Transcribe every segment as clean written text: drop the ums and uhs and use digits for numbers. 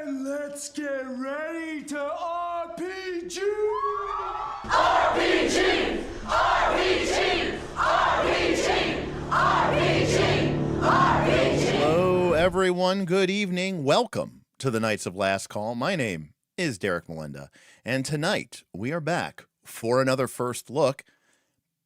And let's get ready to RPG! RPG! RPG! RPG! RPG! RPG! Hello, everyone. Good evening. Welcome to the Knights of Last Call. My name is Derik Melinda, and tonight we are back for another first look.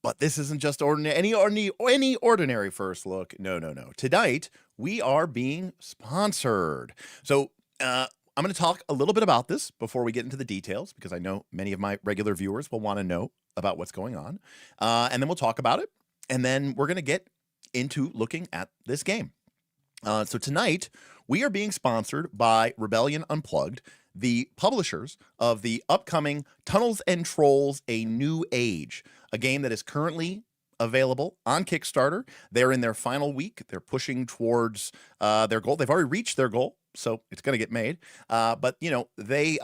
But this isn't just any ordinary first look. No. Tonight we are being sponsored. So I'm going to talk a little bit about this before we get into the details, because I know many of my regular viewers will want to know about what's going on. And then we'll talk about it. And then we're going to get into looking at this game. So tonight we are being sponsored by Rebellion Unplugged, the publishers of the upcoming Tunnels and Trolls: A New Age, a game that is currently available on Kickstarter. They're in their final week. They're pushing towards their goal. They've already reached their goal, so it's going to get made. But you know, they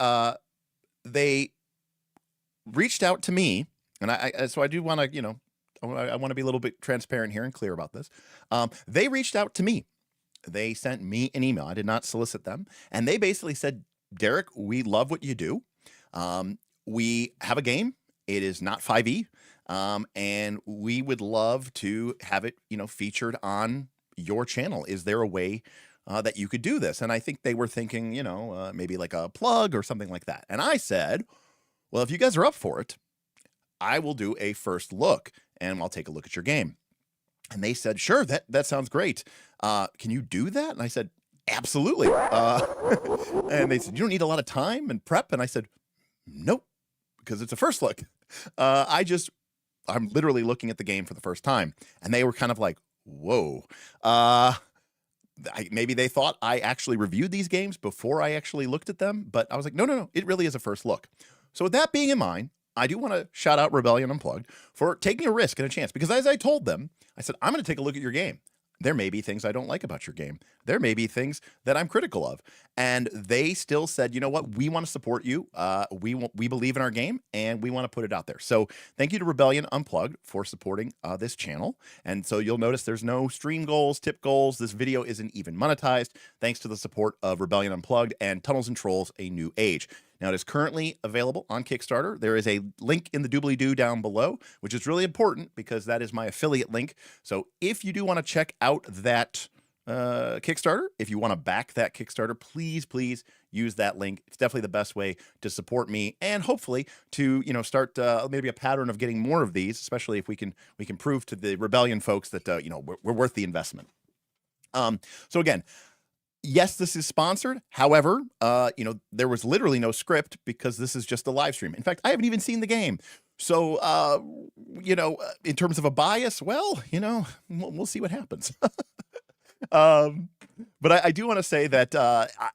reached out to me, and so I do want to, you know, I want to be a little bit transparent here and clear about this. They reached out to me. They sent me an email. I did not solicit them, and they basically said, Derik, we love what you do. We have a game. It is not 5e. And we would love to have it, you know, featured on your channel. Is there a way that you could do this? And I think they were thinking, you know, maybe like a plug or something like that. And I said, well, if you guys are up for it, I will do a first look and I'll take a look at your game. And they said, sure, that sounds great. Can you do that? And I said, absolutely. And they said, you don't need a lot of time and prep. And I said, nope, because it's a first look. I'm literally looking at the game for the first time. And they were kind of like, whoa. Maybe they thought I actually reviewed these games before I actually looked at them. But I was like, no, it really is a first look. So with that being in mind, I do want to shout out Rebellion Unplugged for taking a risk and a chance. Because as I told them, I said, I'm going to take a look at your game. There may be things I don't like about your game. There may be things that I'm critical of. And they still said, you know what? We want to support you. We believe in our game, and we want to put it out there. So thank you to Rebellion Unplugged for supporting this channel. And so you'll notice there's no stream goals, tip goals. This video isn't even monetized, thanks to the support of Rebellion Unplugged and Tunnels and Trolls: A New Age. Now, it is currently available on Kickstarter. There is a link in the doobly-doo down below, which is really important because that is my affiliate link. So if you do want to check out that Kickstarter, if you want to back that Kickstarter, please use that link. It's definitely the best way to support me and hopefully to, you know, start maybe a pattern of getting more of these, especially if we can prove to the Rebellion folks that, you know, we're worth the investment. So again, yes, this is sponsored. However, you know, there was literally no script because this is just a live stream. In fact, I haven't even seen the game. So, you know, in terms of a bias, well, you know, we'll see what happens. But I do want to say that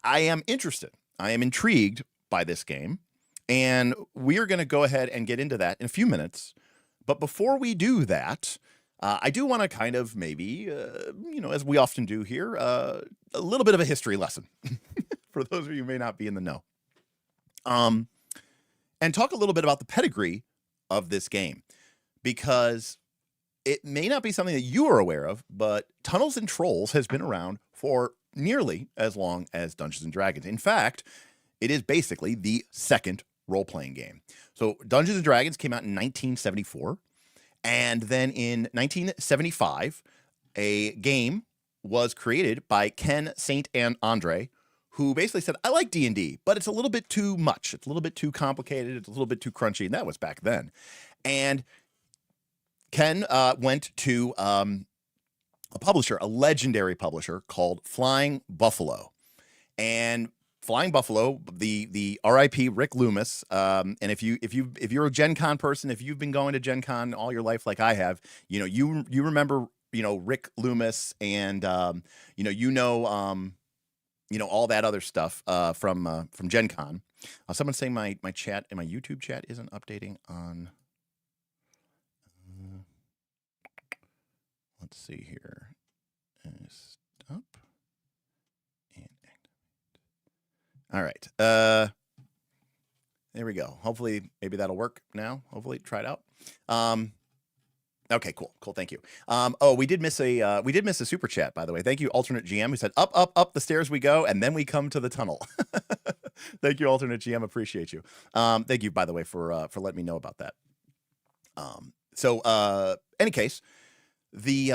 I am interested. I am intrigued by this game. And we are going to go ahead and get into that in a few minutes. But before we do that, I do want to kind of maybe, you know, as we often do here, a little bit of a history lesson for those of you who may not be in the know. And talk a little bit about the pedigree of this game, because it may not be something that you are aware of, but Tunnels and Trolls has been around for nearly as long as Dungeons and Dragons. In fact, it is basically the second role-playing game. So Dungeons and Dragons came out in 1974. And then in 1975, a game was created by Ken St. Andre, who basically said, I like D&D, but it's a little bit too much. It's a little bit too complicated. It's a little bit too crunchy. And that was back then. And Ken went to a publisher, a legendary publisher called Flying Buffalo. And Flying Buffalo, the R.I.P. Rick Loomis, and if you're a Gen Con person, if you've been going to Gen Con all your life like I have, you know, you remember, you know, Rick Loomis and you know all that other stuff from Gen Con. Someone's saying my chat and my YouTube chat isn't updating on. Let's see here. Stop. All right. There we go. Hopefully, maybe that'll work now. Hopefully, try it out. Okay, cool. Thank you. Oh, we did miss a super chat, by the way. Thank you, alternate GM, who said up, up, up the stairs we go, and then we come to the tunnel. Thank you, alternate GM. Appreciate you. Thank you, by the way, for letting me know about that. Any case, the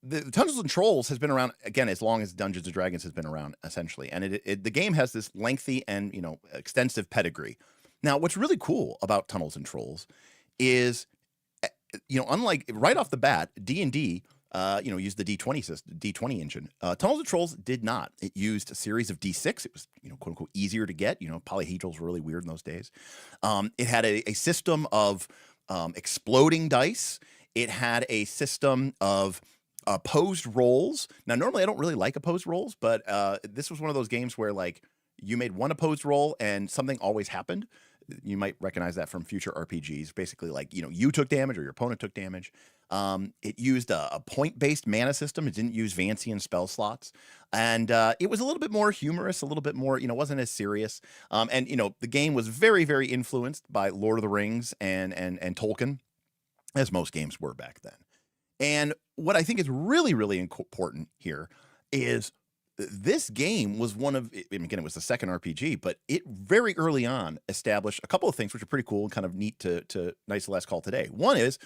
Dungeons and Trolls has been around again as long as Dungeons and Dragons has been around, essentially, and the game has this lengthy and extensive pedigree. Now, what's really cool about Tunnels and Trolls is, unlike right off the bat, D&D, used the D20 system, D20 engine. Tunnels and Trolls did not. It used a series of D6. It was, quote unquote, easier to get. Polyhedrals were really weird in those days. It had a system of exploding dice. It had a system of opposed rolls. Now, normally I don't really like opposed rolls, but this was one of those games where like you made one opposed roll and something always happened. You might recognize that from future RPGs. Basically, like, you took damage or your opponent took damage. It used a point-based mana system. It didn't use Vancian spell slots. And it was a little bit more humorous, a little bit more, wasn't as serious. The game was very, very influenced by Lord of the Rings and Tolkien, as most games were back then. And what I think is really, really important here is this game was one of, again, it was the second RPG, but it very early on established a couple of things which are pretty cool and kind of neat to nice last call today. One is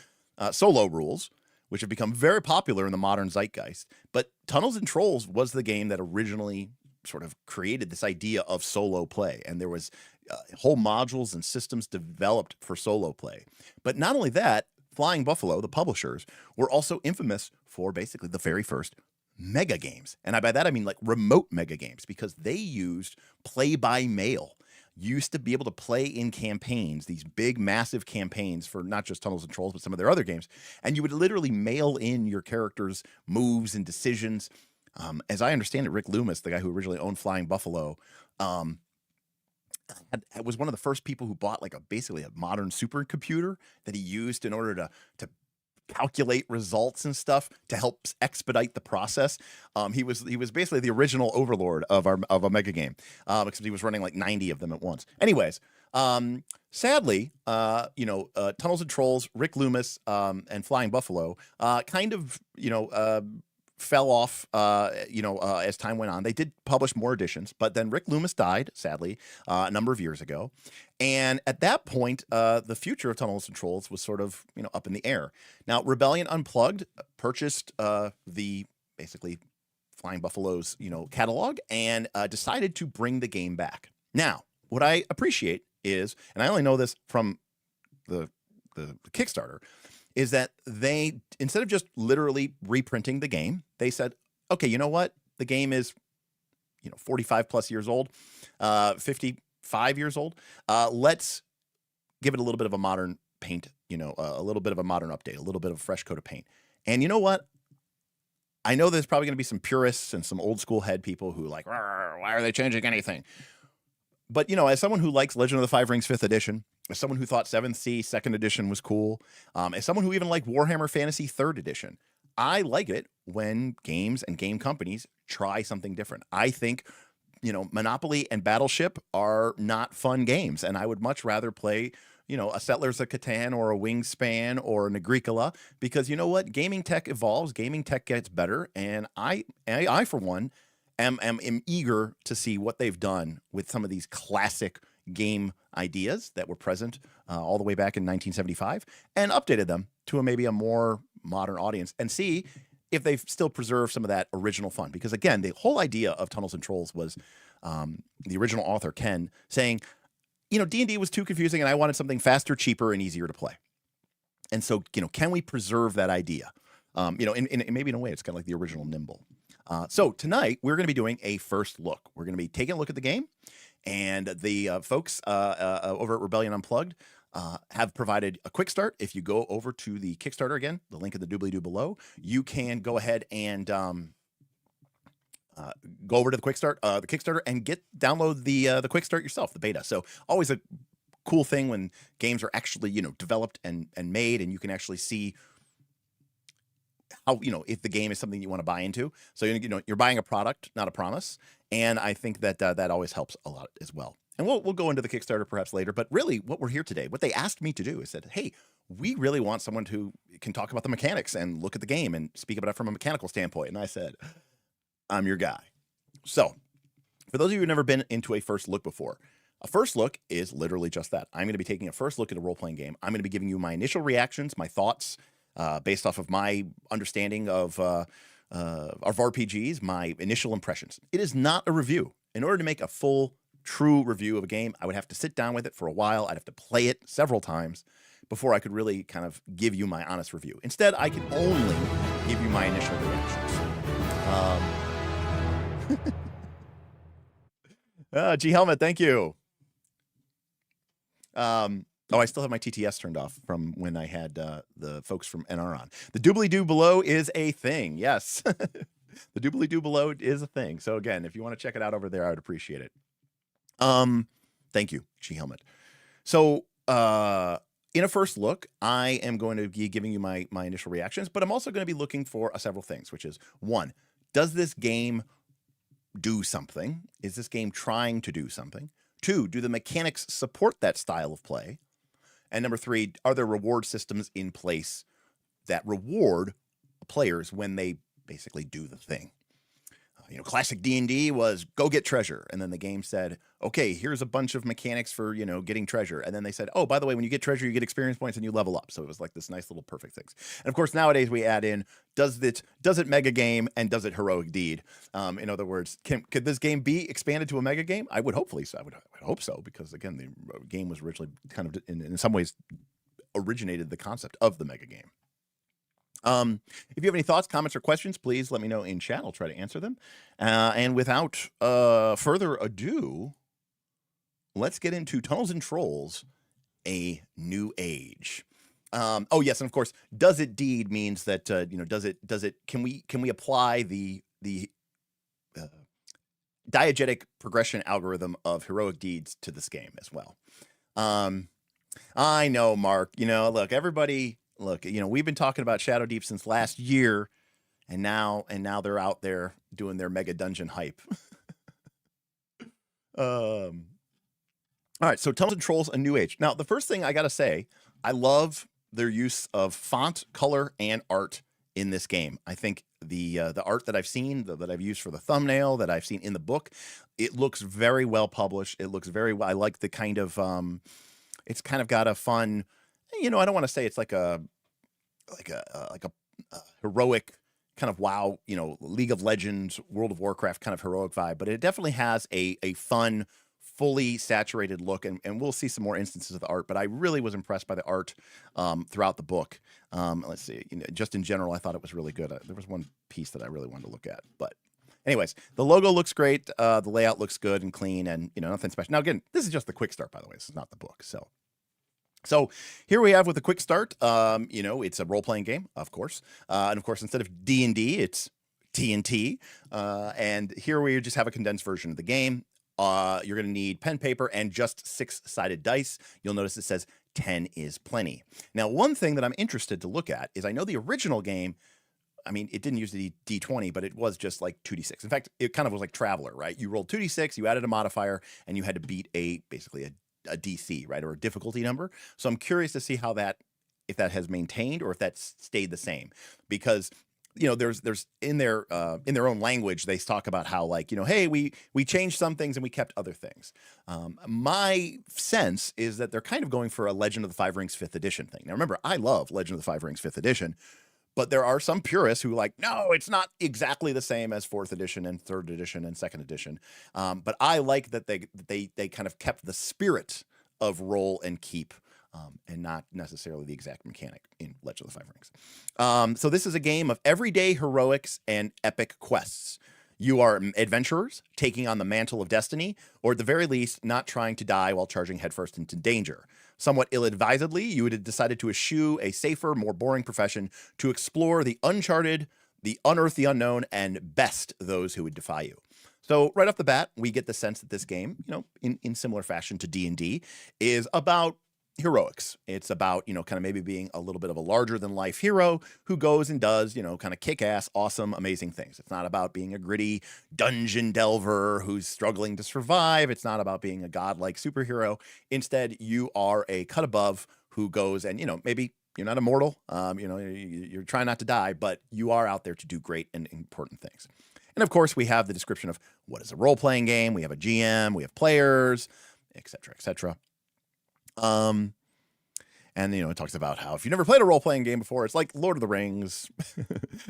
solo rules, which have become very popular in the modern zeitgeist. But Tunnels and Trolls was the game that originally sort of created this idea of solo play. And there was whole modules and systems developed for solo play. But not only that, Flying Buffalo, the publishers, were also infamous for basically the very first mega games. And by that, I mean like remote mega games, because they used play by mail. Used to be able to play in campaigns, these big, massive campaigns for not just Tunnels and Trolls, but some of their other games. And you would literally mail in your characters' moves and decisions. As I understand it, Rick Loomis, the guy who originally owned Flying Buffalo, was one of the first people who bought like basically a modern supercomputer that he used in order to calculate results and stuff to help expedite the process. He was basically the original overlord of a mega game, except he was running like 90 of them at once. Anyways, sadly, Tunnels and Trolls, Rick Loomis, and Flying Buffalo, kind of, fell off, as time went on. They did publish more editions, but then Rick Loomis died, sadly, a number of years ago. And at that point, the future of Tunnels and Trolls was sort of, up in the air. Now, Rebellion Unplugged purchased the basically Flying Buffalo's, catalog and decided to bring the game back. Now, what I appreciate is, and I only know this from the Kickstarter, is that they, instead of just literally reprinting the game, they said, okay, you know what? The game is, 45 plus years old, 55 years old. Let's give it a little bit of a modern paint, a little bit of a modern update, a little bit of a fresh coat of paint. And you know what? I know there's probably going to be some purists and some old school head people who like, why are they changing anything? But, as someone who likes Legend of the Five Rings 5th edition, as someone who thought 7th Sea 2nd edition was cool, as someone who even liked Warhammer Fantasy 3rd edition, I like it when games and game companies try something different. I think, Monopoly and Battleship are not fun games, and I would much rather play, a Settlers of Catan or a Wingspan or an Agricola, because you know what? Gaming tech evolves, gaming tech gets better, and I for one, am eager to see what they've done with some of these classic game ideas that were present all the way back in 1975 and updated them to maybe a more modern audience and see if they've still preserved some of that original fun. Because again, the whole idea of Tunnels and Trolls was the original author, Ken, saying, D&D was too confusing and I wanted something faster, cheaper, and easier to play. And so, can we preserve that idea? Maybe in a way, it's kind of like the original Nimble. So tonight, we're going to be doing a first look. We're going to be taking a look at the game. And the folks over at Rebellion Unplugged have provided a quick start. If you go over to the Kickstarter again, the link in the doobly-doo below, you can go ahead and go over to the Kickstarter, and download the quick start yourself, the beta. So always a cool thing when games are actually developed and made, and you can actually see how, if the game is something you want to buy into. So, you're buying a product, not a promise. And I think that that always helps a lot as well. And we'll go into the Kickstarter perhaps later. But really, what we're here today, what they asked me to do is said, hey, we really want someone who can talk about the mechanics and look at the game and speak about it from a mechanical standpoint. And I said, I'm your guy. So for those of you who've never been into a first look before, a first look is literally just that. I'm going to be taking a first look at a role-playing game. I'm going to be giving you my initial reactions, my thoughts, based off of my understanding of RPGs, my initial impressions. It is not a review. In order to make a full, true review of a game, I would have to sit down with it for a while. I'd have to play it several times before I could really kind of give you my honest review. Instead, I can only give you my initial reactions. G Helmet, thank you. Oh, I still have my TTS turned off from when I had the folks from NR on. The doobly-doo below is a thing. Yes. The doobly-doo below is a thing. So again, if you want to check it out over there, I would appreciate it. Thank you, G Helmet. So in a first look, I am going to be giving you my initial reactions, but I'm also going to be looking for several things, which is, one, does this game do something? Is this game trying to do something? Two, do the mechanics support that style of play? And number three, are there reward systems in place that reward players when they basically do the thing? Classic D&D was go get treasure. And then the game said, okay, here's a bunch of mechanics for, getting treasure. And then they said, oh, by the way, when you get treasure, you get experience points and you level up. So it was like this nice little perfect things. And of course, nowadays we add in, does it mega game and does it heroic deed? In other words, could this game be expanded to a mega game? I would hopefully so. I would hope so, because again, the game was originally kind of in some ways originated the concept of the mega game. If you have any thoughts, comments, or questions, please let me know in chat. I'll try to answer them. And without further ado, let's get into Tunnels and Trolls, A New Age. Oh yes, and of course, does it deed means that can we apply the diegetic progression algorithm of heroic deeds to this game as well? I know, Mark. Look, everybody. Look, we've been talking about Shadow Deep since last year, and now they're out there doing their mega dungeon hype. All right, so Tunnels and Trolls, A New Age. Now, the first thing I gotta say, I love their use of font, color, and art in this game. I think the art that I've seen, that I've used for the thumbnail, that I've seen in the book, it looks very well published. It looks very well. I like the kind of it's kind of got a fun. I don't want to say it's like a heroic kind of WoW, League of Legends, World of Warcraft kind of heroic vibe, but it definitely has a fun, fully saturated look, and we'll see some more instances of the art, but I really was impressed by the art throughout the book. Let's see, just in general, I thought it was really good. There was one piece that I really wanted to look at, but anyways, the logo looks great, the layout looks good and clean, and nothing special. Now again, this is just the quick start, by the way. This is not the book, So here we have with a quick start, it's a role-playing game, of course. And of course, instead of D&D, it's T&T. And here we just have a condensed version of the game. You're going to need pen, paper, and just 6-sided dice. You'll notice it says 10 is plenty. Now, one thing that I'm interested to look at is I know the original game, it didn't use the D20, but it was just like 2d6. In fact, it kind of was like Traveler, right? You rolled 2d6, you added a modifier, and you had to beat basically a DC, right, or a difficulty number. So I'm curious to see if that has maintained or if that's stayed the same, because there's in their own language they talk about how hey, we changed some things and we kept other things. My sense is that they're kind of going for a Legend of the Five Rings 5th edition thing. Now remember, I love Legend of the Five Rings 5th edition. But there are some purists who no, it's not exactly the same as 4th edition and 3rd edition and 2nd edition. But I like that they kind of kept the spirit of roll and keep, and not necessarily the exact mechanic in Legend of the Five Rings. So this is a game of everyday heroics and epic quests. You are adventurers taking on the mantle of destiny, or at the very least, not trying to die while charging headfirst into danger. Somewhat ill-advisedly, you had decided to eschew a safer, more boring profession to explore the uncharted, the unearth the unknown, and best those who would defy you. So right off the bat, we get the sense that this game, in similar fashion to D&D, is about heroics. It's about, kind of maybe being a little bit of a larger than life hero who goes and does, kind of kick-ass, awesome, amazing things. It's not about being a gritty dungeon delver who's struggling to survive. It's not about being a godlike superhero. Instead, you are a cut above who goes and, maybe you're not immortal, you're trying not to die, but you are out there to do great and important things. And of course, we have the description of what is a role-playing game. We have a GM, we have players, et cetera, et cetera. And, it talks about how if you never played a role-playing game before, it's like Lord of the Rings,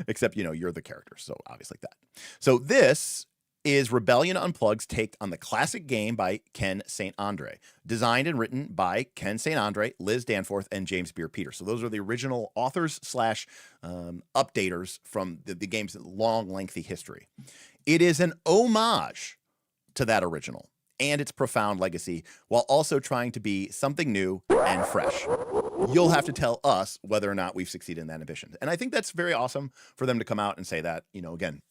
except, you're the character. So obviously like that. So this is Rebellion Unplugged's take on the classic game by Ken St. Andre, designed and written by Ken St. Andre, Liz Danforth, and James Beer Peters. So those are the original authors / updaters from the game's long, lengthy history. It is an homage to that original and its profound legacy, while also trying to be something new and fresh. You'll have to tell us whether or not we've succeeded in that ambition. And I think that's very awesome for them to come out and say that, again,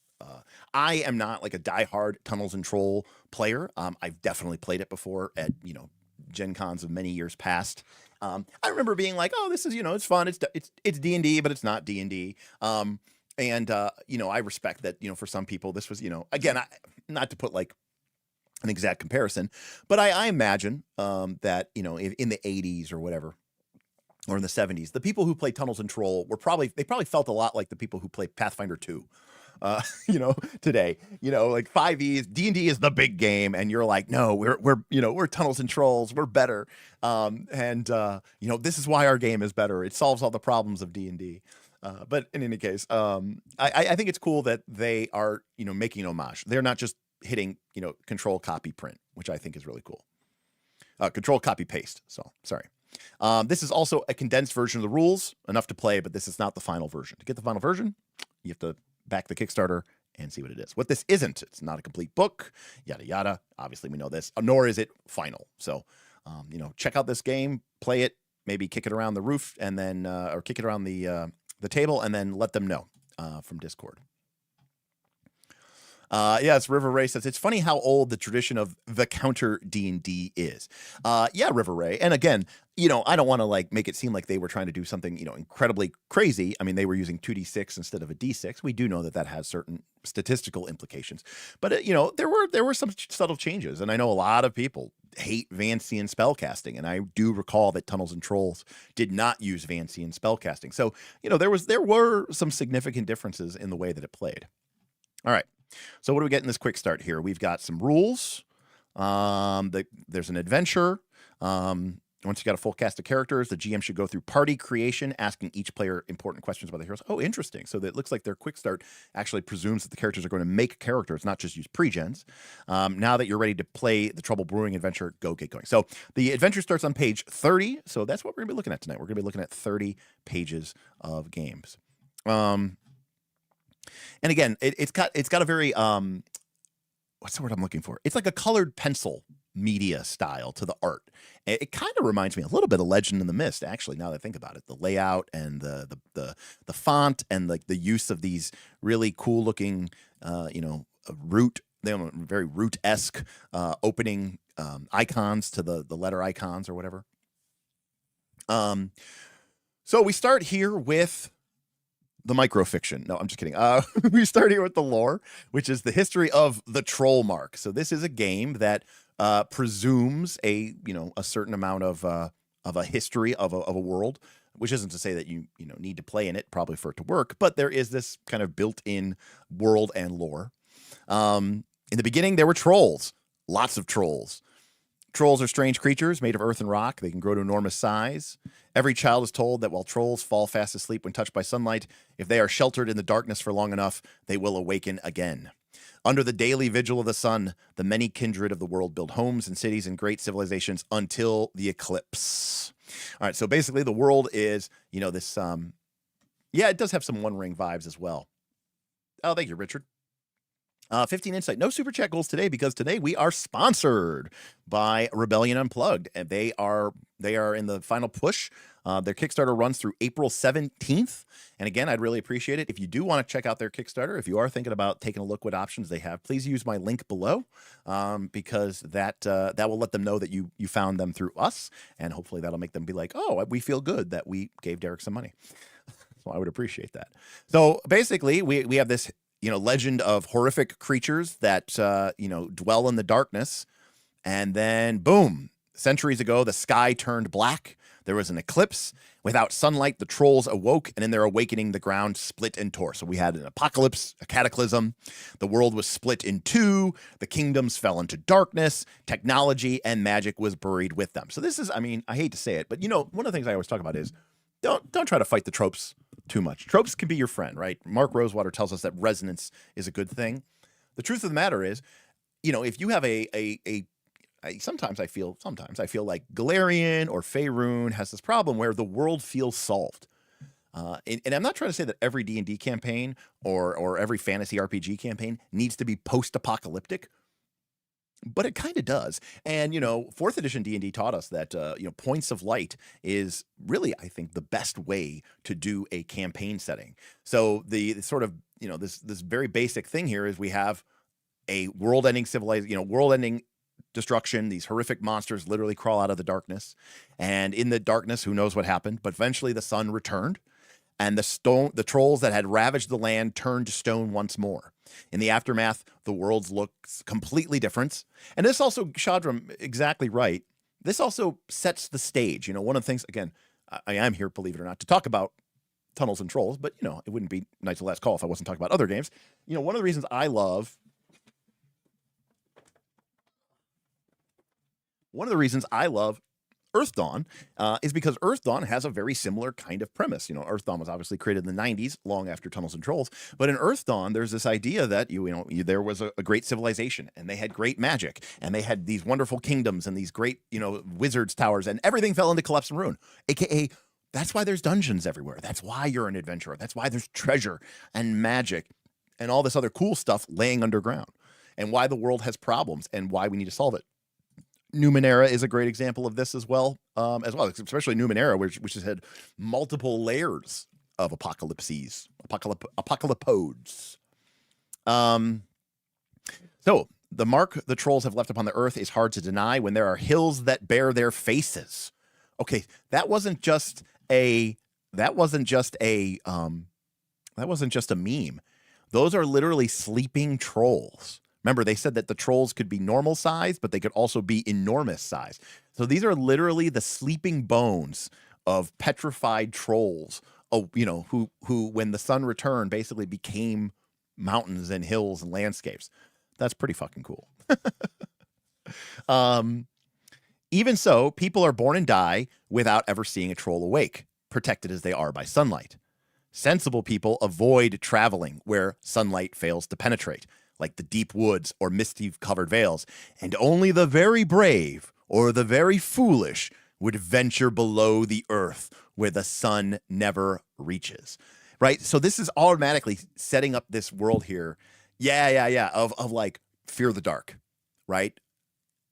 I am not like a diehard Tunnels and Troll player. I've definitely played it before at, Gen Cons of many years past. I remember being like, oh, this is, it's fun. It's D&D, but it's not D&D. I respect that, for some people this was, again, not to put like an exact comparison, but I imagine that, in the 80s or whatever, or in the 70s, the people who played Tunnels and Troll they probably felt a lot like the people who played Pathfinder 2. Today, like 5e's D&D is the big game, and you're like, no, we're Tunnels and Trolls, we're better, this is why our game is better. It solves all the problems of D&D. But in any case, I think it's cool that they are, making an homage. They're not just hitting, control copy print, which I think is really cool. Control copy paste. So sorry. This is also a condensed version of the rules, enough to play, but this is not the final version. To get the final version, you have to back the Kickstarter and see what it is. What this isn't, it's not a complete book, yada, yada. Obviously, we know this, nor is it final. So, check out this game, play it, maybe kick it around the roof and then, or kick it around the table and then let them know from Discord. Yes, River Ray says, it's funny how old the tradition of the counter D&D is. Yeah, River Ray. And again, I don't want to make it seem like they were trying to do something, incredibly crazy. I mean, they were using 2d6 instead of a d6. We do know that has certain statistical implications. But, there were some subtle changes. And I know a lot of people hate Vancian spellcasting. And I do recall that Tunnels and Trolls did not use Vancian spellcasting. So, there were some significant differences in the way that it played. All right. So what do we get in this quick start here? We've got some rules. There's an adventure. Once you got a full cast of characters, the GM should go through party creation, asking each player important questions about the heroes. Oh, interesting. So that looks like their quick start actually presumes that the characters are going to make characters, not just use pre-gens. Now that you're ready to play the Trouble Brewing adventure, get going. So the adventure starts on page 30. So that's what we're going to be looking at tonight. We're going to be looking at 30 pages of games. And again, it's got a very, what's the word I'm looking for? It's like a colored pencil media style to the art. It kind of reminds me a little bit of Legend in the Mist, actually, now that I think about it. The layout and the font and the use of these really cool looking, root, very root-esque opening icons to the letter icons or whatever. So we start here with the microfiction. No, I'm just kidding. We start here with the lore, which is the history of the Trollmark. So this is a game that presumes a certain amount of a history of a world, which isn't to say that you need to play in it probably for it to work, but there is this kind of built-in world and lore. In the beginning, there were trolls, lots of trolls. Trolls are strange creatures made of earth and rock. They can grow to enormous size. Every child is told that while trolls fall fast asleep when touched by sunlight, if they are sheltered in the darkness for long enough, they will awaken again. Under the daily vigil of the sun, the many kindred of the world build homes and cities and great civilizations until the eclipse. All right, so basically the world is, this, it does have some One Ring vibes as well. Oh, thank you, Richard. 15 insight. No super chat goals today because today we are sponsored by Rebellion Unplugged, and they are in the final push. Their Kickstarter runs through April 17th. And again, I'd really appreciate it if you do want to check out their Kickstarter. If you are thinking about taking a look what options they have, please use my link below because that will let them know that you found them through us, and hopefully that'll make them be like, oh, we feel good that we gave Derik some money. So I would appreciate that. So basically, we have this legend of horrific creatures that, dwell in the darkness. And then, boom, Centuries ago, the sky turned black. There was an eclipse. Without sunlight, the trolls awoke, and in their awakening, the ground split and tore. So we had an apocalypse, a cataclysm. The world was split in two. The kingdoms fell into darkness. Technology and magic was buried with them. So this is, I mean, I hate to say it, but one of the things I always talk about is don't try to fight the tropes too much. Tropes can be your friend, right? Mark Rosewater tells us that resonance is a good thing. The truth of the matter is, if you have sometimes I feel like Galarian or Faerun has this problem where the world feels solved. And I'm not trying to say that every D&D campaign or every fantasy RPG campaign needs to be post-apocalyptic, but it kind of does. And, 4th edition D&D taught us that, points of light is really, I think, the best way to do a campaign setting. So the sort of, this very basic thing here is we have a world-ending civilization, world-ending destruction. These horrific monsters literally crawl out of the darkness. And in the darkness, who knows what happened, but eventually the sun returned. And the trolls that had ravaged the land turned to stone once more. In the aftermath, the world looks completely different. And this also, Shadram, exactly right. This also sets the stage. One of the things, again, I am here, believe it or not, to talk about Tunnels and Trolls, but, it wouldn't be Knights of the Last Call if I wasn't talking about other games. One of the reasons I love Earth Dawn is because Earth Dawn has a very similar kind of premise. Earth Dawn was obviously created in the 90s, long after Tunnels and Trolls. But in Earth Dawn, there's this idea that there was a great civilization, and they had great magic, and they had these wonderful kingdoms and these great wizards' towers, and everything fell into collapse and ruin. AKA, that's why there's dungeons everywhere. That's why you're an adventurer. That's why there's treasure and magic and all this other cool stuff laying underground, and why the world has problems and why we need to solve it. Numenera is a great example of this as well, especially Numenera, which has had multiple layers of apocalypses, apocalypodes. So the mark the trolls have left upon the earth is hard to deny when there are hills that bear their faces. Okay, that wasn't just a meme. Those are literally sleeping trolls. Remember, they said that the trolls could be normal size, but they could also be enormous size. So these are literally the sleeping bones of petrified trolls, who when the sun returned, basically became mountains and hills and landscapes. That's pretty fucking cool. Even so, people are born and die without ever seeing a troll awake, protected as they are by sunlight. Sensible people avoid traveling where sunlight fails to penetrate, like the deep woods or misty-covered vales, and only the very brave or the very foolish would venture below the earth where the sun never reaches, right? So this is automatically setting up this world here, of like fear the dark, right?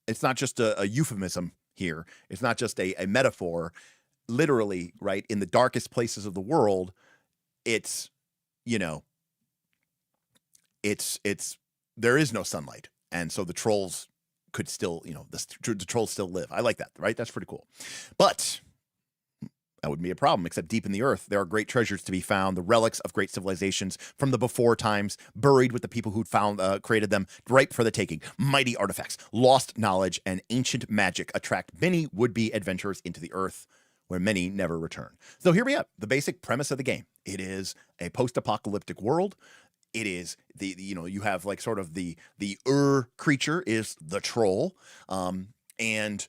It's not just a euphemism here. It's not just a metaphor. Literally, right, in the darkest places of the world, it's there is no sunlight, and so the trolls could still, the trolls still live. I like that, right? That's pretty cool. But that wouldn't be a problem, except deep in the earth, there are great treasures to be found, the relics of great civilizations from the before times, buried with the people who'd created them, ripe for the taking. Mighty artifacts, lost knowledge, and ancient magic attract many would-be adventurers into the earth, where many never return. So here we have the basic premise of the game. It is a post-apocalyptic world. It is you have like sort of the creature is the troll. And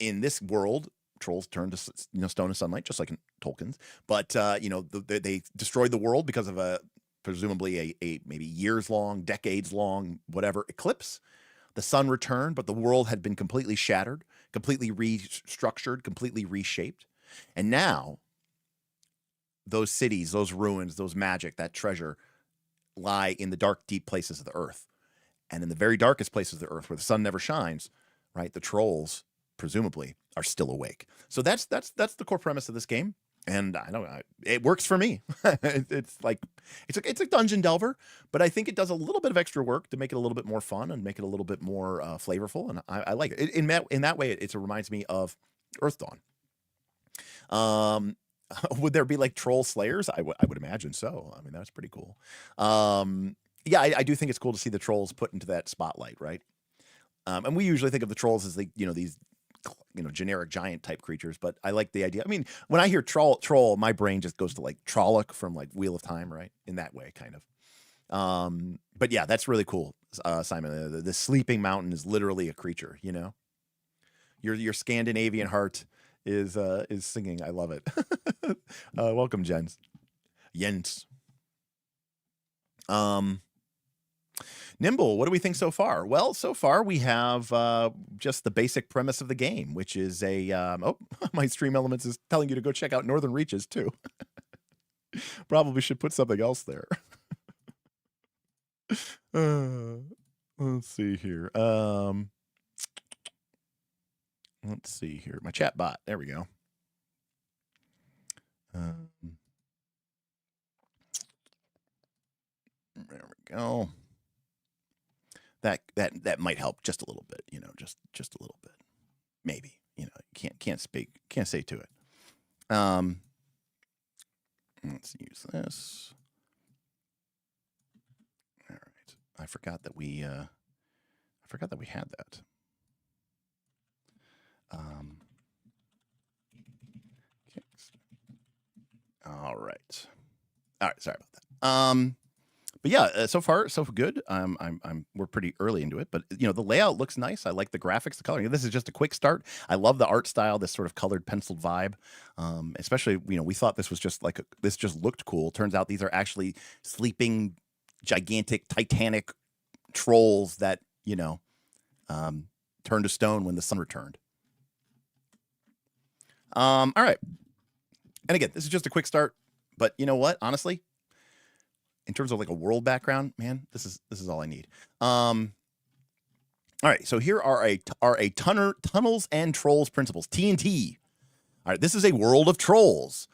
in this world, trolls turn to stone and sunlight, just like in Tolkien's. But they destroyed the world because of presumably a maybe years long, decades long, whatever eclipse. The sun returned, but the world had been completely shattered, completely restructured, completely reshaped. And now those cities, those ruins, those magic, that treasure lie in the dark, deep places of the earth. And in the very darkest places of the earth where the sun never shines, right, the trolls, presumably, are still awake. So that's the core premise of this game. And I don't know, it works for me. It's a dungeon delver, but I think it does a little bit of extra work to make it a little bit more fun and make it a little bit more flavorful. And I like it. In that way, it reminds me of Earth Dawn. Would there be like troll slayers? I would imagine so. I mean, that's pretty cool. I do think it's cool to see the trolls put into that spotlight, right? And we usually think of the trolls as these generic giant type creatures, but I like the idea. I mean, when I hear troll, my brain just goes to like Trolloc from like Wheel of Time, right? In that way, kind of. But yeah, that's really cool, Simon. The sleeping mountain is literally a creature, Your Scandinavian heart is singing. I love it. Welcome, Jens. Nimble, what do we think so far? Well, so far we have just the basic premise of the game, which is my Stream Elements is telling you to go check out Northern Reaches too. Probably should put something else there. Let's see here. Let's see here. My chat bot. There we go. There we go. That might help just a little bit, just a little bit, maybe. Can't say to it. Let's use this. All right. I forgot that we had that. Okay. All right. Sorry about that. But yeah, so far so good. We're pretty early into it, but the layout looks nice. I like the graphics, the coloring. This is just a quick start. I love the art style, this sort of colored penciled vibe. Especially, we thought this was just this just looked cool. Turns out these are actually sleeping, gigantic, titanic trolls that turned to stone when the sun returned. All right, and again, this is just a quick start, but you know what? Honestly, in terms of like a world background, man, this is all I need. All right, so here are Tunnels and Trolls Principles, T&T. All right, this is a world of trolls.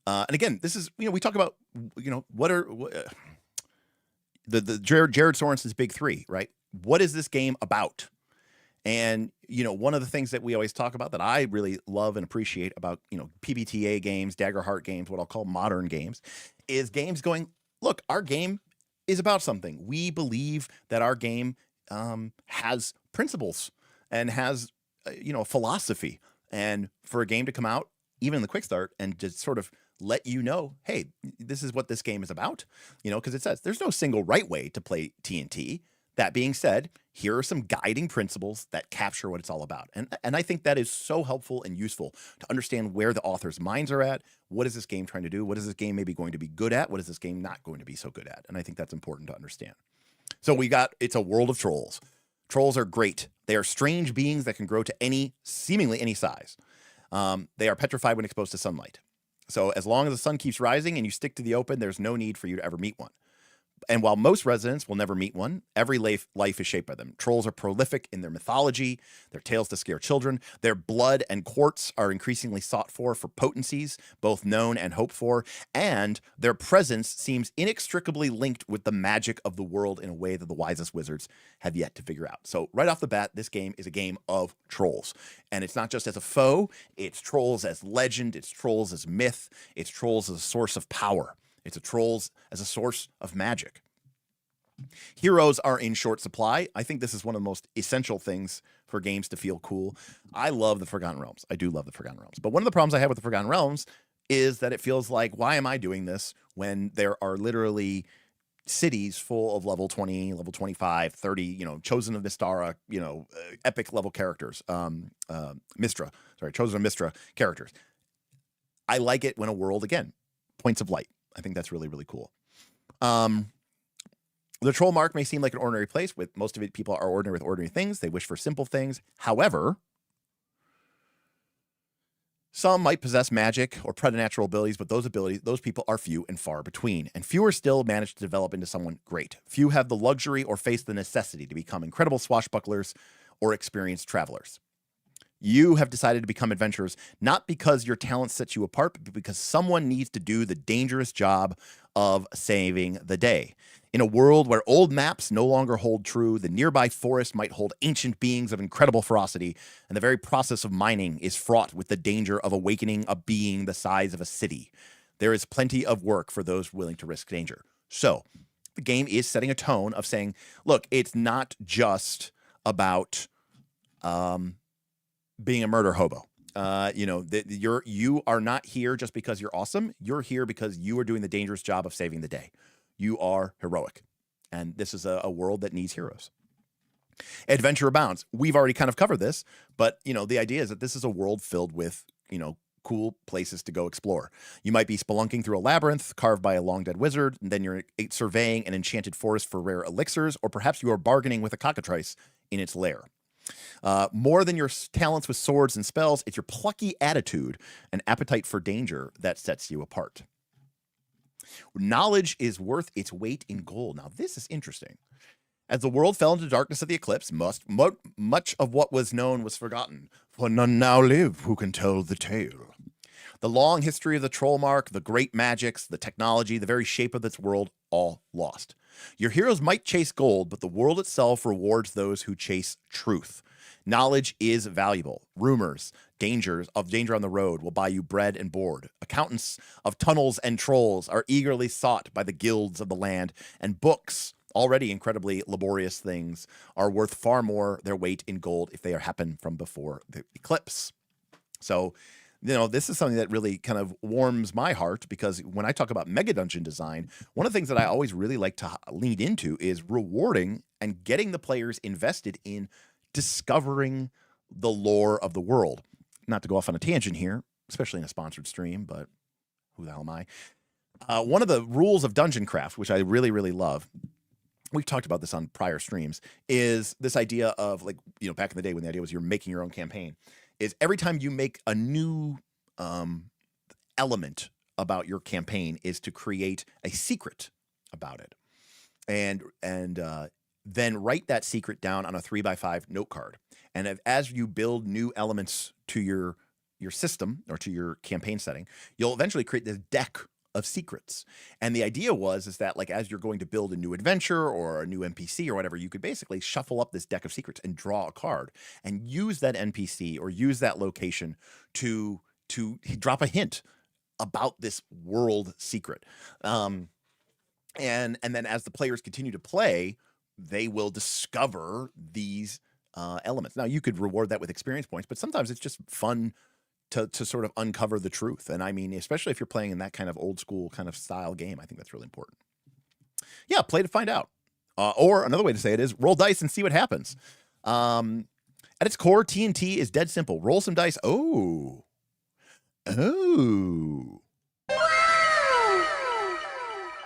And again, this is, we talk about, what are the Jared Sorensen's big three, right? What is this game about? And, one of the things that we always talk about that I really love and appreciate about, PBTA games, Daggerheart games, what I'll call modern games, is games going, look, our game is about something. We believe that our game has principles and has, a philosophy. And for a game to come out, even in the quick start, and just sort of let you know, hey, this is what this game is about, because it says there's no single right way to play TNT. That being said, here are some guiding principles that capture what it's all about. And I think that is so helpful and useful to understand where the author's minds are at. What is this game trying to do? What is this game maybe going to be good at? What is this game not going to be so good at? And I think that's important to understand. So it's a world of trolls. Trolls are great. They are strange beings that can grow to seemingly any size. They are petrified when exposed to sunlight. So as long as the sun keeps rising and you stick to the open, there's no need for you to ever meet one. And while most residents will never meet one, every life is shaped by them. Trolls are prolific in their mythology, their tales to scare children. Their blood and quartz are increasingly sought for potencies, both known and hoped for. And their presence seems inextricably linked with the magic of the world in a way that the wisest wizards have yet to figure out. So right off the bat, this game is a game of trolls. And it's not just as a foe, it's trolls as legend, it's trolls as myth, it's trolls as a source of power. It's a trolls as a source of magic. Heroes are in short supply. I think this is one of the most essential things for games to feel cool. I love the Forgotten Realms. I do love the Forgotten Realms. But one of the problems I have with the Forgotten Realms is that it feels like, why am I doing this when there are literally cities full of level 20, level 25, 30, Chosen of Mystara, epic level characters, Chosen of Mystra characters. I like it when a world, again, points of light. I think that's really, really cool. The Trollmark may seem like an ordinary place. With most of it, people are ordinary with ordinary things. They wish for simple things. However, some might possess magic or preternatural abilities, but those people are few and far between. And fewer still manage to develop into someone great. Few have the luxury or face the necessity to become incredible swashbucklers or experienced travelers. You have decided to become adventurers, not because your talent sets you apart, but because someone needs to do the dangerous job of saving the day. In a world where old maps no longer hold true, the nearby forest might hold ancient beings of incredible ferocity, and the very process of mining is fraught with the danger of awakening a being the size of a city. There is plenty of work for those willing to risk danger. So, the game is setting a tone of saying, look, it's not just about being a murder hobo. You know, you are not here just because you're awesome. You're here because you are doing the dangerous job of saving the day. You are heroic. And this is a world that needs heroes. Adventure abounds. We've already kind of covered this, but, you know, the idea is that this is a world filled with, you know, cool places to go explore. You might be spelunking through a labyrinth carved by a long dead wizard, and then you're surveying an enchanted forest for rare elixirs, or perhaps you are bargaining with a cockatrice in its lair. More than your talents with swords and spells, it's your plucky attitude and appetite for danger that sets you apart. Knowledge is worth its weight in gold. Now, this is interesting. As the world fell into darkness of the eclipse, much of what was known was forgotten, for none now live who can tell the tale. The long history of the Trollmark, the great magics, the technology, the very shape of this world, all lost. Your heroes might chase gold, but the world itself rewards those who chase truth. Knowledge is valuable. Rumors, danger on the road will buy you bread and board. Accountants of tunnels and trolls are eagerly sought by the guilds of the land, and books, already incredibly laborious things, are worth far more their weight in gold if they happen from before the eclipse. So, you know, this is something that really kind of warms my heart, because when I talk about mega dungeon design, one of the things that I always really like to lean into is rewarding and getting the players invested in discovering the lore of the world. Not to go off on a tangent here, especially in a sponsored stream, but who the hell am I? One of the rules of dungeon craft, which I really, really love, we've talked about this on prior streams, is this idea of, like, you know, back in the day when the idea was you're making your own campaign, is every time you make a new element about your campaign is to create a secret about it. And then write that secret down on a 3x5 note card. And as you build new elements to your system or to your campaign setting, you'll eventually create this deck of secrets. And the idea is that, like, as you're going to build a new adventure or a new NPC or whatever, you could basically shuffle up this deck of secrets and draw a card and use that NPC or use that location to drop a hint about this world secret. And then as the players continue to play, they will discover these elements. Now, you could reward that with experience points, but sometimes it's just fun to sort of uncover the truth. And I mean, especially if you're playing in that kind of old school kind of style game, I think that's really important. Yeah, play to find out. Or another way to say it is roll dice and see what happens. At its core, T&T is dead simple. Roll some dice. Oh.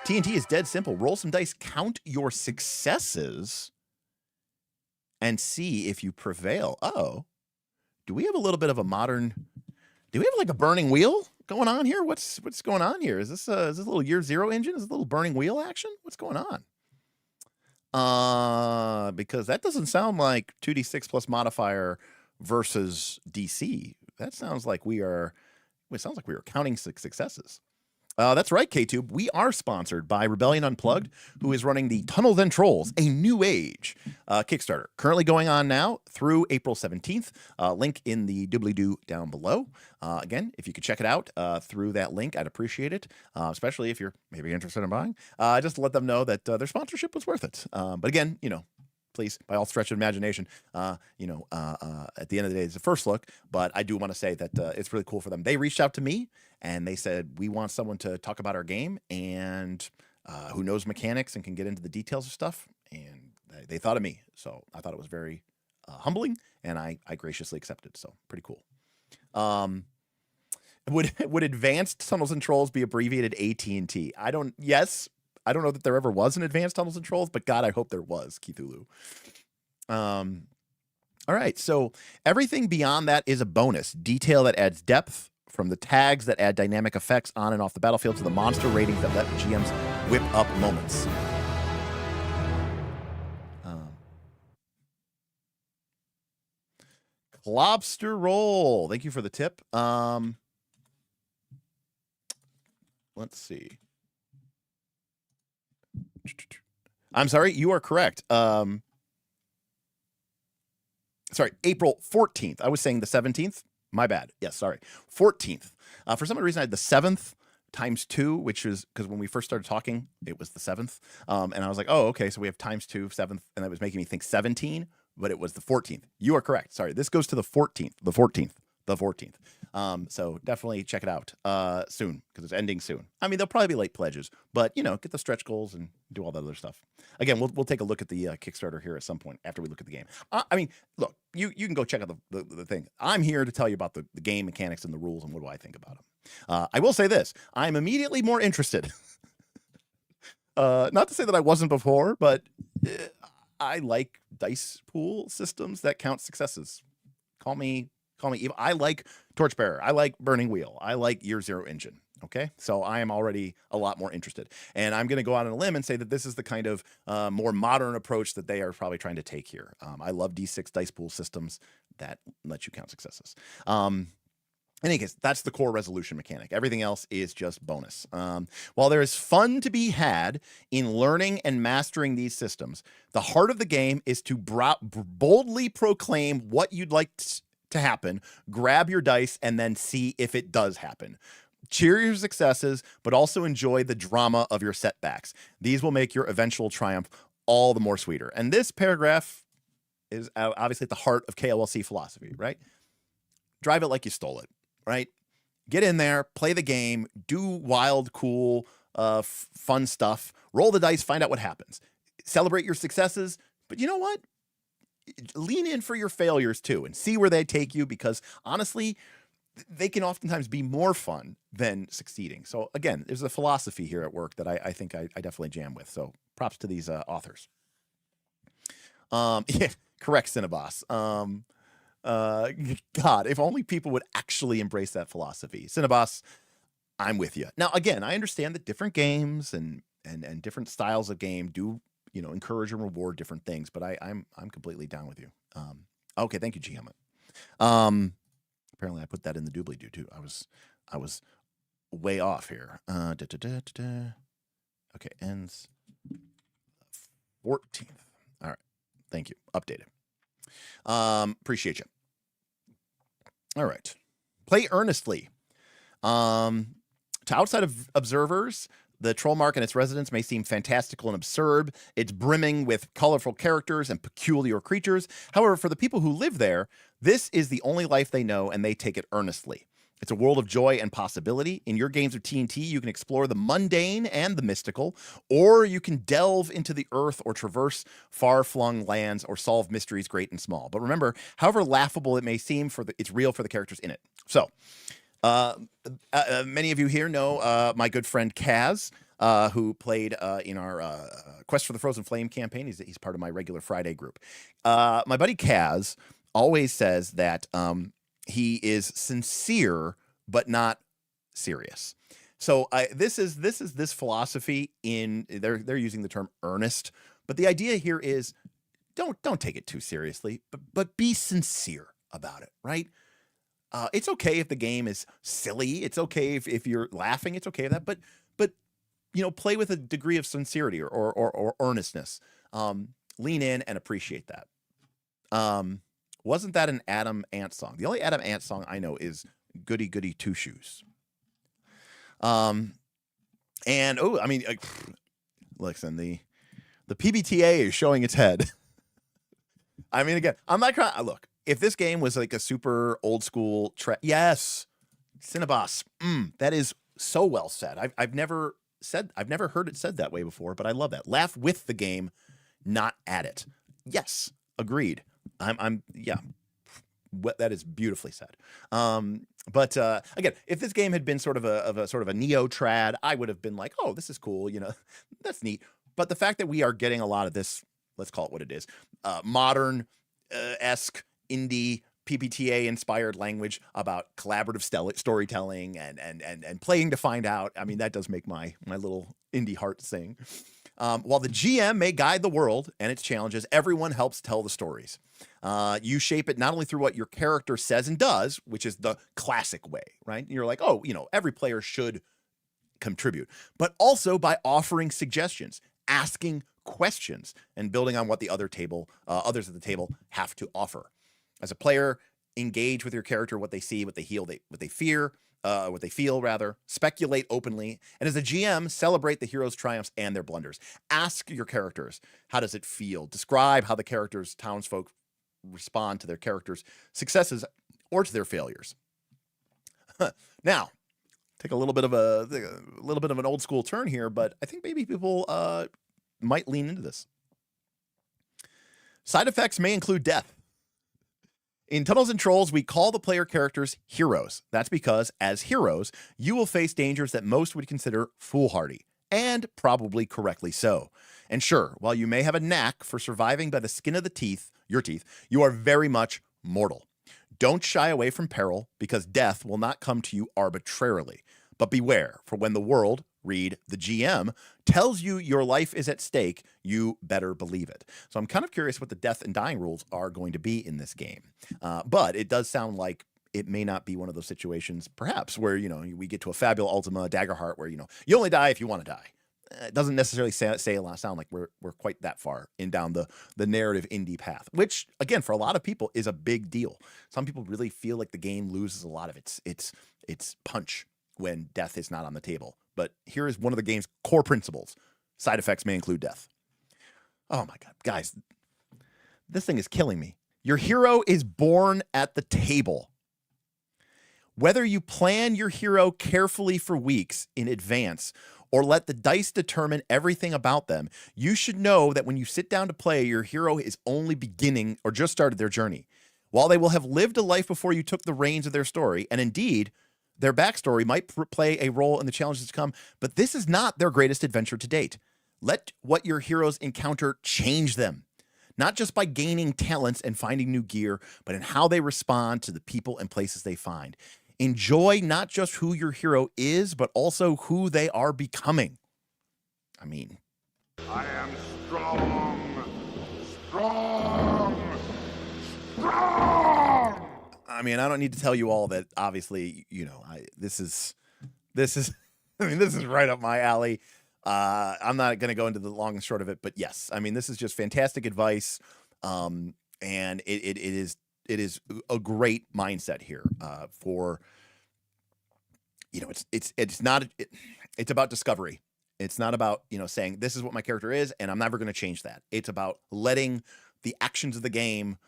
T&T is dead simple. Roll some dice, count your successes, and see if you prevail. Oh, do we have a little bit of a modern... Do we have like a burning wheel going on here? What's going on here? Is this a little year zero engine? Is this a little burning wheel action? What's going on? Because that doesn't sound like 2d6 plus modifier versus DC. That sounds like we are counting successes. That's right, KTube. We are sponsored by Rebellion Unplugged, who is running the Tunnels and Trolls, a New Age Kickstarter. Currently going on now through April 17th. Link in the doobly-doo down below. Again, if you could check it out through that link, I'd appreciate it, especially if you're maybe interested in buying. Just to let them know that their sponsorship was worth it. But again, you know, please, by all stretch of imagination, at the end of the day, it's a first look, but I do want to say that it's really cool for them. They reached out to me, and they said, we want someone to talk about our game and who knows mechanics and can get into the details of stuff, and they thought of me. So I thought it was very humbling, and I graciously accepted, so pretty cool. Would Advanced Tunnels and Trolls be abbreviated AT&T? I don't know that there ever was an Advanced Tunnels and Trolls, but God, I hope there was, Cthulhu. All right, so everything beyond that is a bonus. Detail that adds depth, from the tags that add dynamic effects on and off the battlefield to the monster ratings that let GMs whip up moments. Lobster roll. Thank you for the tip. Let's see. I'm sorry, you are correct. Sorry, April 14th. I was saying the 17th. My bad. Yes, sorry. 14th. For some reason, I had the 7th times 2, which is because when we first started talking, it was the 7th. And I was like, oh, okay, so we have times 2, 7th, and that was making me think 17. but it was the 14th. You are correct. Sorry, this goes to the 14th. The 14th. The 14th. So definitely check it out soon because it's ending soon. I mean, there'll probably be late pledges, but you know, get the stretch goals and do all that other stuff. Again, we'll take a look at the Kickstarter here at some point after we look at the game. I mean, look, you can go check out the thing. I'm here to tell you about the game mechanics and the rules and what do I think about them. I will say this: I'm immediately more interested. Not to say that I wasn't before, but I like dice pool systems that count successes. Call me evil. I like Torchbearer. I like Burning Wheel. I like Year Zero Engine. Okay, so I am already a lot more interested, and I'm going to go out on a limb and say that this is the kind of more modern approach that they are probably trying to take here. I love D6 dice pool systems that let you count successes. In any case, that's the core resolution mechanic. Everything else is just bonus. While there is fun to be had in learning and mastering these systems, the heart of the game is to boldly proclaim what you'd like to happen, grab your dice, and then see if it does happen. Cheer your successes, but also enjoy the drama of your setbacks. These will make your eventual triumph all the more sweeter. And this paragraph is obviously at the heart of KOLC philosophy, right? Drive it like you stole it, right? Get in there, play the game, do wild, cool, fun stuff, roll the dice, find out what happens. Celebrate your successes, but you know what? Lean in for your failures too and see where they take you, because honestly, they can oftentimes be more fun than succeeding. So again, there's a philosophy here at work that I think I definitely jam with. So props to these authors. Yeah, correct, Cinnabos. God, if only people would actually embrace that philosophy. Cinnabos, I'm with you. Now, again, I understand that different games and different styles of game do, you know, encourage and reward different things, but I'm completely down with you. Okay, thank you, GM. Apparently I put that in the doobly-doo too. I was way off here. Okay, ends 14th. All right, thank you. Updated. Appreciate you. All right, play earnestly. To outside of observers, the Trollmark and its residents may seem fantastical and absurd. It's brimming with colorful characters and peculiar creatures. However, for the people who live there, this is the only life they know, and they take it earnestly. It's a world of joy and possibility. In your games of T&T, you can explore the mundane and the mystical, or you can delve into the earth or traverse far-flung lands or solve mysteries great and small. But remember, however laughable it may seem, it's real for the characters in it. So, many of you here know my good friend Kaz, who played in our Quest for the Frozen Flame campaign. He's part of my regular Friday group. My buddy Kaz always says that he is sincere but not serious. So this is this philosophy in they're using the term earnest, but the idea here is don't take it too seriously, but be sincere about it, right? It's okay if the game is silly. It's okay if you're laughing. It's okay with that. But you know, play with a degree of sincerity or earnestness. Lean in and appreciate that. Wasn't that an Adam Ant song? The only Adam Ant song I know is "Goody Goody Two Shoes." And I mean, listen, the PBTA is showing its head. I mean, again, I'm not trying. Look, if this game was like a super old school yes, Cinnabos, that is so well said. I've never heard it said that way before, but I love that. Laugh with the game, not at it. Yes, agreed. Yeah. That is beautifully said. But again, if this game had been sort of a neo trad, I would have been like, oh, this is cool. You know, that's neat. But the fact that we are getting a lot of this, let's call it what it is, modern esque indie PBTA inspired language about collaborative storytelling and playing to find out. I mean, that does make my little indie heart sing. While the GM may guide the world and its challenges, everyone helps tell the stories. You shape it not only through what your character says and does, which is the classic way, right? You're like, oh, you know, every player should contribute, but also by offering suggestions, asking questions, and building on what the others at the table have to offer. As a player, engage with your character, what they see, what they fear, what they feel rather, speculate openly, and as a GM, celebrate the hero's triumphs and their blunders. Ask your characters, how does it feel? Describe how the characters, townsfolk respond to their characters' successes or to their failures. Now, take a little bit of an old school turn here, but I think maybe people might lean into this. Side effects may include death. In Tunnels and Trolls, we call the player characters heroes. That's because, as heroes, you will face dangers that most would consider foolhardy, and probably correctly so. And sure, while you may have a knack for surviving by the skin of your teeth, you are very much mortal. Don't shy away from peril, because death will not come to you arbitrarily. But beware, for when the world, read the GM, tells you your life is at stake, you better believe it. So I'm kind of curious what the death and dying rules are going to be in this game. But it does sound like it may not be one of those situations, perhaps, where, we get to a Fabula Ultima Daggerheart where, you only die if you want to die. It doesn't necessarily sound like we're quite that far down the narrative indie path, which, again, for a lot of people is a big deal. Some people really feel like the game loses a lot of its punch when death is not on the table. But here is one of the game's core principles. Side effects may include death. Oh my God, guys, this thing is killing me. Your hero is born at the table. Whether you plan your hero carefully for weeks in advance or let the dice determine everything about them, you should know that when you sit down to play, your hero is only beginning or just started their journey. While they will have lived a life before you took the reins of their story, and indeed, their backstory might play a role in the challenges to come, but this is not their greatest adventure to date. Let what your heroes encounter change them, not just by gaining talents and finding new gear, but in how they respond to the people and places they find. Enjoy not just who your hero is, but also who they are becoming. I mean, I am strong, strong, strong. I mean, I don't need to tell you all that. Obviously, this is right up my alley. I'm not going to go into the long and short of it, but yes, I mean, this is just fantastic advice. And it is a great mindset here for, it's about discovery. It's not about, saying this is what my character is and I'm never going to change that. It's about letting the actions of the game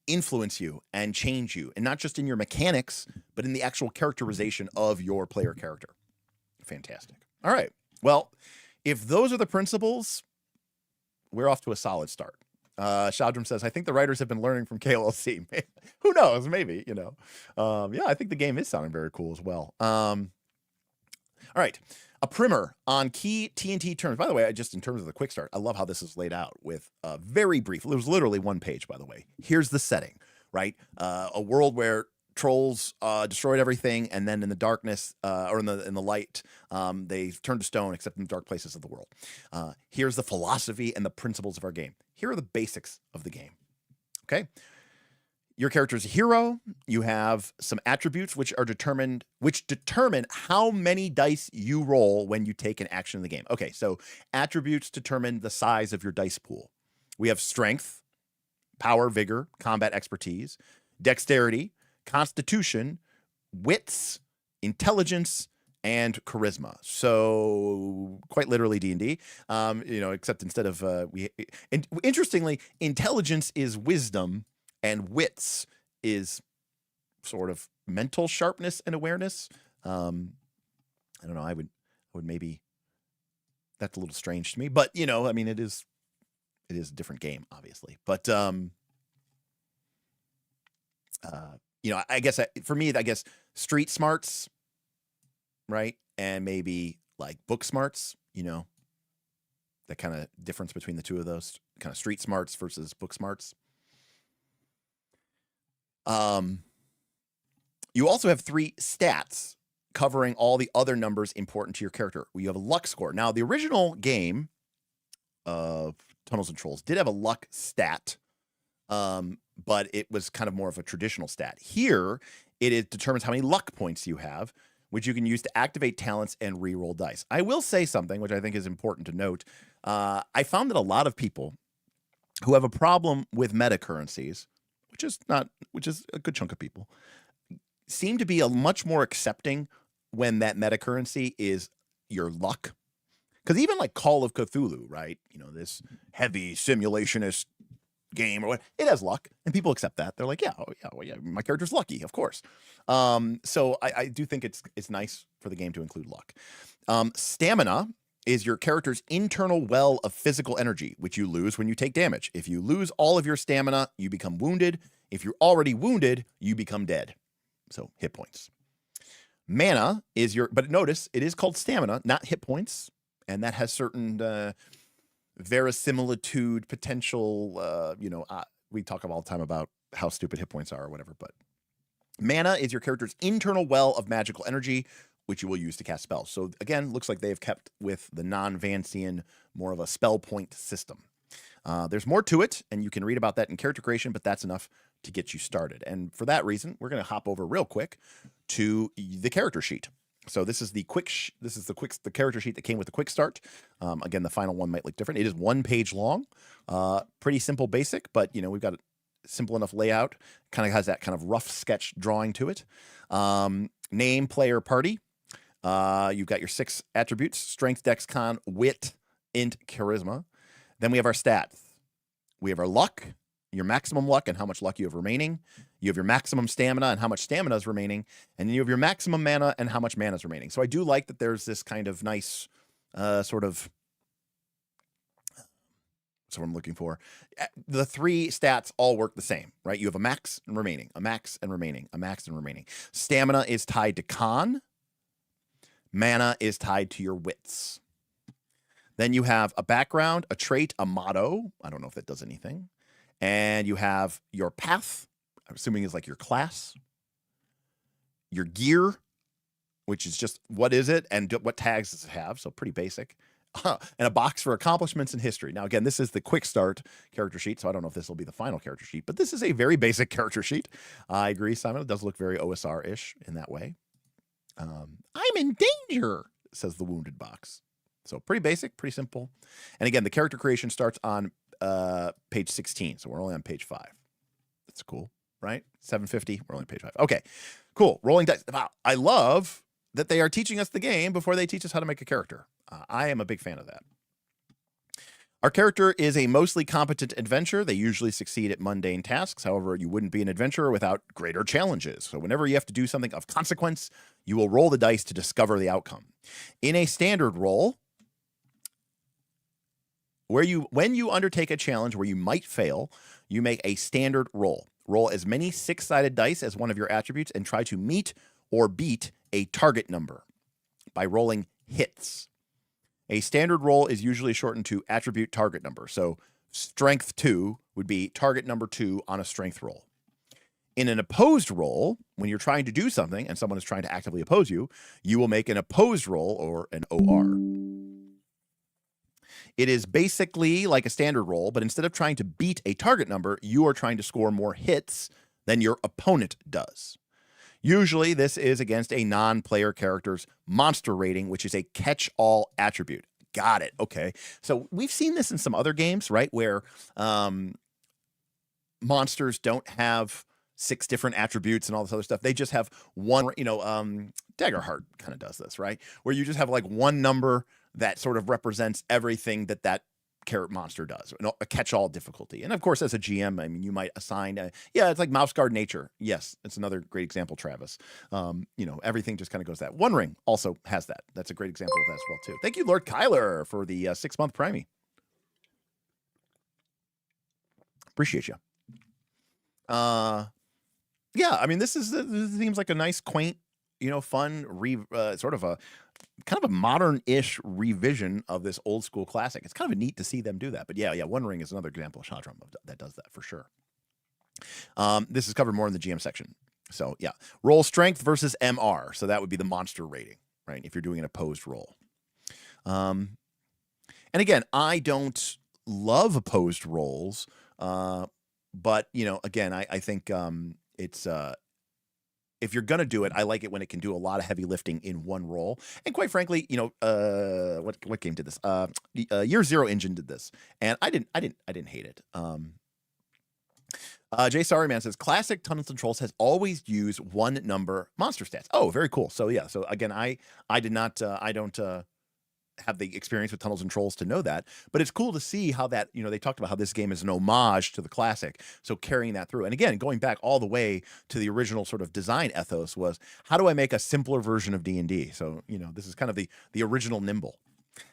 influence you and change you, and not just in your mechanics, but in the actual characterization of your player character. Fantastic. All right. Well, if those are the principles, we're off to a solid start. Shadram says, I think the writers have been learning from KOLC. Who knows? Maybe, Yeah, I think the game is sounding very cool as well. All right. A primer on key T&T terms. By the way, just in terms of the quick start, I love how this is laid out with a very brief. It was literally one page, by the way. Here's the setting, right? A world where trolls destroyed everything, and then in the darkness or in the light, they turned to stone, except in the dark places of the world. Here's the philosophy and the principles of our game. Here are the basics of the game. Okay. Your character's a hero. You have some attributes which determine how many dice you roll when you take an action in the game. Okay, so attributes determine the size of your dice pool. We have strength, power, vigor, combat expertise, dexterity, constitution, wits, intelligence, and charisma. So quite literally D&D, except instead of interestingly, intelligence is wisdom, and wits is sort of mental sharpness and awareness. I don't know. I would maybe, that's a little strange to me, but I mean, it is a different game, obviously. But I guess for me, street smarts, right, and maybe like book smarts. That kind of difference between the two of those, kind of street smarts versus book smarts. You also have 3 stats covering all the other numbers important to your character. You have a luck score. Now, the original game of Tunnels and Trolls did have a luck stat, but it was kind of more of a traditional stat. Here, it determines how many luck points you have, which you can use to activate talents and re-roll dice. I will say something which I think is important to note. I found that a lot of people who have a problem with meta currencies, which is a good chunk of people, seem to be a much more accepting when that meta currency is your luck. Because even like Call of Cthulhu, right? This heavy simulationist game or what. It has luck, and people accept that. They're like, yeah, oh, yeah, well, yeah, my character's lucky, of course. So I do think it's nice for the game to include luck. Stamina is your character's internal well of physical energy, which you lose when you take damage. If you lose all of your stamina, you become wounded. If you're already wounded, you become dead. So hit points. Mana is your, but notice it is called stamina, not hit points. And that has certain verisimilitude, potential, we talk all the time about how stupid hit points are or whatever, but mana is your character's internal well of magical energy, which you will use to cast spells. So again, looks like they've kept with the non-Vancian, more of a spell point system. There's more to it, and you can read about that in character creation, but that's enough to get you started. And for that reason, we're going to hop over real quick to the character sheet. So this is the character sheet that came with the quick start. Again, the final one might look different. It is 1 page long, pretty simple, basic, but we've got a simple enough layout. Kind of has that kind of rough sketch drawing to it. Name, player, party. You've got your 6 attributes: strength, dex, con, wit, int, charisma. Then we have our stats. We have our luck, your maximum luck and how much luck you have remaining. You have your maximum stamina and how much stamina is remaining. And then you have your maximum mana and how much mana is remaining. So I do like that there's this kind of nice sort of, that's what I'm looking for. The 3 stats all work the same, right? You have a max and remaining, a max and remaining, a max and remaining. Stamina is tied to con. Mana is tied to your wits. Then you have a background, a trait, a motto. I don't know if that does anything. And you have your path, I'm assuming is like your class. Your gear, which is just what is it and what tags does it have? So pretty basic. And a box for accomplishments and history. Now, again, this is the quick start character sheet, so I don't know if this will be the final character sheet, but this is a very basic character sheet. I agree, Simon. It does look very OSR-ish in that way. I'm in danger, says the wounded box. So pretty basic, pretty simple. And again, the character creation starts on page 16. So we're only on page 5. That's cool, right? 750, we're only on page 5. Okay, cool. Rolling dice. Wow. I love that they are teaching us the game before they teach us how to make a character. I am a big fan of that. Our character is a mostly competent adventurer. They usually succeed at mundane tasks. However, you wouldn't be an adventurer without greater challenges. So whenever you have to do something of consequence, you will roll the dice to discover the outcome. In a standard roll, when you undertake a challenge where you might fail, you make a standard roll. Roll as many 6-sided dice as one of your attributes and try to meet or beat a target number by rolling hits. A standard roll is usually shortened to attribute target number. So strength 2 would be target number 2 on a strength roll. In an opposed roll, when you're trying to do something and someone is trying to actively oppose you, you will make an opposed roll or an OR. It is basically like a standard roll, but instead of trying to beat a target number, you are trying to score more hits than your opponent does. Usually, this is against a non-player character's monster rating, which is a catch-all attribute. Got it. Okay. So we've seen this in some other games, right, where monsters don't have 6 different attributes and all this other stuff. They just have one, Daggerheart kind of does this, right, where you just have like one number that sort of represents everything that carrot monster does, a catch-all difficulty. And of course, as a GM, I mean, you might assign, it's like Mouse Guard Nature. Yes, it's another great example, Travis. Everything just kind of goes that. One Ring also has that. That's a great example of that as well, too. Thank you, Lord Kyler, for the 6-month Primey. Appreciate you. I mean, this seems like a nice, quaint, fun, sort of a kind of a modern-ish revision of this old school classic. It's kind of neat to see them do that. But yeah, One Ring is another example of Shadram that does that for sure. This is covered more in the GM section. So yeah, roll strength versus MR. So that would be the monster rating, right? If you're doing an opposed roll. And again, I don't love opposed rolls, but again, I think it's if you're going to do it, I like it when it can do a lot of heavy lifting in one roll. And quite frankly, what game did this? Year Zero Engine did this, and I didn't hate it. Jay Sorryman says classic Tunnels and Trolls has always used one number monster stats. Oh, very cool. So yeah. So again, I did not. I don't have the experience with Tunnels and Trolls to know that, but it's cool to see how that, they talked about how this game is an homage to the classic. So carrying that through. And again, going back all the way to the original sort of design ethos was, how do I make a simpler version of D&D? So, this is kind of the original Nimble.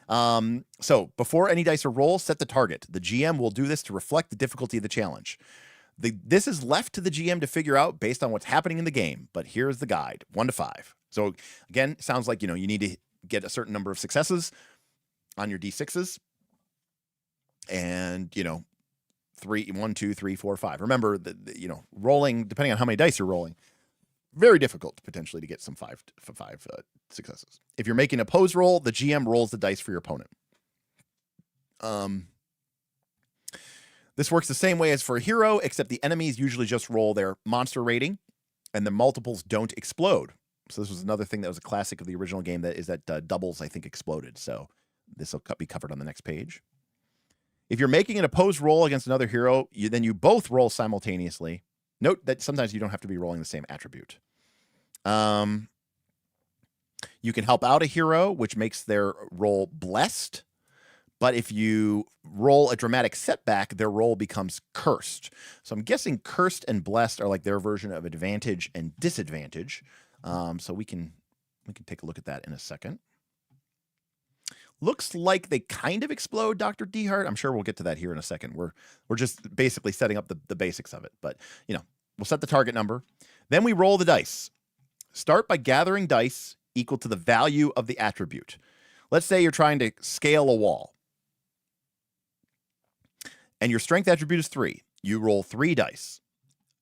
So before any dice are rolled, set the target. The GM will do this to reflect the difficulty of the challenge. This is left to the GM to figure out based on what's happening in the game, but here's the guide, 1 to 5. So again, sounds like, you need to get a certain number of successes on your D6s and, 1, 2, 3, 4, 5. Remember that, rolling, depending on how many dice you're rolling, very difficult potentially to get some five successes. If you're making a pose roll, the GM rolls the dice for your opponent. This works the same way as for a hero, except the enemies usually just roll their monster rating and the multiples don't explode. So this was another thing that was a classic of the original game, that doubles, I think, exploded. So this will be covered on the next page. If you're making an opposed roll against another hero, then you both roll simultaneously. Note that sometimes you don't have to be rolling the same attribute. You can help out a hero, which makes their roll blessed. But if you roll a dramatic setback, their roll becomes cursed. So I'm guessing cursed and blessed are like their version of advantage and disadvantage. So we can take a look at that in a second. Looks like they kind of explode, Dr. Dehart. I'm sure we'll get to that here in a second. We're just basically setting up the basics of it. But, we'll set the target number. Then we roll the dice. Start by gathering dice equal to the value of the attribute. Let's say you're trying to scale a wall. And your strength attribute is 3. You roll 3 dice.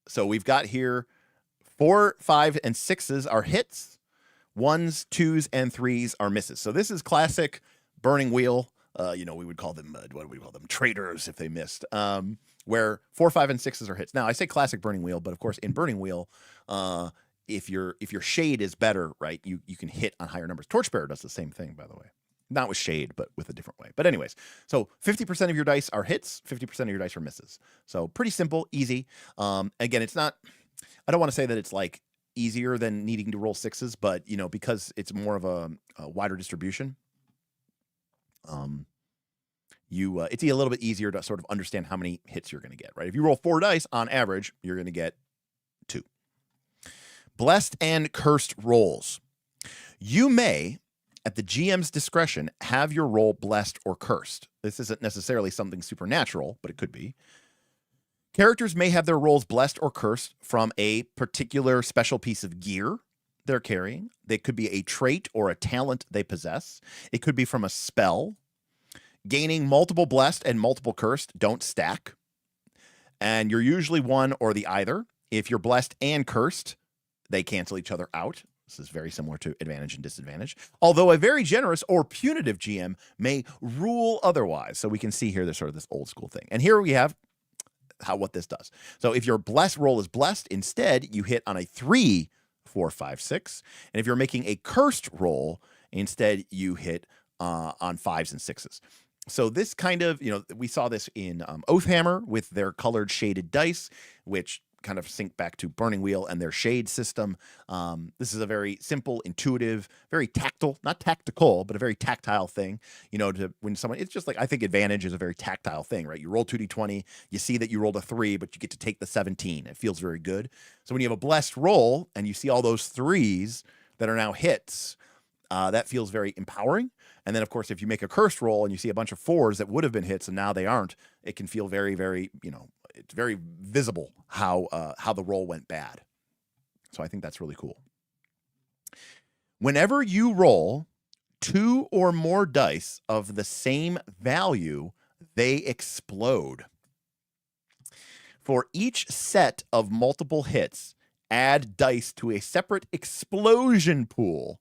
So we've got here 4, 5, and 6s are hits. 1s, 2s, and 3s are misses. So this is classic burning wheel. We would call them, what do we call them? Traitors if they missed. Where 4, 5, and 6s are hits. Now I say classic burning wheel, but of course in burning wheel, if your shade is better, right, you can hit on higher numbers. Torchbearer does the same thing, by the way. Not with shade, but with a different way. But anyways, so 50% of your dice are hits, 50% of your dice are misses. So pretty simple, easy. Again, it's not, I don't want to say that it's like easier than needing to roll 6s, but because it's more of a wider distribution, it's a little bit easier to sort of understand how many hits you're going to get, right? If you roll 4 dice on average, you're going to get 2. Blessed and cursed rolls. You may, at the GM's discretion, have your roll blessed or cursed. This isn't necessarily something supernatural, but it could be. Characters may have their rolls blessed or cursed from a particular special piece of gear they're carrying. They could be a trait or a talent they possess. It could be from a spell. Gaining multiple blessed and multiple cursed don't stack. And you're usually one or the either. If you're blessed and cursed, they cancel each other out. This is very similar to advantage and disadvantage. Although a very generous or punitive GM may rule otherwise. So we can see here there's sort of this old school thing. And here we have what this does. So if your blessed roll is blessed, instead you hit on a 3, 4, 5, 6. And if you're making a cursed roll, instead you hit on 5s and 6s. So this kind of, we saw this in Oathhammer with their colored shaded dice, which kind of sync back to Burning Wheel and their shade system. This is a very simple, intuitive, very tactile, not tactical, but a very tactile thing, it's just like, I think advantage is a very tactile thing, right? You roll 2d20, you see that you rolled a 3, but you get to take the 17. It feels very good. So when you have a blessed roll and you see all those 3s that are now hits, that feels very empowering. And then, of course, if you make a cursed roll and you see a bunch of 4s that would have been hits and now they aren't, it can feel very, very, it's very visible how the roll went bad. So I think that's really cool. Whenever you roll 2 or more dice of the same value, they explode. For each set of multiple hits, add dice to a separate explosion pool.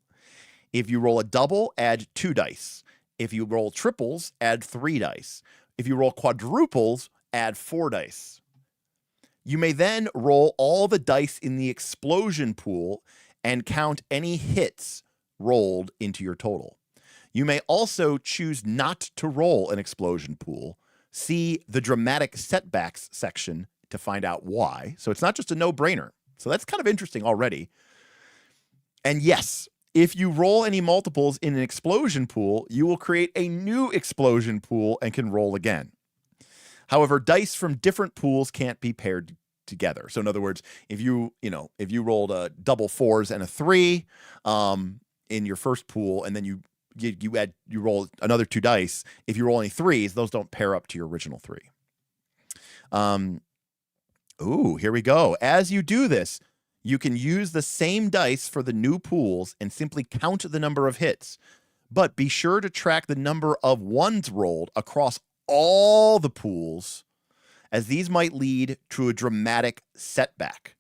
If you roll a double, add 2 dice. If you roll triples, add 3 dice. If you roll quadruples, add 4 dice. You may then roll all the dice in the explosion pool and count any hits rolled into your total. You may also choose not to roll an explosion pool. See the dramatic setbacks section to find out why. So it's not just a no-brainer. So that's kind of interesting already. And yes, If you roll any multiples in an explosion pool, you will create a new explosion pool and can roll again. However, dice from different pools can't be paired together. So in other words, if you rolled a double 4s and a 3 in your first pool, and then you roll another 2 dice, if you roll any 3s, those don't pair up to your original 3. Ooh, here we go. As you do this, you can use the same dice for the new pools and simply count the number of hits. But be sure to track the number of 1s rolled across all the pools, as these might lead to a dramatic setback.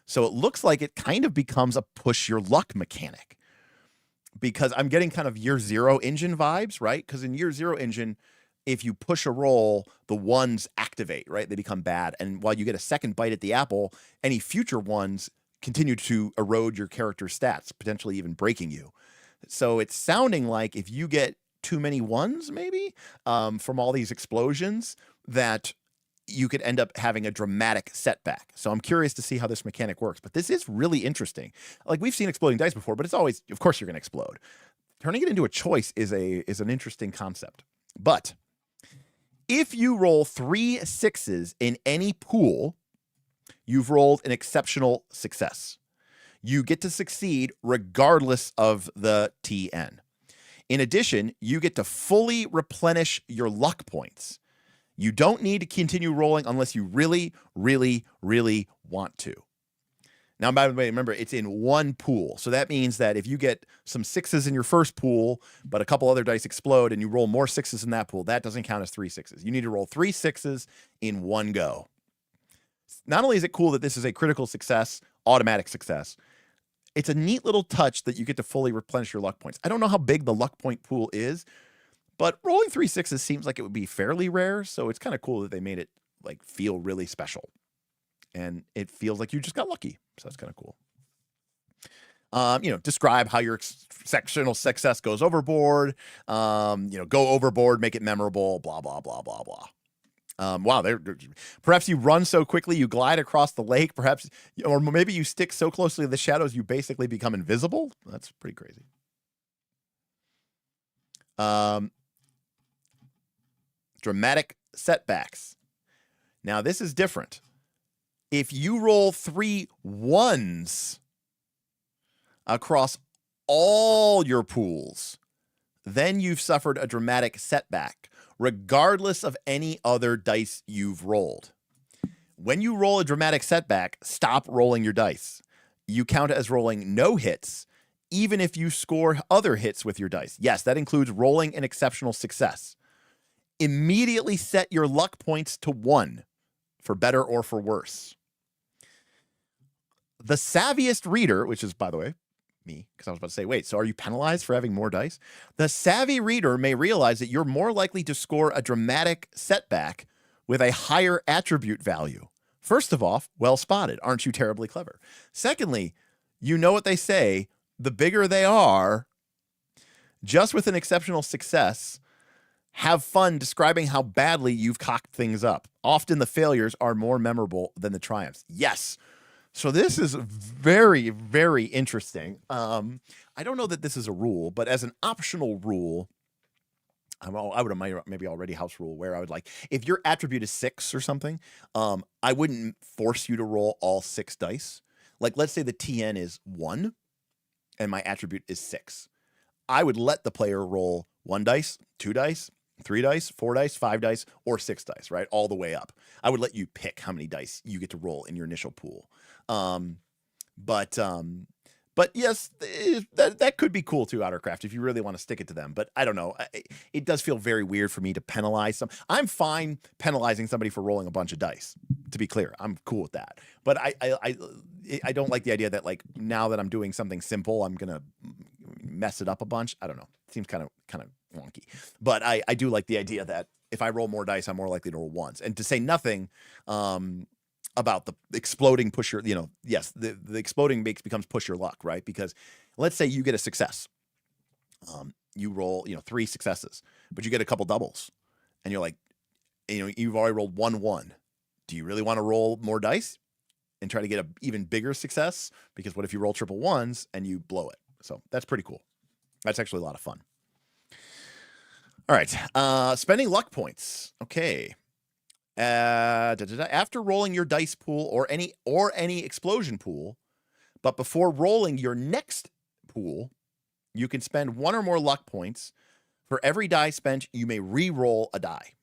So it looks like it kind of becomes a push your luck mechanic, because I'm getting kind of Year Zero engine vibes, right? Because in Year Zero engine, if you push a roll, the 1s activate, right? They become bad. And while you get a second bite at the apple, any future 1s continue to erode your character's stats, potentially even breaking you. So it's sounding like if you get too many 1s, maybe, from all these explosions, that you could end up having a dramatic setback. So I'm curious to see how this mechanic works. But this is really interesting. Like, we've seen exploding dice before, but it's always, of course, you're going to explode. Turning it into a choice is an interesting concept. But if you roll 3 6s in any pool, you've rolled an exceptional success. You get to succeed regardless of the TN. In addition, you get to fully replenish your luck points. You don't need to continue rolling unless you really, really, really want to. Now, by the way, remember, it's in one pool. So that means that if you get some 6s in your first pool, but a couple other dice explode and you roll more 6s in that pool, that doesn't count as 3 6s. You need to roll 3 6s in one go. Not only is it cool that this is a critical success, automatic success, it's a neat little touch that you get to fully replenish your luck points. I don't know how big the luck point pool is, but rolling 3 6s seems like it would be fairly rare. So it's kind of cool that they made it like feel really special. And it feels like you just got lucky. So that's kind of cool. Describe how your exceptional success goes overboard. Go overboard, make it memorable, blah, blah, blah, blah, blah. Wow. Perhaps you run so quickly, you glide across the lake, perhaps, or maybe you stick so closely to the shadows, you basically become invisible. That's pretty crazy. Dramatic setbacks. Now, this is different. If you roll 3 1s across all your pools, then you've suffered a dramatic setback, regardless of any other dice you've rolled. When you roll a dramatic setback, stop rolling your dice. You count it as rolling no hits, even if you score other hits with your dice. Yes, that includes rolling an exceptional success. Immediately set your luck points to 1, for better or for worse. The savviest reader, which is, by the way, me, because I was about to say, wait, so are you penalized for having more dice? The savvy reader may realize that you're more likely to score a dramatic setback with a higher attribute value. First of all, well spotted. Aren't you terribly clever? Secondly, you know what they say, the bigger they are, just with an exceptional success, have fun describing how badly you've cocked things up. Often the failures are more memorable than the triumphs. Yes. So this is very, very interesting. I don't know that this is a rule, but as an optional rule, I would maybe already house rule where I would like, if your attribute is 6 or something, I wouldn't force you to roll all 6 dice. Like, let's say the TN is 1 and my attribute is 6. I would let the player roll 1 dice, 2 dice, 3 dice, 4 dice, 5 dice, or 6 dice, right? All the way up. I would let you pick how many dice you get to roll in your initial pool. But yes, that could be cool too, Outercraft, if you really want to stick it to them. But I don't know. It does feel very weird for me to penalize some. I'm fine penalizing somebody for rolling a bunch of dice, to be clear. I'm cool with that. But I don't like the idea that, like, now that I'm doing something simple, I'm going to mess it up a bunch. I don't know. It seems kind of wonky. But I do like the idea that if I roll more dice, I'm more likely to roll 1s. And to say nothing about the exploding push your, yes, the exploding becomes push your luck, right? Because let's say you get a success. You roll, 3 successes, but you get a couple doubles. And you're like, you've already rolled 1 1. Do you really want to roll more dice and try to get an even bigger success? Because what if you roll triple 1s and you blow it? So that's pretty cool. That's actually a lot of fun. All right. Spending luck points. Okay. After rolling your dice pool or any explosion pool, but before rolling your next pool, you can spend 1 or more luck points. For every die spent, you may re-roll a die.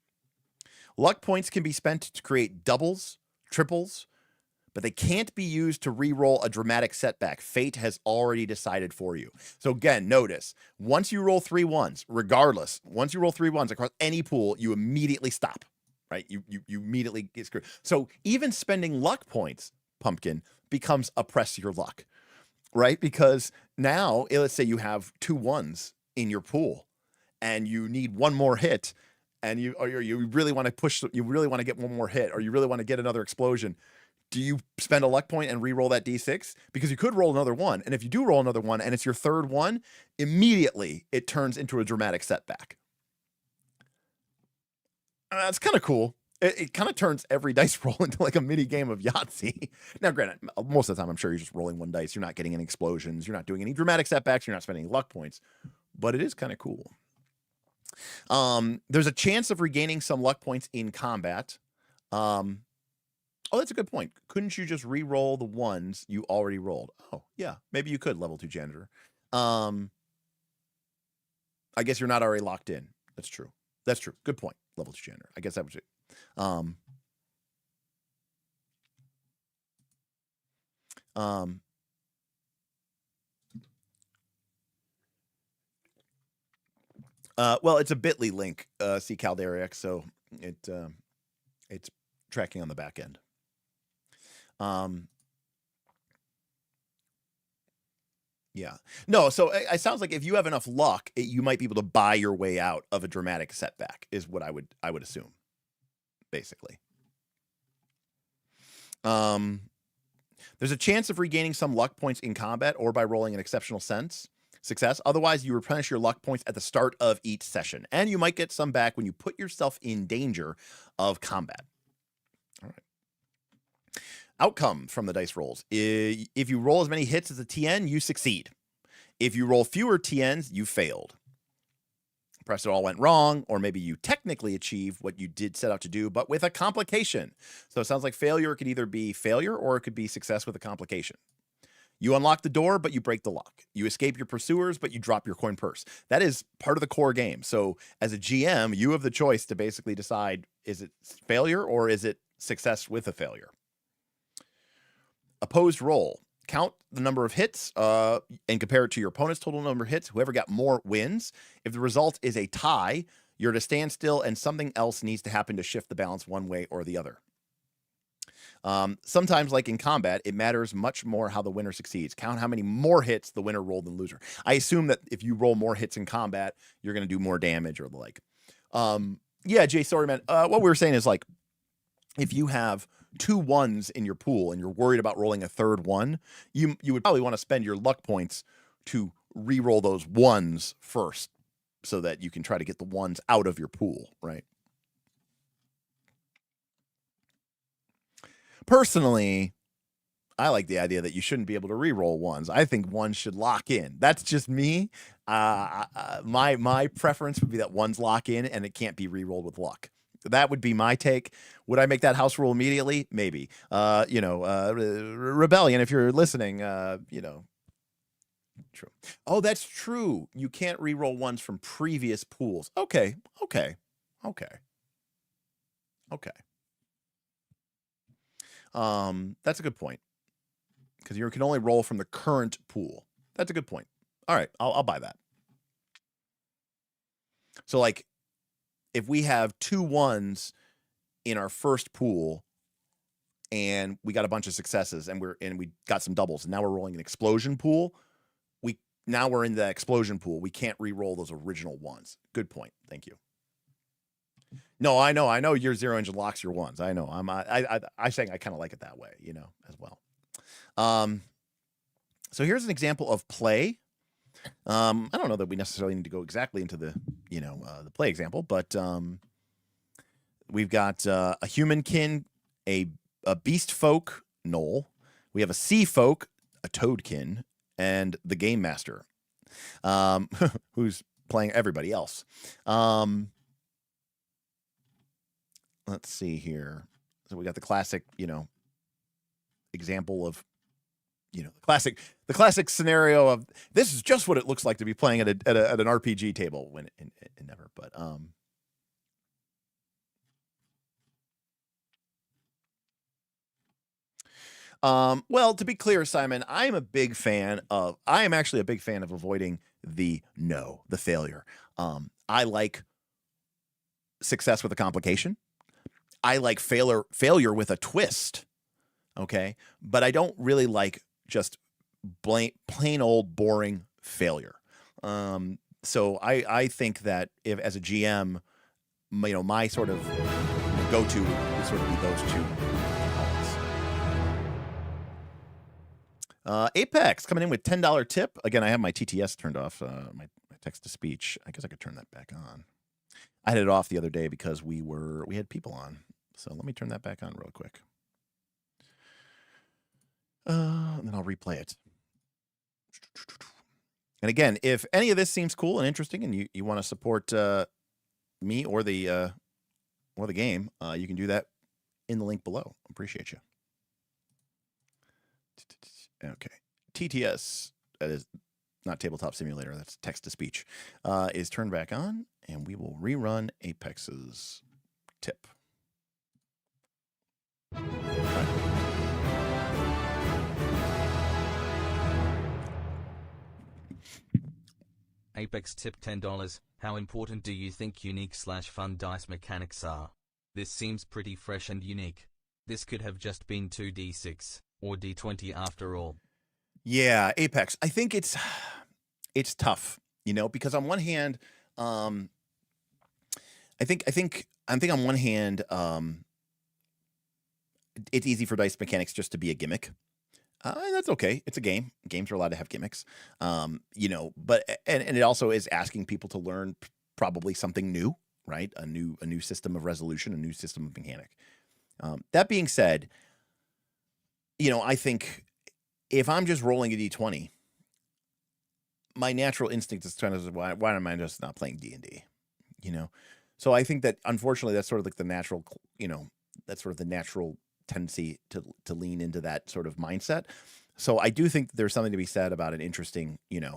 Luck points can be spent to create doubles, triples, but they can't be used to re-roll a dramatic setback. Fate has already decided for you. So again, notice, once you roll 3 ones, regardless, once you roll 3 ones across any pool, you immediately stop, right? You immediately get screwed. So even spending luck points, Pumpkin, becomes oppress your luck, right? Because now, let's say you have 2 ones in your pool and you need 1 more hit, and you really want to push, you really want to get 1 more hit, or you really want to get another explosion. Do you spend a luck point and re-roll that D6? Because you could roll another 1. And if you do roll another 1 and it's your 3rd one, immediately it turns into a dramatic setback. That's kind of cool. It kind of turns every dice roll into like a mini game of Yahtzee. Now, granted, most of the time, I'm sure you're just rolling 1 dice. You're not getting any explosions. You're not doing any dramatic setbacks. You're not spending luck points. But it is kind of cool. There's a chance of regaining some luck points in combat. Oh, that's a good point. Couldn't you just re-roll the ones you already rolled? Oh, yeah. Maybe you could, level 2 janitor. I guess you're not already locked in. That's true. That's true. Good point. Level 2 janitor. I guess that was it. Well, it's a bit.ly link, see Calderix, so it's tracking on the back end. Yeah. No, so it sounds like if you have enough luck, you might be able to buy your way out of a dramatic setback, is what I would assume, basically. There's a chance of regaining some luck points in combat or by rolling an exceptional success. Otherwise, you replenish your luck points at the start of each session, and you might get some back when you put yourself in danger of combat. All right. Outcome from the dice rolls. If you roll as many hits as a TN, you succeed. If you roll fewer TNs, you failed. Perhaps it all went wrong, or maybe you technically achieved what you did set out to do, but with a complication. So it sounds like failure could either be failure or it could be success with a complication. You unlock the door, but you break the lock. You escape your pursuers, but you drop your coin purse. That is part of the core game. So as a GM, you have the choice to basically decide, is it failure or is it success with a failure? Opposed roll. Count the number of hits and compare it to your opponent's total number of hits. Whoever got more wins. If the result is a tie, you're to stand still and something else needs to happen to shift the balance one way or the other. Sometimes, like in combat, it matters much more how the winner succeeds. Count how many more hits the winner rolled than loser. I assume that if you roll more hits in combat, you're going to do more damage or the like. Yeah, Jay, sorry, man. What we were saying is, like, if you have 2 ones in your pool and you're worried about rolling a 3rd one, you would probably want to spend your luck points to re-roll those ones first so that you can try to get the ones out of your pool, right? Personally, I like the idea that you shouldn't be able to re-roll ones. I think ones should lock in. That's just me. My preference would be that ones lock in and it can't be re-rolled with luck. That would be my take. Would I make that house rule immediately? Maybe. Rebellion, if you're listening, true. Oh, that's true. You can't re-roll ones from previous pools. Okay. That's a good point. Because you can only roll from the current pool. That's a good point. All right, I'll buy that. So, like, if we have 2 ones in our first pool and we got a bunch of successes and we got some doubles and now we're rolling an explosion pool, now we're in the explosion pool. We can't re-roll those original ones. Good point. Thank you. No, I know your 0 engine locks your ones. I know. I saying I kind of like it that way, as well. So here's an example of play. I don't know that we necessarily need to go exactly into the, the play example, but we've got a humankin, a beast folk, Knoll. We have a sea folk, a toadkin, and the game master. who's playing everybody else. Let's see here. So we got the classic, example of, the classic scenario of this is just what it looks like to be playing at an RPG table when it never. But well, to be clear, Simon, I am actually a big fan of avoiding the failure. I like success with a complication. I like failure with a twist. Okay. But I don't really like just plain old boring failure. So I think that if as a GM, my sort of go-to would sort of be those two elements. Apex coming in with $10 tip. Again, I have my TTS turned off, my text to speech. I guess I could turn that back on. I had it off the other day because we had people on. So let me turn that back on real quick. And then I'll replay it. And again, if any of this seems cool and interesting and you want to support me or the game, you can do that in the link below. Appreciate you. Okay. TTS, that is not Tabletop Simulator, that's text to speech, is turned back on, and we will rerun Apex's tip. Apex tip $10. How important do you think unique/fun dice mechanics are? This seems pretty fresh and unique. This could have just been 2d6 or d20 after all. Yeah, Apex. I think it's tough, because on one hand, I think on one hand, it's easy for dice mechanics just to be a gimmick. And that's okay. It's a game. Games are allowed to have gimmicks. But it also is asking people to learn probably something new, right? A new system of resolution, a new system of mechanic. That being said, I think if I'm just rolling a d20, my natural instinct is trying to why am I just not playing D&D? So I think that unfortunately that's sort of like the natural, that's sort of the natural tendency to lean into that sort of mindset. So I do think there's something to be said about an interesting, I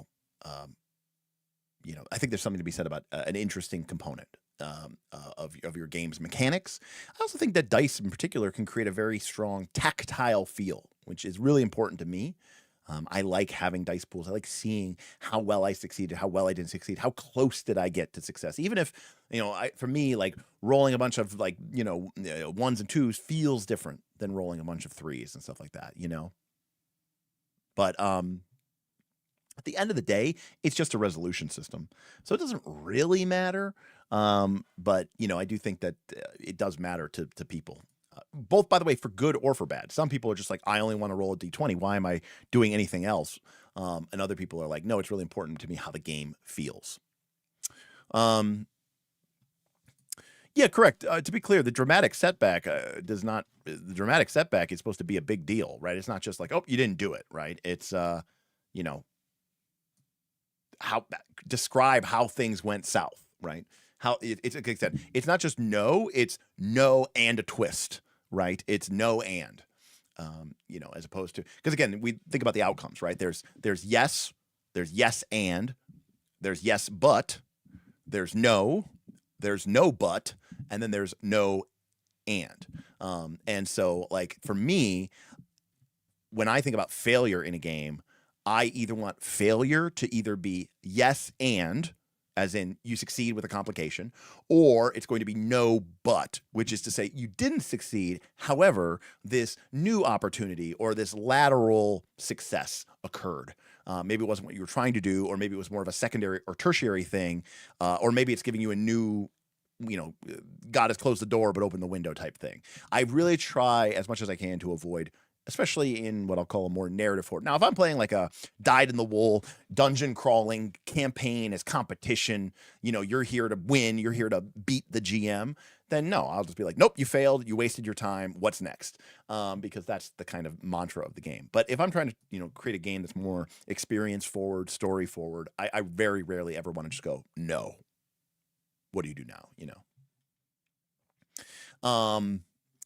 think there's something to be said about an interesting component of your game's mechanics. I also think that dice in particular can create a very strong tactile feel, which is really important to me. I like having dice pools. I like seeing how well I succeeded, how well I didn't succeed, how close did I get to success. Even if, for me, like rolling a bunch of ones and twos feels different than rolling a bunch of threes and stuff like that, But at the end of the day, it's just a resolution system. So it doesn't really matter. But, I do think that it does matter to people. Both, by the way, for good or for bad. Some people are just like, I only want to roll a d20. Why am I doing anything else? And other people are like, no, it's really important to me how the game feels. Yeah, correct. To be clear, the dramatic setback the dramatic setback is supposed to be a big deal, right? It's not just like, oh, you didn't do it, right? It's, describe how things went south, right? It's like I said, it's not just no, it's no and a twist, right? It's no and, as opposed to, because again, we think about the outcomes, right? There's yes and, there's yes but, there's no but, and then there's no and. And so like for me, when I think about failure in a game, I either want failure to either be yes and, as in you succeed with a complication, or it's going to be no but, which is to say you didn't succeed. However, this new opportunity or this lateral success occurred. Maybe it wasn't what you were trying to do, or maybe it was more of a secondary or tertiary thing, or maybe it's giving you a new, God has closed the door but opened the window type thing. I really try as much as I can to avoid, especially in what I'll call a more narrative form. Now, if I'm playing like a dyed-in-the-wool dungeon crawling campaign as competition, you're here to win, you're here to beat the GM, then no, I'll just be like, nope, you failed, you wasted your time, what's next? Because that's the kind of mantra of the game. But if I'm trying to, create a game that's more experience forward, story forward, I very rarely ever want to just go, no. What do you do now?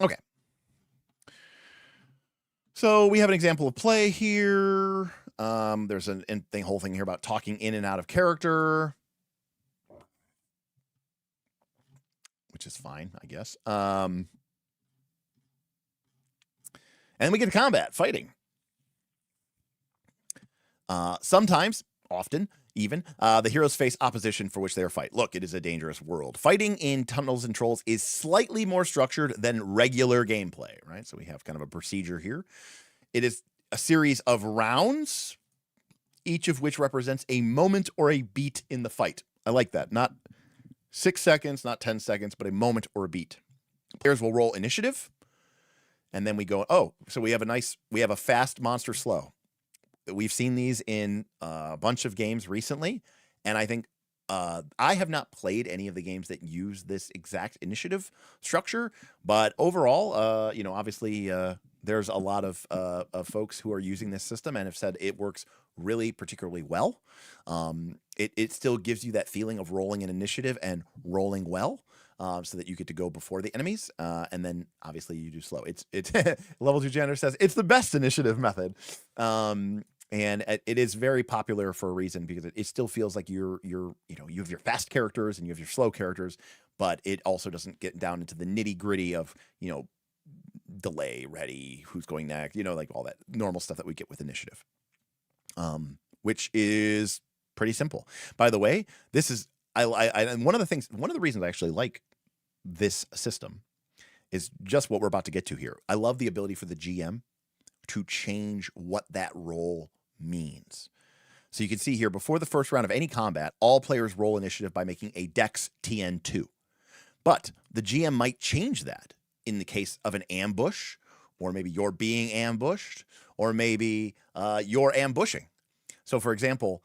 Okay. So we have an example of play here. There's a whole thing here about talking in and out of character, which is fine, I guess. And we get to combat, fighting. Sometimes, often, even, the heroes face opposition for which they are fight. Look, it is a dangerous world. Fighting in Tunnels and Trolls is slightly more structured than regular gameplay, right? So we have kind of a procedure here. It is a series of rounds, each of which represents a moment or a beat in the fight. I like that. Not 6 seconds, not 10 seconds, but a moment or a beat. Players will roll initiative, and then we go, so we have a fast monster slow. We've seen these in a bunch of games recently, and I think I have not played any of the games that use this exact initiative structure, but overall, obviously there's a lot of folks who are using this system and have said it works really particularly well. It still gives you that feeling of rolling an initiative and rolling well, so that you get to go before the enemies, and then obviously you do slow. It's Level 2 Janitor says it's the best initiative method. And it is very popular for a reason, because it still feels like you have your fast characters and you have your slow characters, but it also doesn't get down into the nitty gritty of, delay, ready, who's going next, like all that normal stuff that we get with initiative, which is pretty simple. By the way, this is, and one of the reasons I actually like this system is just what we're about to get to here. I love the ability for the GM to change what that role means. So you can see here, before the first round of any combat, all players roll initiative by making a Dex TN2. But the GM might change that in the case of an ambush, or maybe you're being ambushed, or maybe you're ambushing. So for example,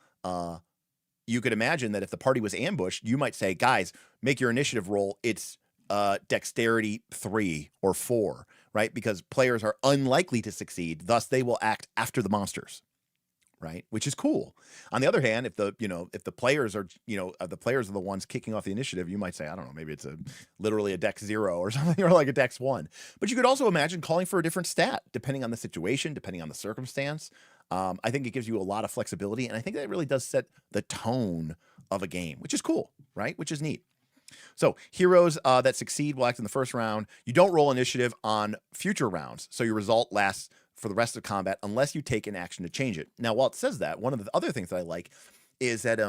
you could imagine that if the party was ambushed, you might say, guys, make your initiative roll. It's dexterity 3 or 4, right? Because players are unlikely to succeed. Thus, they will act after the monsters, right? Which is cool. On the other hand, if the players are, the players are the ones kicking off the initiative, you might say, I don't know, maybe it's literally a Dex 0 or something, or like a Dex 1. But you could also imagine calling for a different stat, depending on the situation, depending on the circumstance. I think it gives you a lot of flexibility, and I think that really does set the tone of a game, which is cool, right? Which is neat. So heroes that succeed will act in the first round. You don't roll initiative on future rounds, so your result lasts for the rest of combat unless you take an action to change it. Now, while it says that, one of the other things that I like is that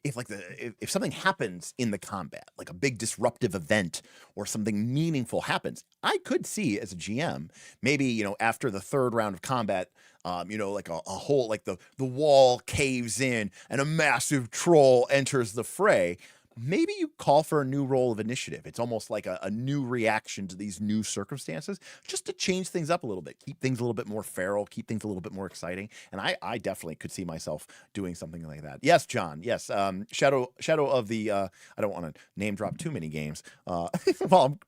if something happens in the combat, like a big disruptive event or something meaningful happens, I could see as a GM, maybe, after the third round of combat, like a whole, like the wall caves in and a massive troll enters the fray. Maybe you call for a new roll of initiative. It's almost like a new reaction to these new circumstances, just to change things up a little bit, keep things a little bit more feral, keep things a little bit more exciting. And I definitely could see myself doing something like that. Yes, John. Yes. Shadow of the, I don't want to name drop too many games while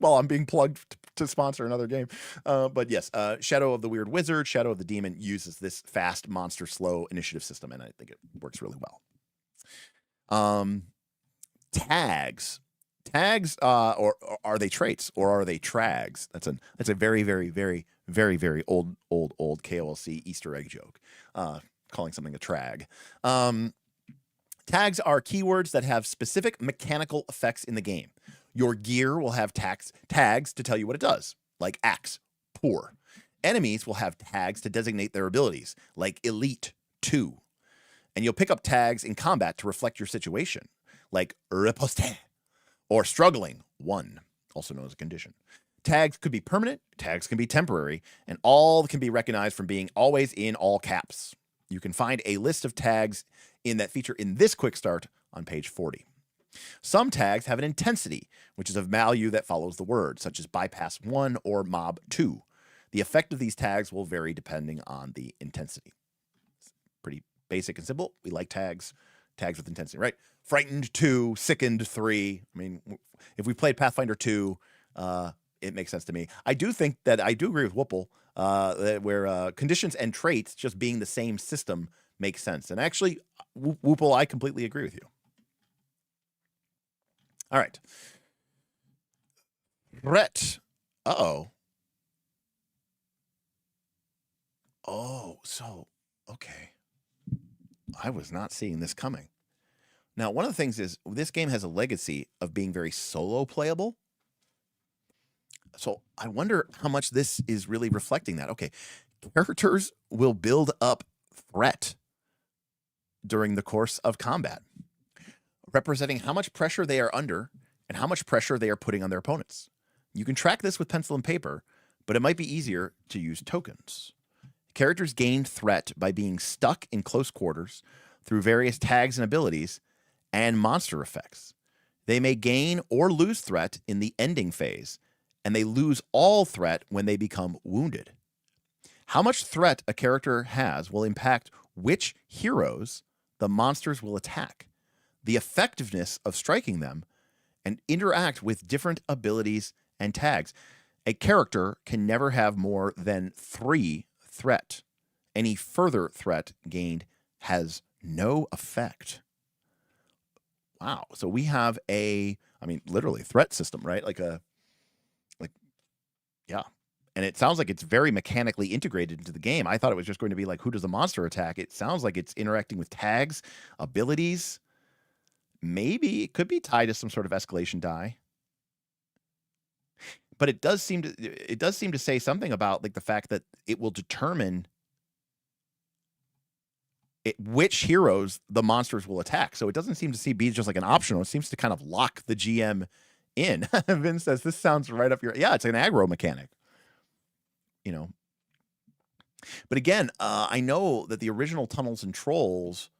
I'm being plugged to sponsor another game. But yes, Shadow of the Weird Wizard, Shadow of the Demon uses this fast monster slow initiative system, and I think it works really well. Tags, or are they traits, or are they trags? That's a very, very, very, very, very old KOLC Easter egg joke, calling something a trag. Tags are keywords that have specific mechanical effects in the game. Your gear will have tags to tell you what it does, like axe, poor. Enemies will have tags to designate their abilities, like elite, 2. And you'll pick up tags in combat to reflect your situation, like riposte, or struggling, 1, also known as a condition. Tags could be permanent, tags can be temporary, and all can be recognized from being always in all caps. You can find a list of tags in that feature in this quick start on page 40. Some tags have an intensity, which is a value that follows the word, such as bypass 1 or mob 2. The effect of these tags will vary depending on the intensity. It's pretty basic and simple. We like tags with intensity, right? Frightened 2, Sickened 3. I mean, if we played Pathfinder 2, it makes sense to me. I do think that I do agree with Whoople, where conditions and traits just being the same system makes sense. And actually, Whoople, I completely agree with you. All right. Threat. Uh-oh. Oh, so, okay. I was not seeing this coming. Now, one of the things is this game has a legacy of being very solo playable. So I wonder how much this is really reflecting that. Okay, characters will build up threat during the course of combat, representing how much pressure they are under and how much pressure they are putting on their opponents. You can track this with pencil and paper, but it might be easier to use tokens. Characters gain threat by being stuck in close quarters through various tags and abilities and monster effects. They may gain or lose threat in the ending phase, and they lose all threat when they become wounded. How much threat a character has will impact which heroes the monsters will attack, the effectiveness of striking them, and interact with different abilities and tags. A character can never have more than 3 threat. Any further threat gained has no effect. Wow. So we have literally threat system, right? Yeah. And it sounds like it's very mechanically integrated into the game. I thought it was just going to be like, who does the monster attack? It sounds like it's interacting with tags, abilities. Maybe it could be tied to some sort of escalation die. But it does seem to say something about like the fact that it will determine which heroes the monsters will attack. So it doesn't seem to be just like an optional. It seems to kind of lock the GM in. Vince says, this sounds right up your... Yeah, it's an aggro mechanic. You know. But again, I know that the original Tunnels and Trolls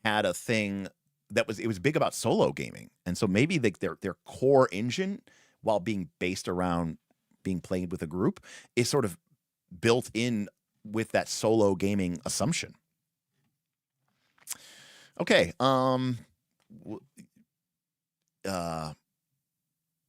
had a thing that was big about solo gaming. And so maybe their core engine, while being based around being played with a group, is sort of built in with that solo gaming assumption. Okay.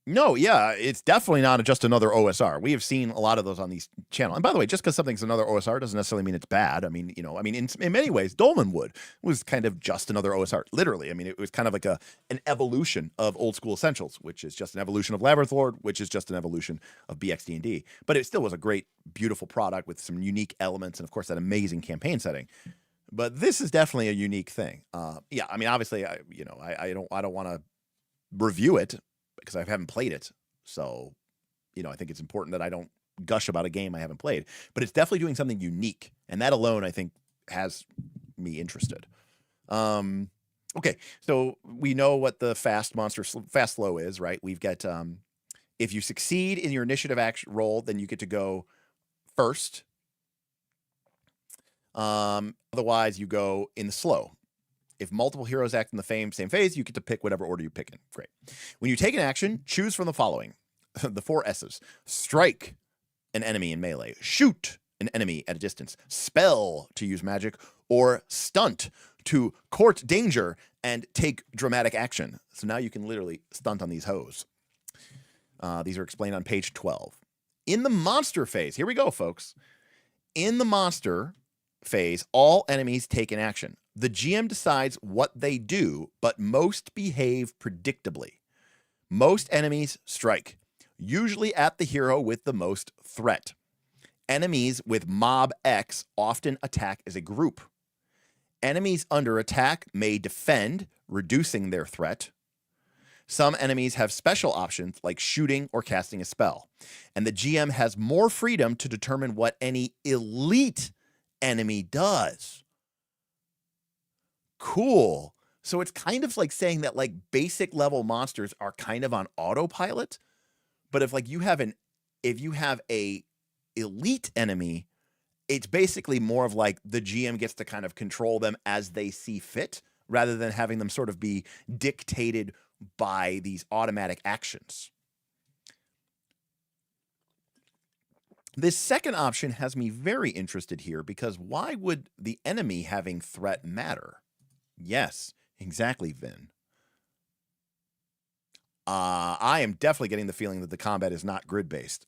No, yeah, it's definitely not just another OSR. We have seen a lot of those on these channels. And by the way, just because something's another OSR doesn't necessarily mean it's bad. I mean, in many ways, Dolmenwood was kind of just another OSR. Literally, I mean, it was kind of like an evolution of Old School Essentials, which is just an evolution of Labyrinth Lord, which is just an evolution of BXD&D. But it still was a great, beautiful product with some unique elements and, of course, that amazing campaign setting. But this is definitely a unique thing. Yeah, I mean, obviously, I don't want to review it because I haven't played it. So, I think it's important that I don't gush about a game I haven't played. But it's definitely doing something unique. And that alone, I think, has me interested. Okay, so we know what the fast slow is, right? We've got, if you succeed in your initiative action roll, then you get to go first. Otherwise, you go in the slow. If multiple heroes act in the same phase, you get to pick whatever order you pick in. Great. When you take an action, choose from the following. The 4 S's. Strike an enemy in melee. Shoot an enemy at a distance. Spell to use magic. Or stunt to court danger and take dramatic action. So now you can literally stunt on these hoes. These are explained on page 12. In the monster phase, here we go, folks. In the monster phase, all enemies take an action. The GM decides what they do, but most behave predictably. Most enemies strike, usually at the hero with the most threat. Enemies with Mob X often attack as a group. Enemies under attack may defend, reducing their threat. Some enemies have special options like shooting or casting a spell. And the GM has more freedom to determine what any elite enemy does. Cool. So it's kind of like saying that like basic level monsters are kind of on autopilot, but if you have a elite enemy, it's basically more of like the GM gets to kind of control them as they see fit rather than having them sort of be dictated by these automatic actions. This second option has me very interested here because why would the enemy having threat matter? Yes, Exactly, Vin. I am definitely getting the feeling that the combat is not grid-based.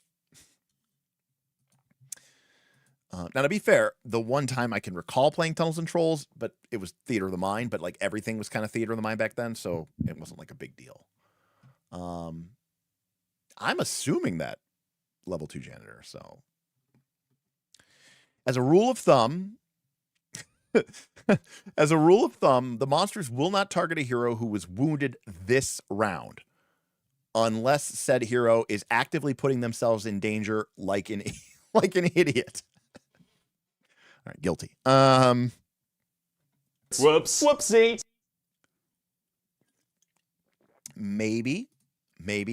Now, to be fair, the one time I can recall playing Tunnels and Trolls, but it was theater of the mind, but like everything was kind of theater of the mind back then, so it wasn't like a big deal. I'm assuming that level 2 janitor, so. As a rule of thumb, the monsters will not target a hero who was wounded this round, unless said hero is actively putting themselves in danger like an idiot. All right, guilty. Whoops. Whoopsie. Maybe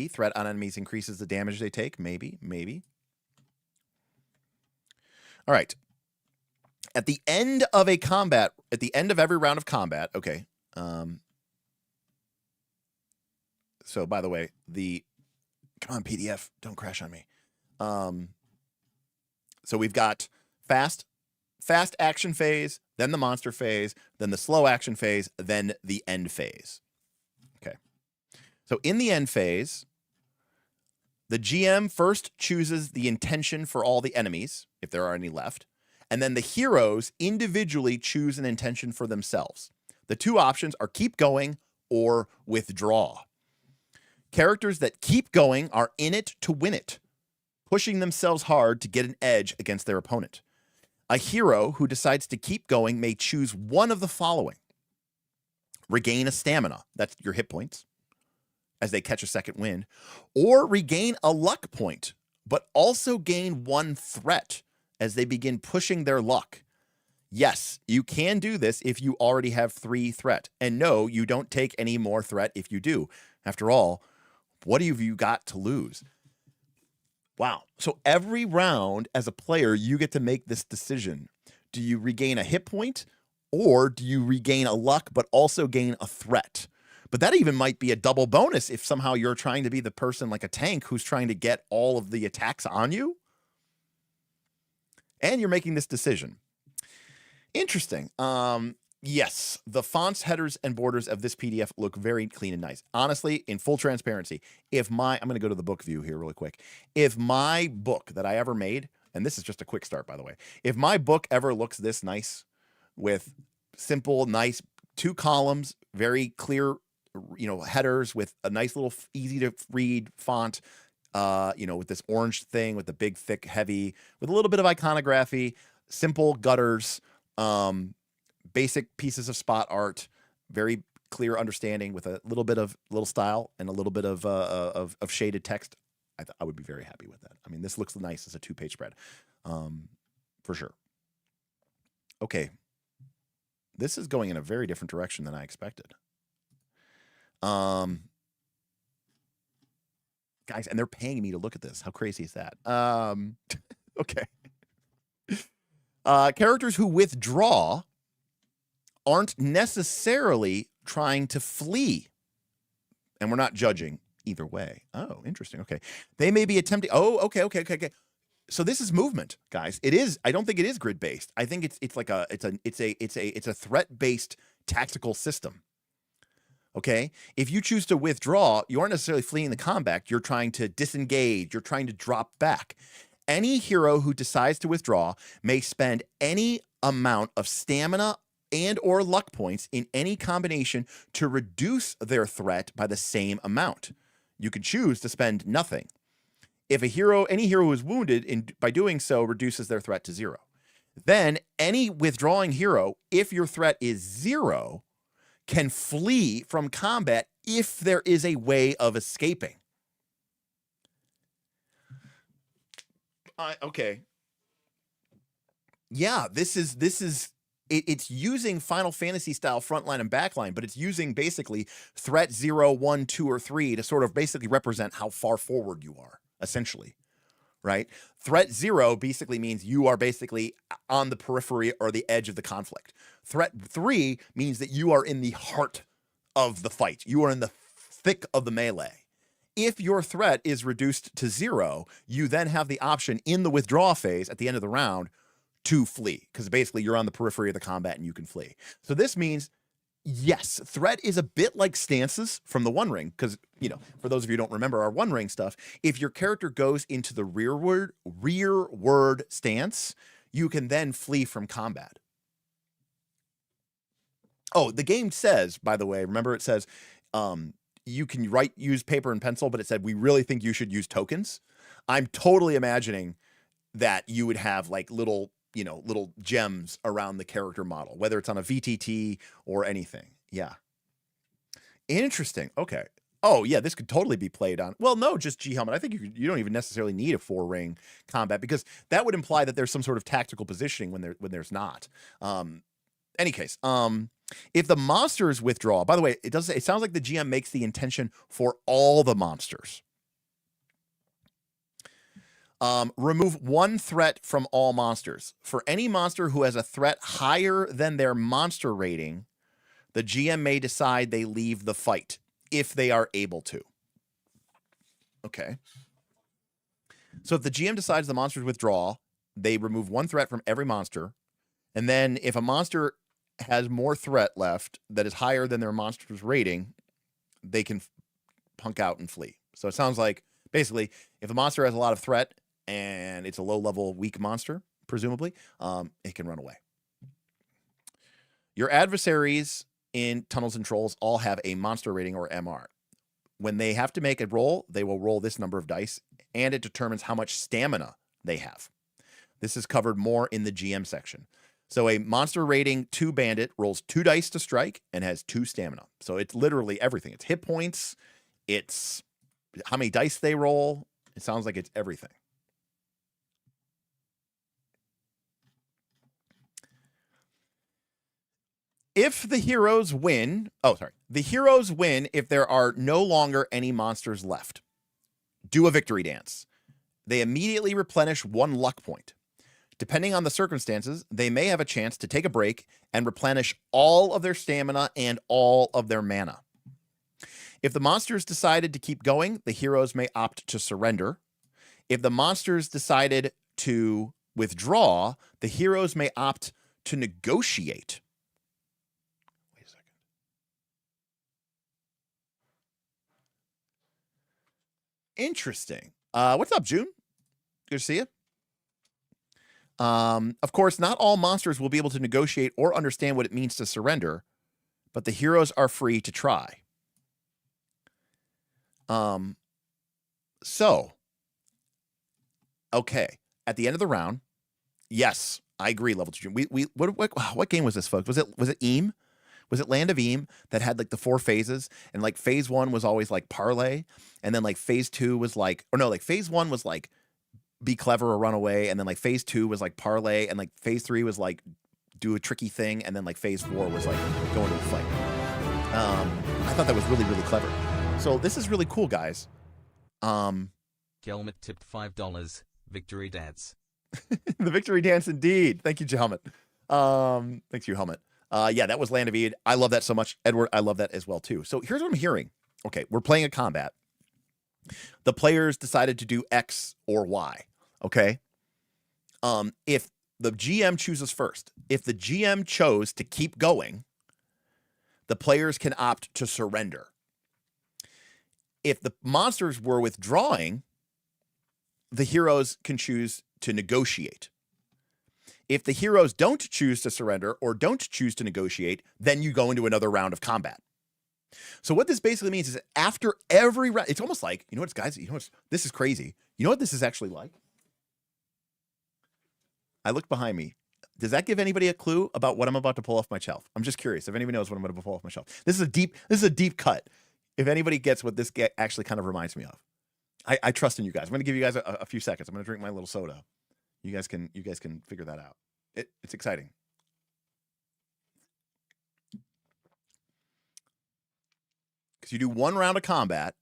threat on enemies increases the damage they take. Maybe. All right. At the end of a combat, at the end of every round of combat, okay. So by the way, come on, PDF, don't crash on me. So we've got fast action phase, then the monster phase, then the slow action phase, then the end phase. Okay. So in the end phase, the GM first chooses the intention for all the enemies, if there are any left, and then the heroes individually choose an intention for themselves. The two options are keep going or withdraw. Characters that keep going are in it to win it, pushing themselves hard to get an edge against their opponent. A hero who decides to keep going may choose one of the following. Regain a stamina, that's your hit points, as they catch a second wind, or regain a luck point, but also gain one threat as they begin pushing their luck. Yes, you can do this if you already have 3 threat, and no, you don't take any more threat if you do. After all, what have you got to lose? Wow. So every round as a player, you get to make this decision. Do you regain a hit point, or do you regain a luck but also gain a threat? But that even might be a double bonus if somehow you're trying to be the person like a tank who's trying to get all of the attacks on you. And you're making this decision. Interesting. Yes, the fonts, headers, and borders of this PDF look very clean and nice. Honestly, in full transparency, I'm going to go to the book view here really quick. If my book that I ever made, and this is just a quick start, by the way, if my book ever looks this nice with simple, nice 2 columns, very clear, headers with a nice little easy to read font, with this orange thing, with the big, thick, heavy, with a little bit of iconography, simple gutters, basic pieces of spot art, very clear understanding with a little bit of style and a little bit of shaded text. I would be very happy with that. I mean, this looks nice as a 2-page spread, for sure. Okay. This is going in a very different direction than I expected. Guys, and they're paying me to look at this. How crazy is that? Okay. Characters who withdraw aren't necessarily trying to flee. And we're not judging either way. Oh, interesting. Okay. They may be attempting. Oh, okay. So this is movement, guys. It is. I don't think it is grid based. I think it's a threat based tactical system. Okay. If you choose to withdraw, you aren't necessarily fleeing the combat. You're trying to disengage. You're trying to drop back. Any hero who decides to withdraw may spend any amount of stamina and or luck points in any combination to reduce their threat by the same amount. You could choose to spend nothing. If any hero who is wounded by doing so reduces their threat to 0. Then any withdrawing hero, if your threat is 0, can flee from combat if there is a way of escaping. Okay. Yeah, it's using Final Fantasy style frontline and backline, but it's using basically threat 0, 1, 2, or 3 to sort of basically represent how far forward you are, essentially, right? Threat 0 basically means you are basically on the periphery or the edge of the conflict. Threat 3 means that you are in the heart of the fight. You are in the thick of the melee. If your threat is reduced to 0, you then have the option in the withdraw phase at the end of the round to flee, because basically you're on the periphery of the combat and you can flee. So this means Yes, threat is a bit like stances from the One Ring, because, you know, for those of you who don't remember our One Ring stuff, if your character goes into the rearward stance, you can then flee from combat. Oh, the game says, by the way, remember it says you can use paper and pencil, but it said we really think you should use tokens. I'm totally imagining that you would have like little gems around the character model, whether it's on a VTT or anything. Yeah. Interesting. Okay. Oh, yeah, this could totally be played on. Well, no, just G helmet. I think you don't even necessarily need a 4-ring combat, because that would imply that there's some sort of tactical positioning when there's not. Any case, if the monsters withdraw, by the way, it sounds like the GM makes the intention for all the monsters. Remove 1 threat from all monsters. For any monster who has a threat higher than their monster rating, the GM may decide they leave the fight if they are able to. Okay. So if the GM decides the monsters withdraw, they remove 1 threat from every monster. And then if a monster has more threat left that is higher than their monster's rating, they can punk out and flee. So it sounds like basically if a monster has a lot of threat and it's a low-level weak monster, presumably, it can run away. Your adversaries in Tunnels and Trolls all have a monster rating, or MR. When they have to make a roll, they will roll this number of dice, and it determines how much stamina they have. This is covered more in the GM section. So a monster rating 2 bandit rolls 2 dice to strike and has 2 stamina. So it's literally everything. It's hit points. It's how many dice they roll. It sounds like it's everything. If the heroes win, the heroes win if there are no longer any monsters left. Do a victory dance. They immediately replenish 1 luck point. Depending on the circumstances, they may have a chance to take a break and replenish all of their stamina and all of their mana. If the monsters decided to keep going, the heroes may opt to surrender. If the monsters decided to withdraw, the heroes may opt to negotiate. Wait a second. Interesting. What's up, June? Good to see you. Of course, not all monsters will be able to negotiate or understand what it means to surrender, but the heroes are free to try. So, okay, at the end of the round, yes, I agree. Level 2. What game was this, folks? Was it Eam? Was it Land of Eam that had like the 4 phases, and like phase 1 was always like parlay, and then like phase 2 was like, or no, like phase 1 was like be clever or run away, and then like phase 2 was like parlay, and like phase 3 was like do a tricky thing, and then like phase 4 was like go into a fight. I thought that was really, really clever. So this is really cool, guys. Gelmet tipped $5. Victory dance. The victory dance, indeed. Thank you, Helmet. Thanks you, Helmet. Yeah, that was Land of Eid. I love that so much, Edward. I love that as well too. So here's what I'm hearing. Okay, we're playing a combat. The players decided to do X or Y. Okay. If the GM chooses first, if the GM chose to keep going, the players can opt to surrender. If the monsters were withdrawing, the heroes can choose to negotiate. If the heroes don't choose to surrender or don't choose to negotiate, then you go into another round of combat. So what this basically means is that after every round, it's almost like, you know what, guys, this is crazy. You know what this is actually like? I look behind me. Does that give anybody a clue about what I'm about to pull off my shelf? I'm just curious if anybody knows what I'm going to pull off my shelf. This is a deep cut. If anybody gets what this actually kind of reminds me of, I trust in you guys. I'm going to give you guys a few seconds. I'm going to drink my little soda. You guys can figure that out. It's exciting. Because you do 1 round of combat,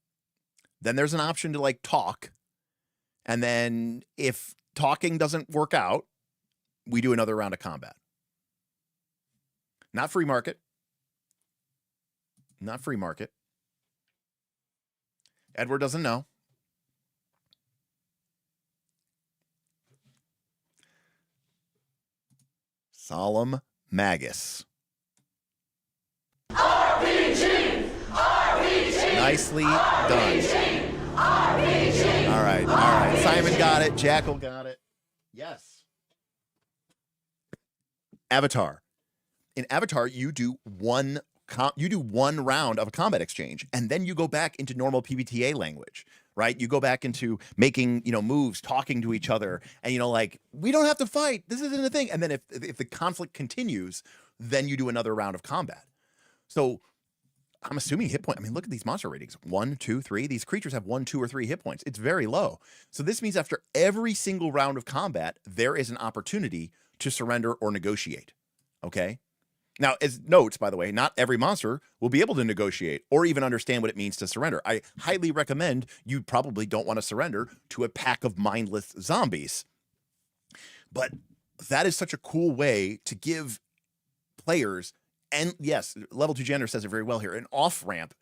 then there's an option to like talk, and then if talking doesn't work out, we do another round of combat. Not free market. Not free market. Edward doesn't know. Solemn Magus. Nicely done. All right, all right. Simon got it. Jackal got it. Yes. Avatar. In Avatar, you do one round of a combat exchange, and then you go back into normal PBTA language, right? You go back into making, moves, talking to each other, and, like, we don't have to fight. This isn't a thing. And then if the conflict continues, then you do another round of combat. So I'm assuming hit point. I mean, look at these monster ratings. 1, 2, 3. These creatures have 1, 2, or 3 hit points. It's very low. So this means after every single round of combat, there is an opportunity to surrender or negotiate. Okay? Now, as notes, by the way, not every monster will be able to negotiate or even understand what it means to surrender. I highly recommend you probably don't want to surrender to a pack of mindless zombies. But that is such a cool way to give players, and yes, Level 2 Gender says it very well here, an off-ramp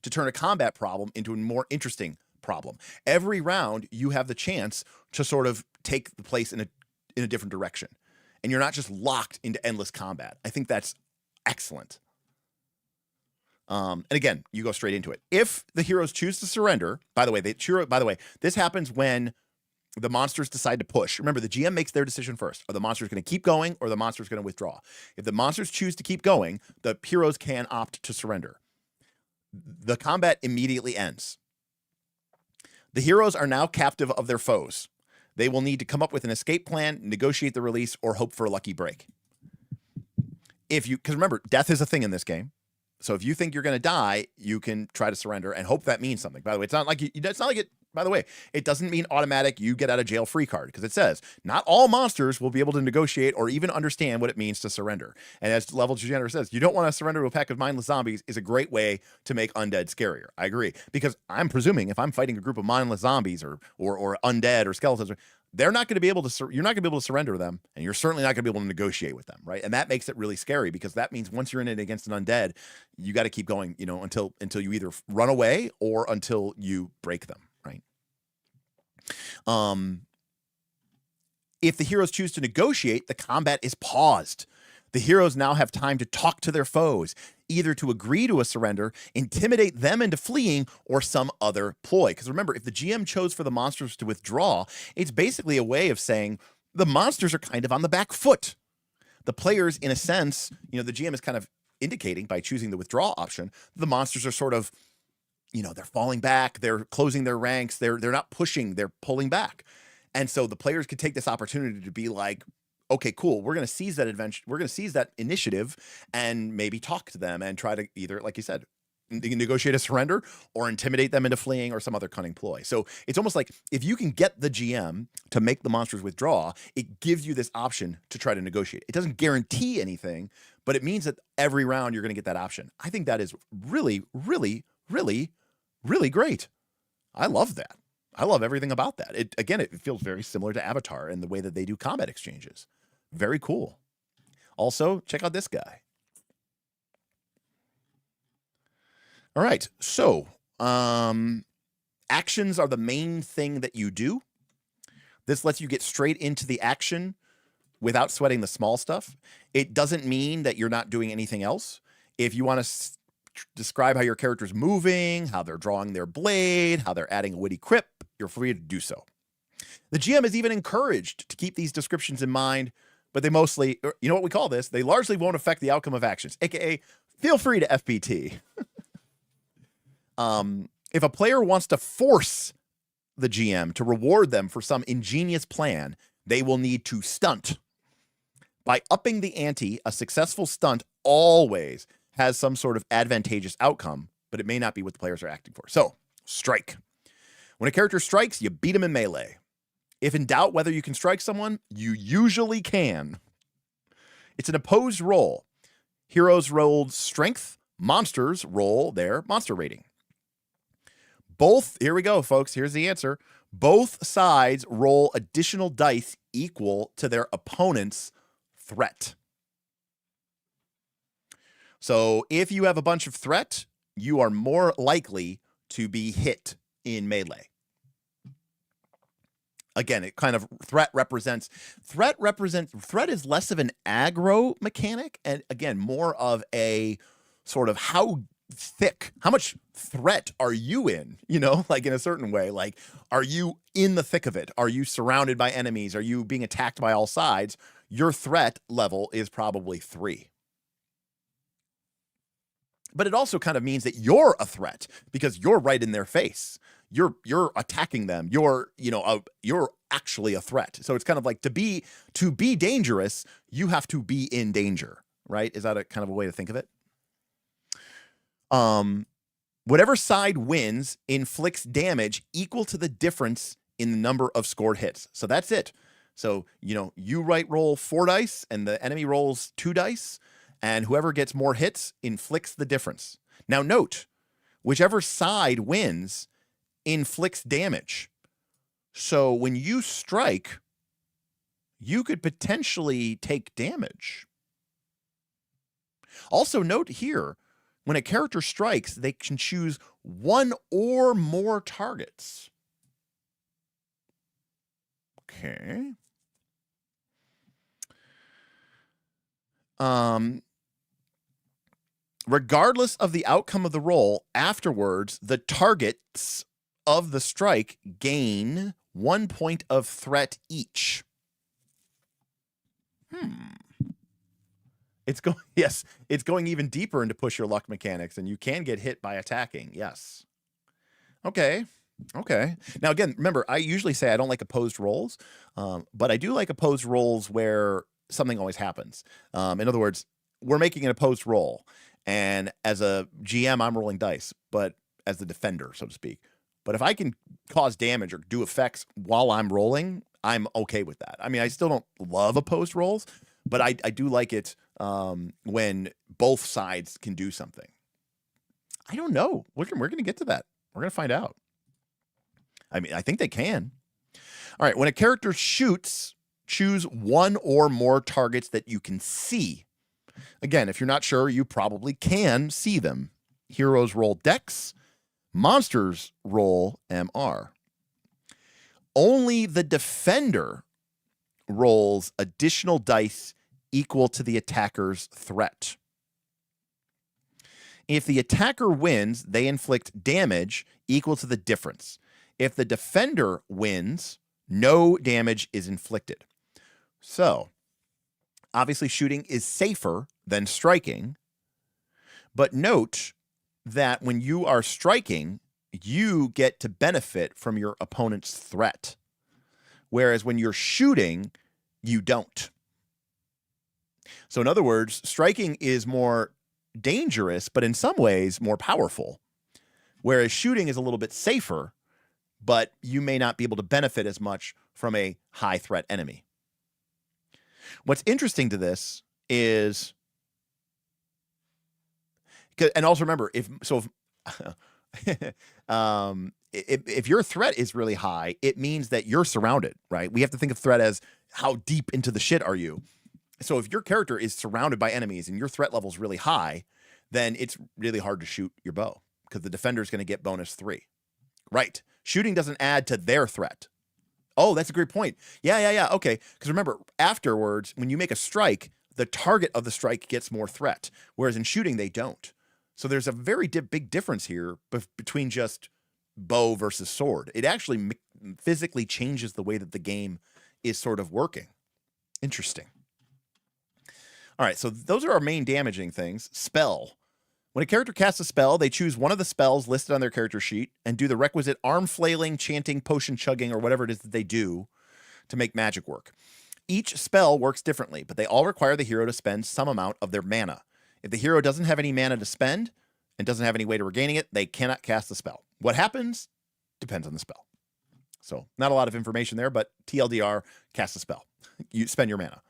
to turn a combat problem into a more interesting problem. Every round, you have the chance to sort of take the place in a different direction. And you're not just locked into endless combat. I think that's excellent. And again, you go straight into it. If the heroes choose to surrender, by the way, this happens when the monsters decide to push. Remember, the GM makes their decision first. Are the monsters going to keep going, or are the monsters going to withdraw? If the monsters choose to keep going, the heroes can opt to surrender. The combat immediately ends. The heroes are now captive of their foes. They will need to come up with an escape plan, negotiate the release, or hope for a lucky break. Because remember, death is a thing in this game. So if you think you're going to die, you can try to surrender and hope that means something. By the way, it doesn't mean automatic you get out of jail free card, because it says not all monsters will be able to negotiate or even understand what it means to surrender. And as Level 2 Gender says, you don't want to surrender to a pack of mindless zombies is a great way to make undead scarier. I agree, because I'm presuming if I'm fighting a group of mindless zombies or undead or skeletons, they're not going to be able to. You're not going to be able to surrender to them, and you're certainly not going to be able to negotiate with them, right? And that makes it really scary, because that means once you're in it against an undead, you got to keep going, until you either run away or until you break them, right? If the heroes choose to negotiate, the combat is paused. The heroes now have time to talk to their foes, either to agree to a surrender, intimidate them into fleeing, or some other ploy. Because remember, if the GM chose for the monsters to withdraw, it's basically a way of saying the monsters are kind of on the back foot. The players, in a sense, the GM is kind of indicating by choosing the withdraw option, the monsters are sort of, they're falling back, they're closing their ranks, they're not pushing, they're pulling back. And so the players could take this opportunity to be like, okay, cool, we're going to seize that adventure, we're going to seize that initiative and maybe talk to them and try to either, like you said, negotiate a surrender or intimidate them into fleeing or some other cunning ploy. So it's almost like if you can get the GM to make the monsters withdraw, it gives you this option to try to negotiate. It doesn't guarantee anything, but it means that every round you're going to get that option. I think that is really, really, really, really great. I love that. I love everything about that. It feels very similar to Avatar in the way that they do combat exchanges. Very cool. Also, check out this guy. All right. So, actions are the main thing that you do. This lets you get straight into the action without sweating the small stuff. It doesn't mean that you're not doing anything else. If you want to describe how your character's moving, how they're drawing their blade, how they're adding a witty quip, you're free to do so. The GM is even encouraged to keep these descriptions in mind, but they mostly, what we call this? They largely won't affect the outcome of actions, aka feel free to FPT. If a player wants to force the GM to reward them for some ingenious plan, they will need to stunt. By upping the ante, a successful stunt always has some sort of advantageous outcome, but it may not be what the players are acting for. So, strike. When a character strikes, you beat him in melee. If in doubt whether you can strike someone, you usually can. It's an opposed roll. Heroes rolled strength, monsters roll their monster rating. Here we go, folks. Here's the answer. Both sides roll additional dice equal to their opponent's threat. So if you have a bunch of threat, you are more likely to be hit in melee. Again, it kind of threat is less of an aggro mechanic, and again, more of a sort of how thick, how much threat are you in, like in a certain way? Like, are you in the thick of it? Are you surrounded by enemies? Are you being attacked by all sides? Your threat level is probably 3. But it also kind of means that you're a threat because you're right in their face. You're attacking them. You're actually a threat. So it's kind of like to be dangerous, you have to be in danger, right? Is that a kind of a way to think of it? Whatever side wins inflicts damage equal to the difference in the number of scored hits. So that's it. So, you roll 4 dice and the enemy rolls 2 dice, and whoever gets more hits inflicts the difference. Now note, whichever side wins inflicts damage. So when you strike, you could potentially take damage. Also note here, when a character strikes, they can choose 1 or more targets. Okay. Regardless of the outcome of the roll, afterwards, the targets of the strike gain 1 point of threat each. It's going even deeper into push your luck mechanics, and you can get hit by attacking. Yes. Okay. Now, again, remember, I usually say I don't like opposed rolls, but I do like opposed rolls where something always happens. In other words, we're making an opposed roll, and as a GM, I'm rolling dice, but as the defender, so to speak. But if I can cause damage or do effects while I'm rolling, I'm okay with that. I mean, I still don't love opposed rolls, but I do like it when both sides can do something. I don't know. We're going to get to that. We're going to find out. I mean, I think they can. All right. When a character shoots, choose 1 or more targets that you can see. Again, if you're not sure, you probably can see them. Heroes roll Dex. Monsters roll MR. Only the defender rolls additional dice equal to the attacker's threat. If the attacker wins, they inflict damage equal to the difference. If the defender wins, no damage is inflicted. So, obviously shooting is safer than striking, but note that when you are striking, you get to benefit from your opponent's threat. Whereas when you're shooting, you don't. So in other words, striking is more dangerous, but in some ways more powerful. Whereas shooting is a little bit safer, but you may not be able to benefit as much from a high threat enemy. What's interesting to this is, and also remember, if your threat is really high, it means that you're surrounded, right? We have to think of threat as how deep into the shit are you? So if your character is surrounded by enemies and your threat level is really high, then it's really hard to shoot your bow because the defender is going to get bonus 3. Right. Shooting doesn't add to their threat. Oh, that's a great point. Yeah. Okay. Because remember, afterwards, when you make a strike, the target of the strike gets more threat, whereas in shooting, they don't. So there's a very big difference here between just bow versus sword. It actually physically changes the way that the game is sort of working. Interesting. All right, so those are our main damaging things. Spell. When a character casts a spell, they choose one of the spells listed on their character sheet and do the requisite arm flailing, chanting, potion chugging, or whatever it is that they do to make magic work. Each spell works differently, but they all require the hero to spend some amount of their mana. If the hero doesn't have any mana to spend and doesn't have any way to regaining it, they cannot cast the spell. What happens depends on the spell. So not a lot of information there, but TLDR, cast a spell. You spend your mana.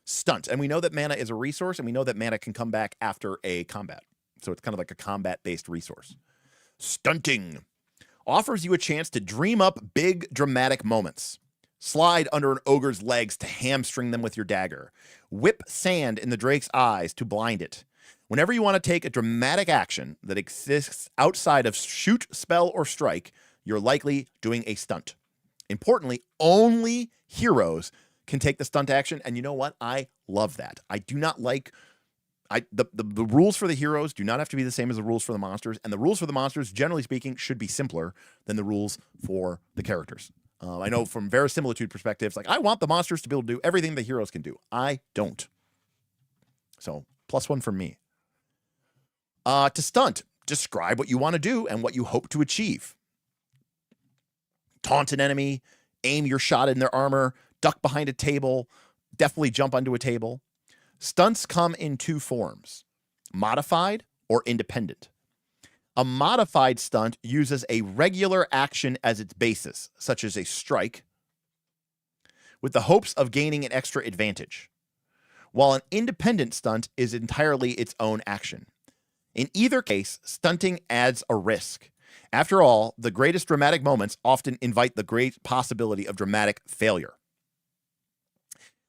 Stunt. And we know that mana is a resource, and we know that mana can come back after a combat. So it's kind of like a combat-based resource. Stunting offers you a chance to dream up big, dramatic moments. Slide under an ogre's legs to hamstring them with your dagger. Whip sand in the drake's eyes to blind it. Whenever you want to take a dramatic action that exists outside of shoot, spell, or strike, you're likely doing a stunt. Importantly, only heroes can take the stunt action, and you know what? I love that. I do not like The rules for the heroes do not have to be the same as the rules for the monsters, and the rules for the monsters, generally speaking, should be simpler than the rules for the characters. I know from verisimilitude perspectives, like I want the monsters to be able to do everything the heroes can do. I don't. So +1 from me. To stunt, describe what you want to do and what you hope to achieve. Taunt an enemy, aim your shot in their armor, duck behind a table, definitely jump onto a table. Stunts come in 2 forms, modified or independent. A modified stunt uses a regular action as its basis, such as a strike, with the hopes of gaining an extra advantage, while an independent stunt is entirely its own action. In either case, stunting adds a risk. After all, the greatest dramatic moments often invite the great possibility of dramatic failure.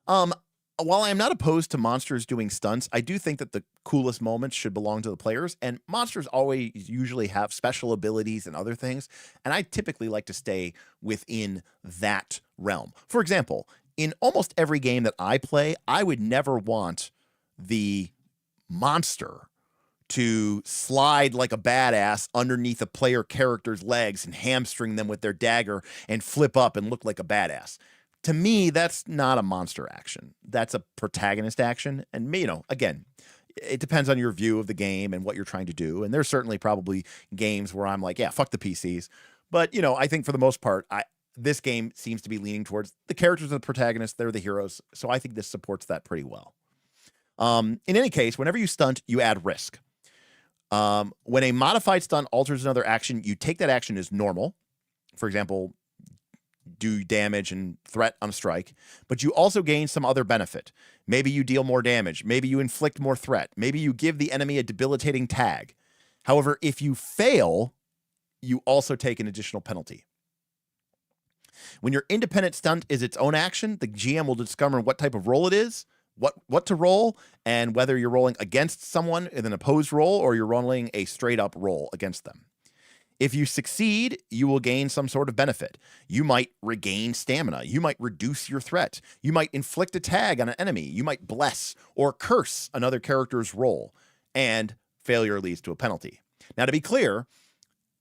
While I am not opposed to monsters doing stunts, I do think that the coolest moments should belong to the players, and monsters always usually have special abilities and other things, and I typically like to stay within that realm. For example, in almost every game that I play, I would never want the monster to slide like a badass underneath a player character's legs and hamstring them with their dagger and flip up and look like a badass. To me, that's not a monster action. That's a protagonist action. And, again, it depends on your view of the game and what you're trying to do. And there's certainly probably games where I'm like, yeah, fuck the PCs. But, I think for the most part, this game seems to be leaning towards the characters are the protagonists. They're the heroes. So I think this supports that pretty well. In any case, whenever you stunt, you add risk. When a modified stunt alters another action, you take that action as normal. For example, do damage and threat on a strike, but you also gain some other benefit. Maybe you deal more damage. Maybe you inflict more threat. Maybe you give the enemy a debilitating tag. However, if you fail, you also take an additional penalty. When your independent stunt is its own action, the GM will discover what type of roll it is, what to roll, and whether you're rolling against someone in an opposed roll or you're rolling a straight up roll against them. If you succeed, you will gain some sort of benefit. You might regain stamina. You might reduce your threat. You might inflict a tag on an enemy. You might bless or curse another character's roll, and failure leads to a penalty. Now, to be clear,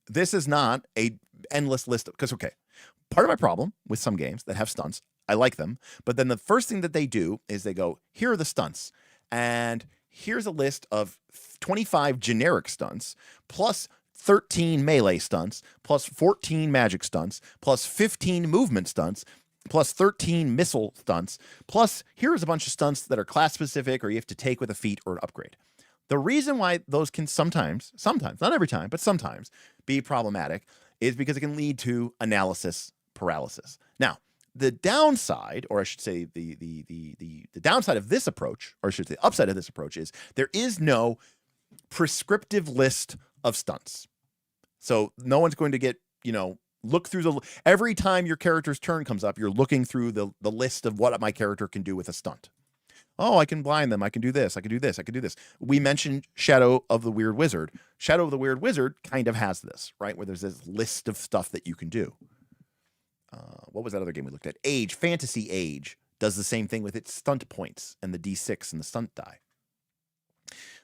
this is not a endless list of, because, okay, part of my problem with some games that have stunts, I like them, but then the first thing that they do is they go, here are the stunts, and here's a list of 25 generic stunts, plus 13 melee stunts, plus 14 magic stunts, plus 15 movement stunts, plus 13 missile stunts, plus here's a bunch of stunts that are class specific or you have to take with a feat or an upgrade. The reason why those can sometimes, not every time, but sometimes be problematic is because it can lead to analysis paralysis. Now, the downside, or I should say the downside of this approach, or I should say the upside of this approach is there is no prescriptive list of stunts. So no one's going to get, look through every time your character's turn comes up, you're looking through the list of what my character can do with a stunt. Oh, I can blind them. I can do this. I can do this. I can do this. We mentioned Shadow of the Weird Wizard. Shadow of the Weird Wizard kind of has this, right? Where there's this list of stuff that you can do. What was that other game we looked at? Age, Fantasy Age does the same thing with its stunt points and the D6 and the stunt die.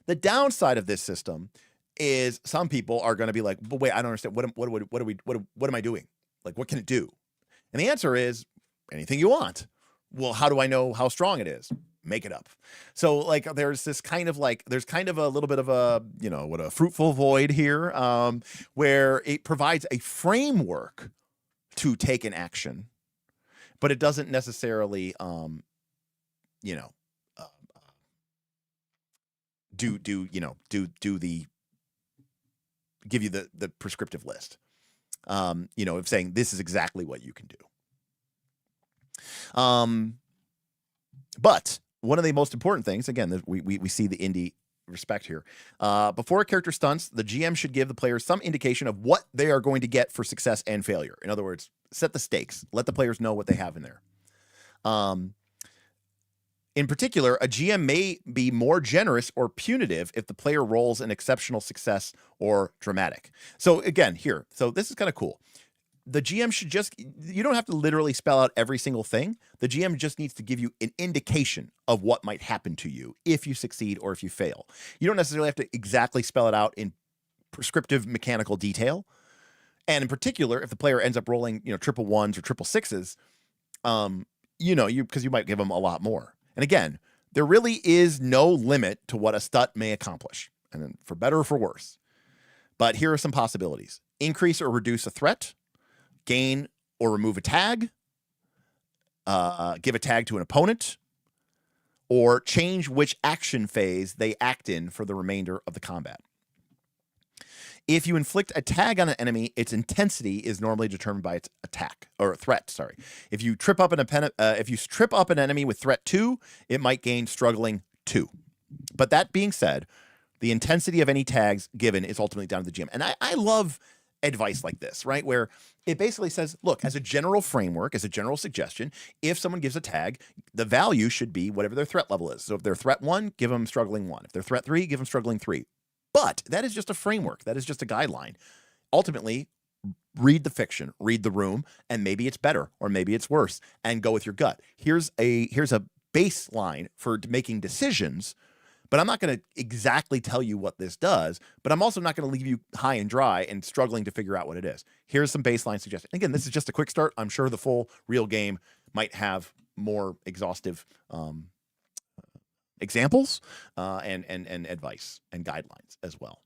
The downside of this system is some people are going to be like, but wait, I don't understand. What am I doing? Like, what can it do? And the answer is anything you want. Well, how do I know how strong it is? Make it up. So like, there's kind of a little bit of a, a fruitful void here, where it provides a framework to take an action, but it doesn't necessarily, give you the prescriptive list, of saying this is exactly what you can do. But one of the most important things, again, we see the indie respect here. Before a character stunts, the GM should give the players some indication of what they are going to get for success and failure. In other words, set the stakes. Let the players know what they have in there. In particular, a GM may be more generous or punitive if the player rolls an exceptional success or dramatic. So again, so this is kind of cool. the GM should just, you don't have to literally spell out every single thing. The GM just needs to give you an indication of what might happen to you if you succeed or if you fail. You don't necessarily have to exactly spell it out in prescriptive mechanical detail. And in particular, if the player ends up rolling, triple ones or triple sixes, because you might give them a lot more. And again, there really is no limit to what a stunt may accomplish, and for better or for worse. But here are some possibilities. Increase or reduce a threat, gain or remove a tag, give a tag to an opponent, or change which action phase they act in for the remainder of the combat. If you inflict a tag on an enemy, its intensity is normally determined by its attack or threat. Sorry. If you trip up an enemy with threat 2, it might gain struggling 2. But that being said, the intensity of any tags given is ultimately down to the GM. And I love advice like this, right? Where it basically says, look, as a general framework, as a general suggestion, if someone gives a tag, the value should be whatever their threat level is. So if they're threat 1, give them struggling 1. If they're threat 3, give them struggling 3. But that is just a framework. That is just a guideline. Ultimately, read the fiction, read the room, and maybe it's better or maybe it's worse, and go with your gut. Here's a baseline for making decisions, but I'm not going to exactly tell you what this does, but I'm also not going to leave you high and dry and struggling to figure out what it is. Here's some baseline suggestions. Again, this is just a quick start. I'm sure the full real game might have more exhaustive examples and advice and guidelines as well.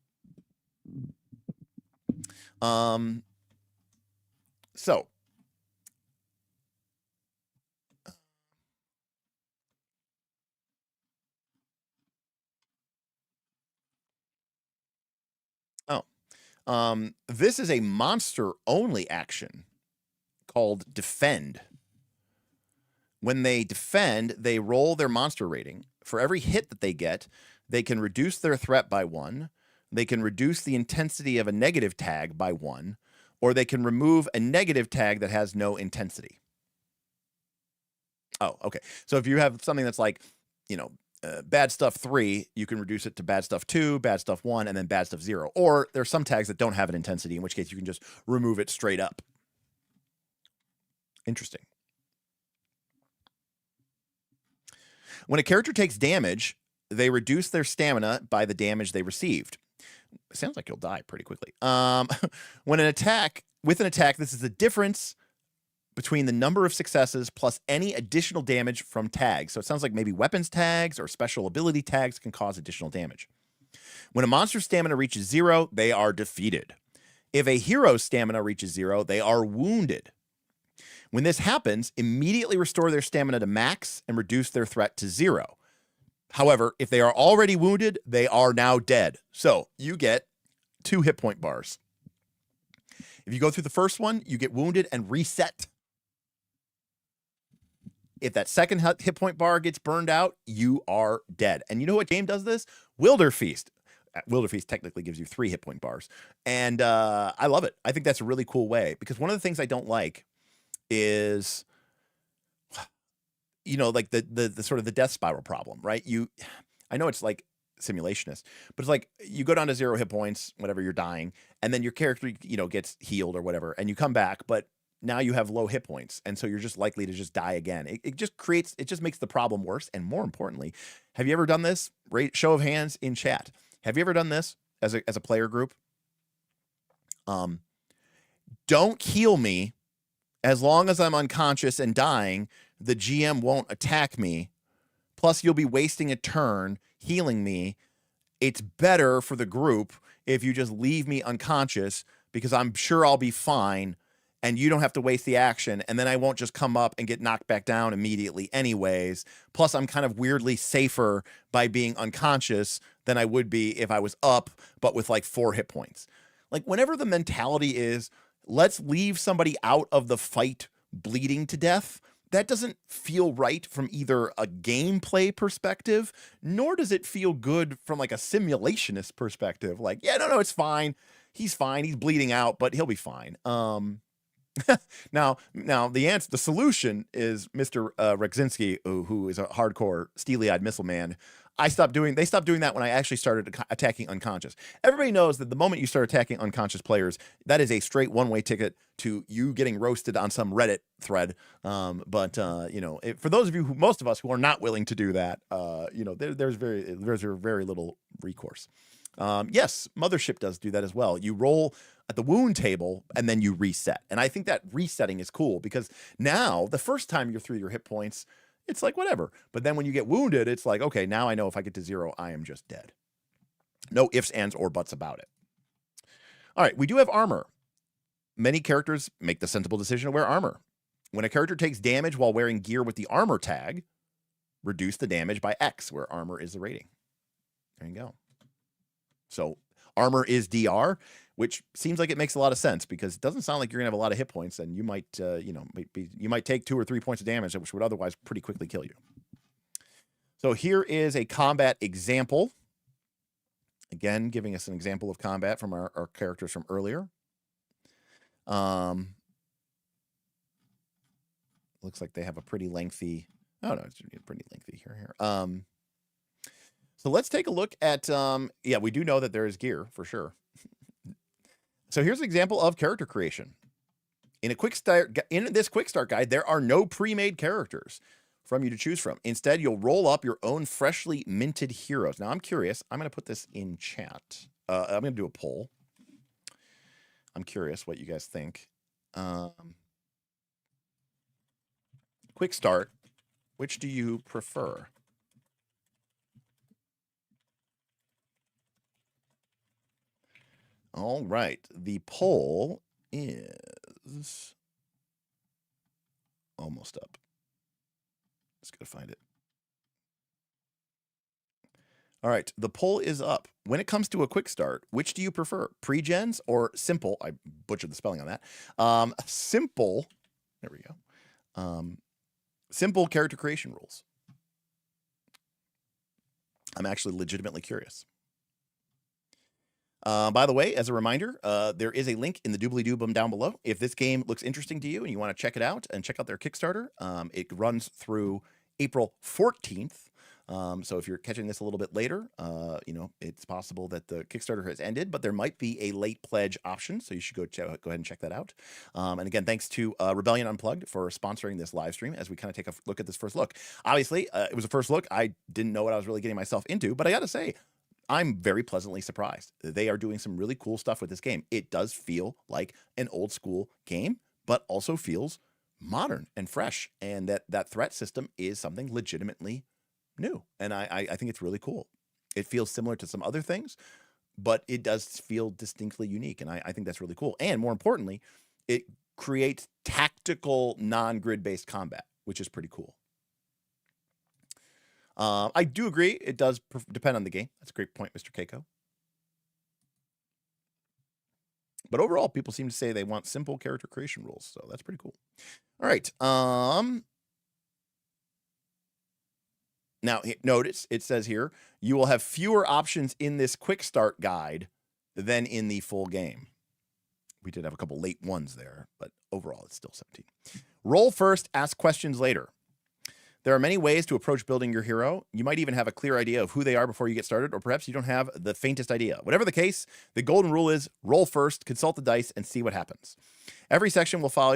This is a monster only action called defend. When they defend, they roll their monster rating. For every hit that they get, they can reduce their threat by 1. They can reduce the intensity of a negative tag by 1, or they can remove a negative tag that has no intensity. Oh, okay. So if you have something that's like, bad stuff 3, you can reduce it to bad stuff 2, bad stuff 1, and then bad stuff 0. Or there's some tags that don't have an intensity, in which case you can just remove it straight up. Interesting. When a character takes damage, they reduce their stamina by the damage they received. It sounds like you'll die pretty quickly. With an attack, this is the difference between the number of successes plus any additional damage from tags. So it sounds like maybe weapons tags or special ability tags can cause additional damage. When a monster's stamina reaches 0, they are defeated. If a hero's stamina reaches 0, they are wounded. When this happens, immediately restore their stamina to max and reduce their threat to 0. However, if they are already wounded, they are now dead. So you get 2 hit point bars. If you go through the first one, you get wounded and reset. If that second hit point bar gets burned out, you are dead. And you know what game does this? Wilderfeast. Wilderfeast technically gives you 3 hit point bars. And I love it. I think that's a really cool way, because one of the things I don't like is, like the sort of the death spiral problem, right? I know it's like simulationist, but it's like you go down to 0 hit points, whatever, you're dying, and then your character, gets healed or whatever, and you come back, but now you have low hit points, and so you're just likely to just die again. It just makes the problem worse. And more importantly, have you ever done this? Show of hands in chat. Have you ever done this as a player group? Don't heal me. As long as I'm unconscious and dying, the GM won't attack me. Plus, you'll be wasting a turn healing me. It's better for the group if you just leave me unconscious, because I'm sure I'll be fine and you don't have to waste the action. And then I won't just come up and get knocked back down immediately anyways. Plus, I'm kind of weirdly safer by being unconscious than I would be if I was up, but with like 4 hit points. Like, whenever the mentality is, let's leave somebody out of the fight bleeding to death, that doesn't feel right from either a gameplay perspective, nor does it feel good from like a simulationist perspective. Like, yeah, no, it's fine. He's fine. He's bleeding out, but he'll be fine. Now the solution is Mr. Rekzinski, who is a hardcore steely-eyed missile man. They stopped doing that when I actually started attacking unconscious. Everybody knows that the moment you start attacking unconscious players, that is a straight one-way ticket to you getting roasted on some Reddit thread. For those of you most of us who are not willing to do that, there's very little recourse. Yes, Mothership does do that as well. You roll at the wound table and then you reset. And I think that resetting is cool because now the first time you're through your hit points, it's like whatever. But then when you get wounded, it's like, okay, now I know if I get to 0, I am just dead. No ifs, ands, or buts about it. All right, we do have armor. Many characters make the sensible decision to wear armor. When a character takes damage while wearing gear with the armor tag, reduce the damage by X, where armor is the rating. There you go. So armor is DR, which seems like it makes a lot of sense because it doesn't sound like you're gonna have a lot of hit points, and you might, you might take 2 or 3 points of damage, which would otherwise pretty quickly kill you. So here is a combat example. Again, giving us an example of combat from our characters from earlier. Looks like they have a pretty lengthy. Oh no, it's pretty lengthy here. So let's take a look at. Yeah, we do know that there is gear for sure. So here's an example of character creation. In this quick start guide, there are no pre-made characters from you to choose from. Instead, you'll roll up your own freshly minted heroes. Now, I'm curious. I'm going to put this in chat. I'm going to do a poll. I'm curious what you guys think. Quick start. Which do you prefer? All right. The poll is almost up. Just got to find it. All right. The poll is up. When it comes to a quick start, which do you prefer? Pre-gens or simple? I butchered the spelling on that. Simple. There we go. Simple character creation rules. I'm actually legitimately curious. By the way, as a reminder, there is a link in the doobly-doo down below. If this game looks interesting to you and you want to check it out and check out their Kickstarter, it runs through April 14th. So if you're catching this a little bit later, it's possible that the Kickstarter has ended, but there might be a late pledge option. So you should go ahead and check that out. And again, thanks to Rebellion Unplugged for sponsoring this live stream as we kind of take a look at this first look. Obviously, it was a first look. I didn't know what I was really getting myself into, but I got to say, I'm very pleasantly surprised. They are doing some really cool stuff with this game. It does feel like an old school game, but also feels modern and fresh. And that threat system is something legitimately new. And I think it's really cool. It feels similar to some other things, but it does feel distinctly unique. And I think that's really cool. And more importantly, it creates tactical non-grid based combat, which is pretty cool. I do agree. It does depend on the game. That's a great point, Mr. Keiko. But overall, people seem to say they want simple character creation rules. So that's pretty cool. All right. Now, notice it says here, you will have fewer options in this quick start guide than in the full game. We did have a couple late ones there, but overall, it's still 17. Roll first, ask questions later. There are many ways to approach building your hero. You might even have a clear idea of who they are before you get started, or perhaps you don't have the faintest idea. Whatever the case, the golden rule is roll first, consult the dice, and see what happens. Every section will tell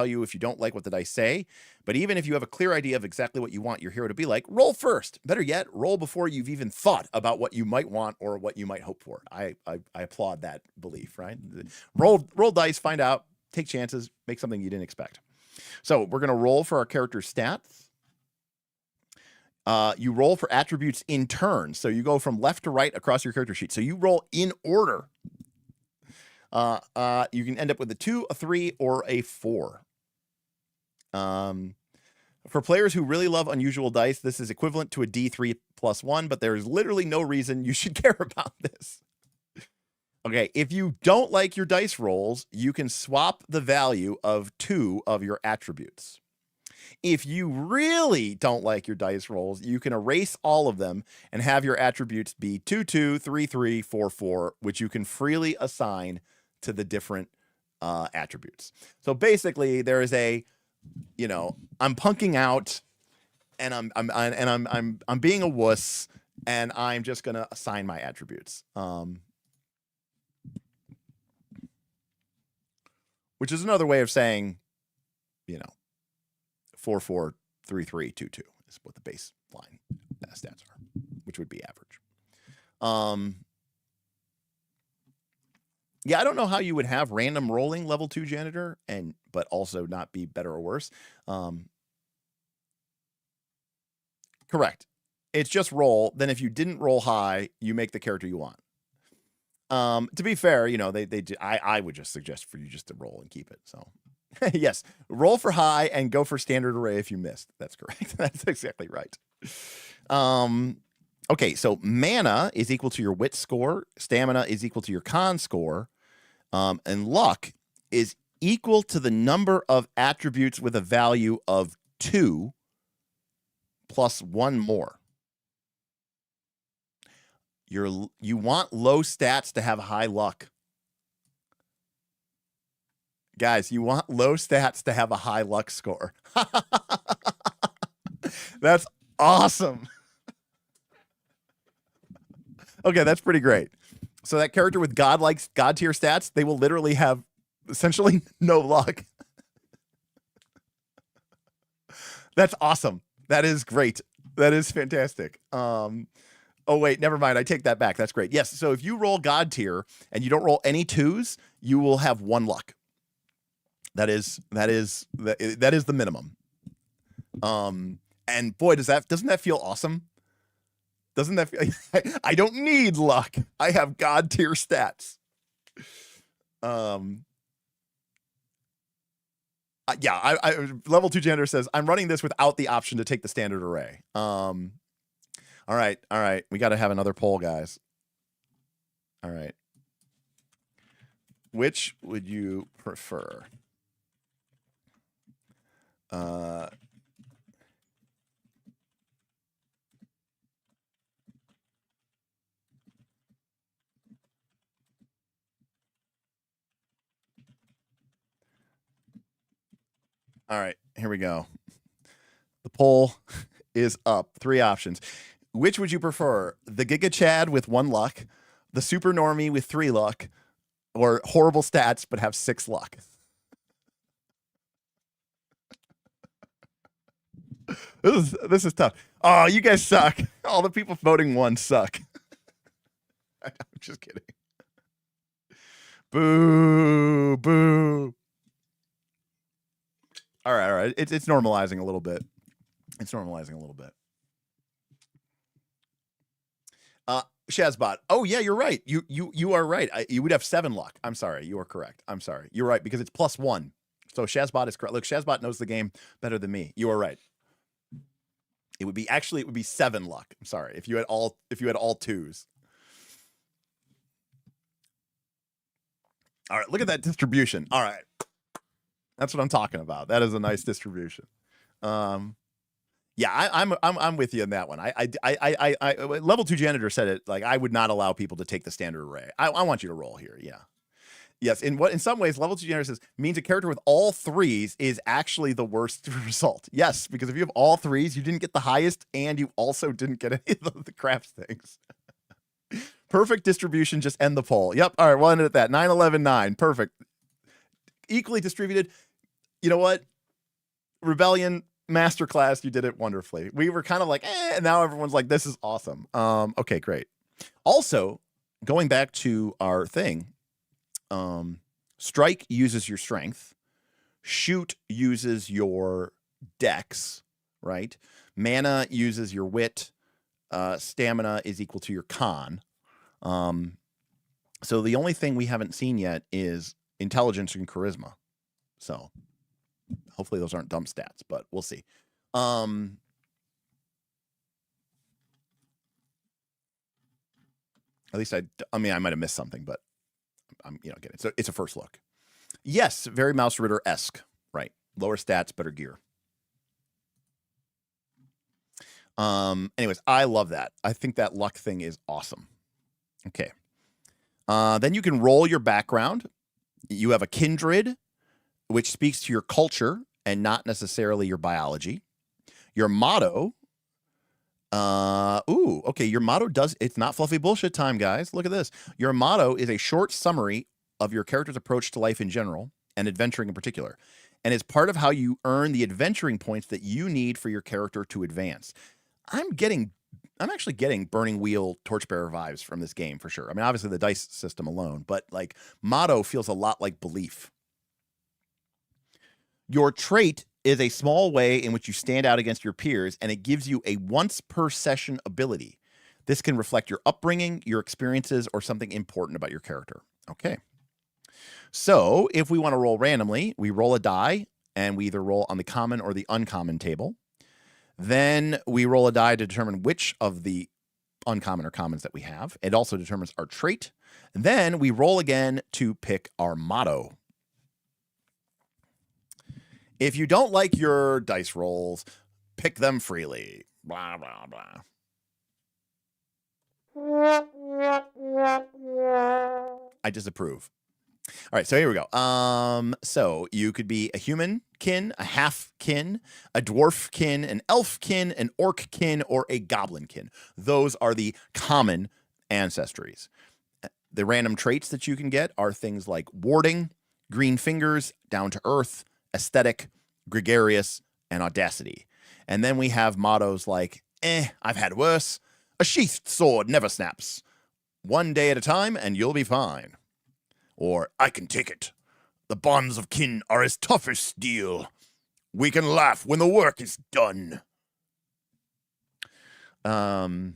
you if you don't like what the dice say, but even if you have a clear idea of exactly what you want your hero to be like, roll first. Better yet, roll before you've even thought about what you might want or what you might hope for. I applaud that belief, right? Roll dice, find out, take chances, make something you didn't expect. So we're going to roll for our character stats. You roll for attributes in turn. So you go from left to right across your character sheet. So you roll in order. You can end up with a 2, a 3, or a 4. For players who really love unusual dice, this is equivalent to a D3 plus 1, but there is literally no reason you should care about this. Okay, if you don't like your dice rolls, you can swap the value of 2 of your attributes. If you really don't like your dice rolls, you can erase all of them and have your attributes be 2, 2, 3, 3, 4, 4, which you can freely assign to the different attributes. So basically, there is a, I'm punking out, and I'm being a wuss, and I'm just going to assign my attributes. Which is another way of saying, 443322 is what the baseline stats are, which would be average. Yeah, I don't know how you would have random rolling level 2 janitor but also not be better or worse. Correct. It's just roll. Then if you didn't roll high, you make the character you want. To be fair, I would just suggest for you just to roll and keep it. So yes, roll for high and go for standard array if you missed. That's correct. That's exactly right. Okay, so mana is equal to your wit score, stamina is equal to your con score, and luck is equal to the number of attributes with a value of 2 plus 1 more. You want low stats to have high luck. Guys, you want low stats to have a high luck score. That's awesome. Okay, that's pretty great. So that character with god tier stats, they will literally have essentially no luck. That's awesome. That is great. That is fantastic. Oh, wait, never mind. I take that back. That's great. Yes, so if you roll God tier and you don't roll any 2s, you will have 1 luck. That is the minimum. And boy, doesn't that feel awesome? Doesn't that feel I don't need luck. I have God tier stats. Yeah, level 2 janitor says, I'm running this without the option to take the standard array. All right. We got to have another poll, guys. All right. Which would you prefer? All right, here we go. The poll is up. 3 options. Which would you prefer? The Giga Chad with 1 luck, the Super Normie with 3 luck, or horrible stats but have 6 luck? This is tough. Oh, you guys suck. All the people voting 1 suck. I'm just kidding. Boo, boo. All right. It's normalizing a little bit. Shazbot. Oh yeah, you're right. You are right. You would have 7 luck. I'm sorry. You are correct. I'm sorry. You're right because it's +1. So Shazbot is correct. Look, Shazbot knows the game better than me. You are right. It would be 7 luck. I'm sorry. If you had all 2s. All right, look at that distribution. All right. That's what I'm talking about. That is a nice distribution. Yeah, I'm with you on that one. I level 2 janitor said it like I would not allow people to take the standard array. I want you to roll here. Yeah. Yes, in some ways, level 2 janitor says means a character with all 3s is actually the worst result. Yes, because if you have all 3s, you didn't get the highest, and you also didn't get any of the craps things. Perfect distribution. Just end the poll. Yep. All right, we'll end it at that. 9, 11, 9. Perfect. Equally distributed. You know what? Rebellion Masterclass, you did it wonderfully. We were kind of like, and now everyone's like, this is awesome. Okay, great. Also, going back to our thing, strike uses your strength, shoot uses your dex, right? Mana uses your wit, stamina is equal to your con. So the only thing we haven't seen yet is intelligence and charisma. So hopefully those aren't dumb stats, but we'll see. At least I mean, I might have missed something, but I'm getting it. So it's a first look. Yes, very Mouse Ritter-esque, right? Lower stats, better gear. Anyways, I love that. I think that luck thing is awesome. Okay. Then you can roll your background. You have a kindred, which speaks to your culture and not necessarily your biology. Your motto Okay. Your motto it's not fluffy bullshit time, guys. Look at this. Your motto is a short summary of your character's approach to life in general and adventuring in particular, and is part of how you earn the adventuring points that you need for your character to advance. I'm actually getting Burning Wheel Torchbearer vibes from this game for sure. I mean, obviously the dice system alone, but like motto feels a lot like belief. Your trait is a small way in which you stand out against your peers, and it gives you a once per session ability. This can reflect your upbringing, your experiences, or something important about your character. Okay. So if we want to roll randomly, we roll a die, and we either roll on the common or the uncommon table. Then we roll a die to determine which of the uncommon or commons that we have. It also determines our trait. And then we roll again to pick our motto. If you don't like your dice rolls, pick them freely. Blah, blah, blah. I disapprove. All right, so here we go. So you could be a human kin, a half kin, a dwarf kin, an elf kin, an orc kin, or a goblin kin. Those are the common ancestries. The random traits that you can get are things like warding, green fingers, down to earth, aesthetic, gregarious, and audacity. And then we have mottos like, I've had worse. A sheathed sword never snaps. One day at a time and you'll be fine. Or, I can take it. The bonds of kin are as tough as steel. We can laugh when the work is done. I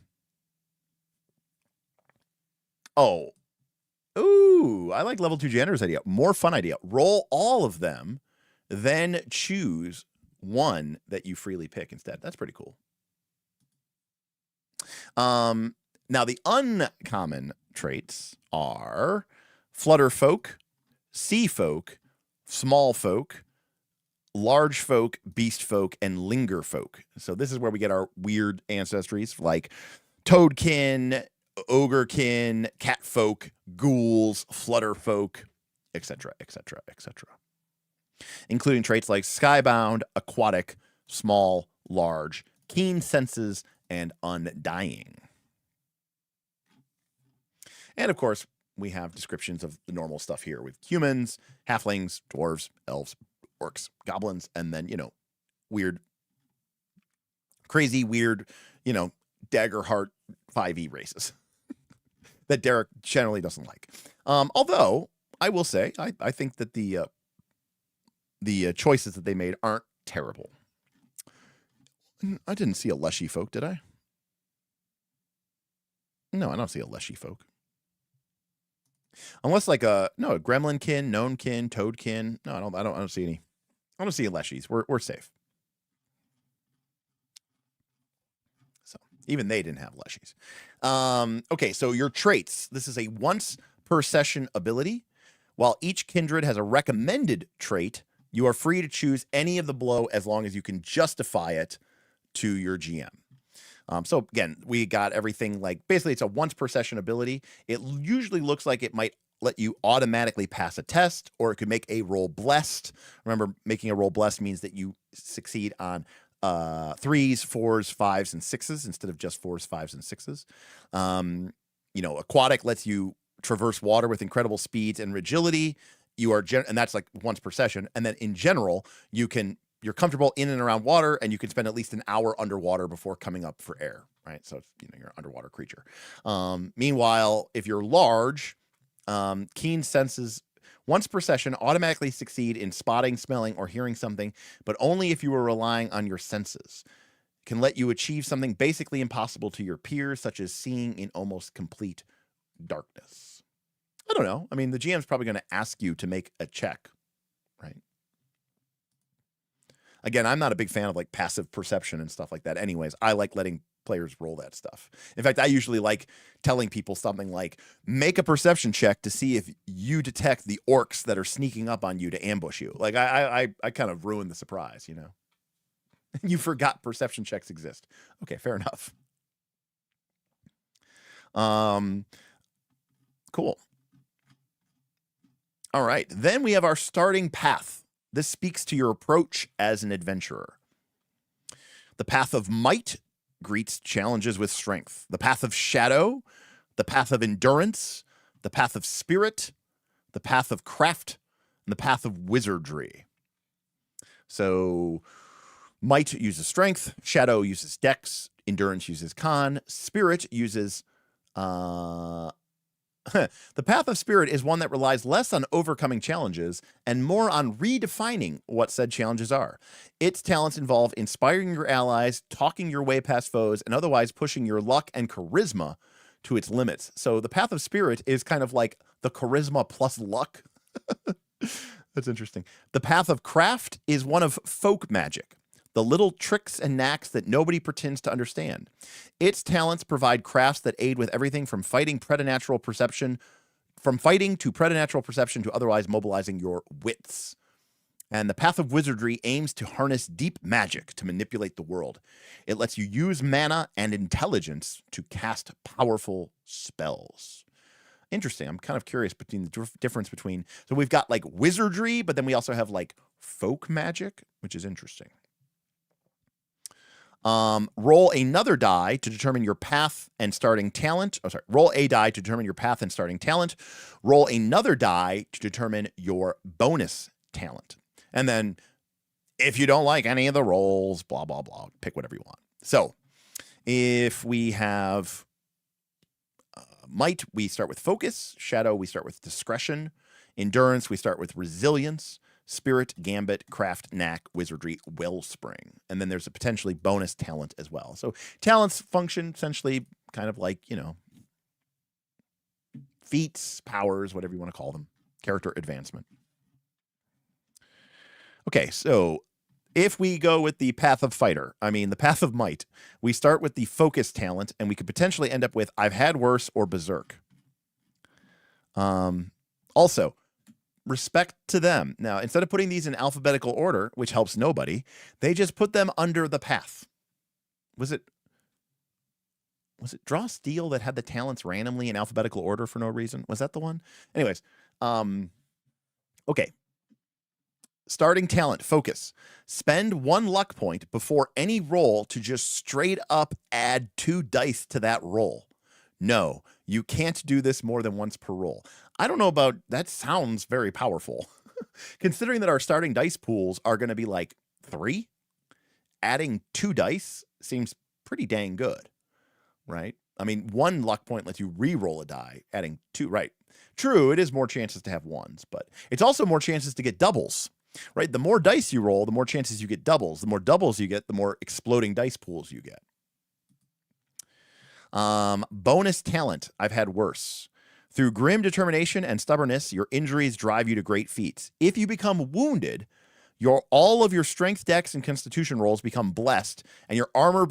like level 2 janitors idea. More fun idea. Roll all of them, then choose one that you freely pick instead. That's pretty cool. Now the uncommon traits are flutter folk, sea folk, small folk, large folk, beast folk, and linger folk. So this is where we get our weird ancestries like toadkin, ogrekin, cat folk, ghouls, flutter folk, etc., etc., etc. Including traits like skybound, aquatic, small, large, keen senses, and undying. And of course, we have descriptions of the normal stuff here with humans, halflings, dwarves, elves, orcs, goblins, and then, weird, crazy, weird, dagger heart 5e races that Derik generally doesn't like. Although, I will say, I think that the choices that they made aren't terrible. I didn't see a leshy folk, did I? No, I don't see a leshy folk. Unless like a gremlin kin, gnome kin, toad kin. No, I don't see any. I don't see leshies. We're safe. So even they didn't have leshies. Okay, so your traits. This is a once per session ability. While each kindred has a recommended trait, you are free to choose any of the below as long as you can justify it to your GM. So again, we got everything like basically it's a once per session ability. It usually looks like it might let you automatically pass a test, or it could make a roll blessed. Remember, making a roll blessed means that you succeed on 3s, 4s, 5s, and 6s instead of just 4s, 5s, and 6s. Aquatic lets you traverse water with incredible speeds and agility. You are and that's like once per session. And then in general, you're comfortable in and around water, and you can spend at least an hour underwater before coming up for air, right? So you're an underwater creature. Meanwhile, if you're large, keen senses once per session automatically succeed in spotting, smelling, or hearing something, but only if you are relying on your senses. Can let you achieve something basically impossible to your peers, such as seeing in almost complete darkness. I don't know. I mean, the GM's probably going to ask you to make a check, right? Again, I'm not a big fan of like passive perception and stuff like that. Anyways, I like letting players roll that stuff. In fact, I usually like telling people something like, make a perception check to see if you detect the orcs that are sneaking up on you to ambush you. Like I kind of ruin the surprise, You forgot perception checks exist. Okay, fair enough. Cool. All right, then we have our starting path. This speaks to your approach as an adventurer. The path of might greets challenges with strength. The path of shadow, the path of endurance, the path of spirit, the path of craft, and the path of wizardry. So might uses strength, shadow uses dex, endurance uses con, spirit uses the path of spirit is one that relies less on overcoming challenges and more on redefining what said challenges are. Its talents involve inspiring your allies, talking your way past foes, and otherwise pushing your luck and charisma to its limits. So the path of spirit is kind of like the charisma plus luck. That's interesting. The path of craft is one of folk magic, the little tricks and knacks that nobody pretends to understand. Its talents provide crafts that aid with everything from fighting to preternatural perception to otherwise mobilizing your wits. And the path of wizardry aims to harness deep magic to manipulate the world. It lets you use mana and intelligence to cast powerful spells. Interesting. I'm kind of curious between the difference between, so we've got like wizardry, but then we also have like folk magic, which is interesting. Roll another die to determine your path and starting talent. Roll a die to determine your path and starting talent. Roll another die to determine your bonus talent. And then if you don't like any of the rolls, blah, blah, blah, pick whatever you want. So if we have might, we start with focus. Shadow, we start with discretion. Endurance, we start with resilience. Spirit, Gambit, Craft, Knack, Wizardry, Wellspring. And then there's a potentially bonus talent as well. So talents function essentially kind of like, you know, feats, powers, whatever you want to call them. Character advancement. Okay, so if we go with the path of the path of might, we start with the focus talent, and we could potentially end up with I've had worse or berserk. Also, respect to them. Now, instead of putting these in alphabetical order, which helps nobody, they just put them under the path. Was it Draw Steel that had the talents randomly in alphabetical order for no reason? Was that the one? Anyways, okay. Starting talent, focus. Spend 1 luck point before any roll to just straight up add 2 dice to that roll. No, you can't do this more than once per roll. I don't know about, that sounds very powerful. Considering that our starting dice pools are going to be like 3, adding 2 dice seems pretty dang good, right? I mean, 1 luck point lets you re-roll a die, adding 2, right? True, it is more chances to have ones, but it's also more chances to get doubles, right? The more dice you roll, the more chances you get doubles. The more doubles you get, the more exploding dice pools you get. Bonus talent, I've had worse. Through grim determination and stubbornness, your injuries drive you to great feats. If you become wounded, all of your strength, dex, and constitution rolls become blessed, and your armor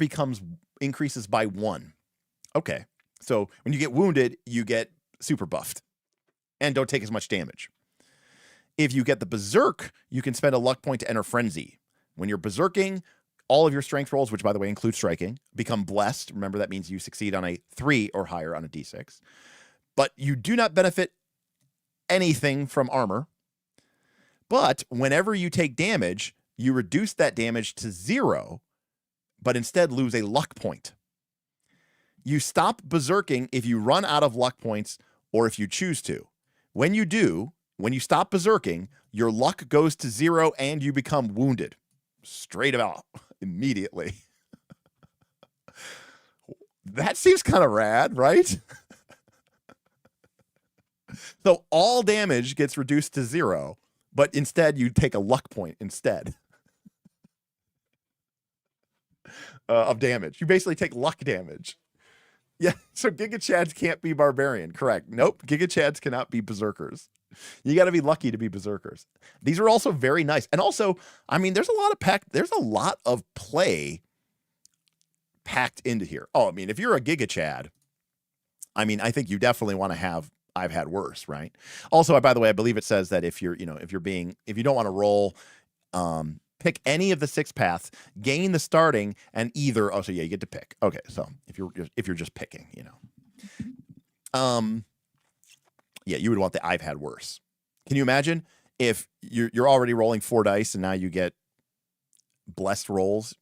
increases by 1. Okay, so when you get wounded, you get super buffed and don't take as much damage. If you get the berserk, you can spend a luck point to enter frenzy. When you're berserking, all of your strength rolls, which by the way include striking, become blessed. Remember, that means you succeed on a 3 or higher on a d6. But you do not benefit anything from armor. But whenever you take damage, you reduce that damage to 0, but instead lose a luck point. You stop berserking if you run out of luck points or if you choose to. When you do, when you stop berserking, your luck goes to 0 and you become wounded. Straight out, immediately. That seems kind of rad, right? So all damage gets reduced to 0, but instead you take a luck point instead of damage. You basically take luck damage. Yeah, so Giga Chads can't be barbarian, correct? Nope, Giga Chads cannot be berserkers. You got to be lucky to be berserkers. These are also very nice. And also, I mean, there's a lot of play packed into here. Oh, I mean, if you're a Giga Chad, I mean, I think you definitely want to have I've had worse, right? Also, by the way, I believe it says that if you don't want to roll, pick any of the 6 paths, gain the starting, and either. Oh, so yeah, you get to pick. Okay, so if you're just picking, yeah, you would want the I've had worse. Can you imagine if you're already rolling 4 dice and now you get blessed rolls?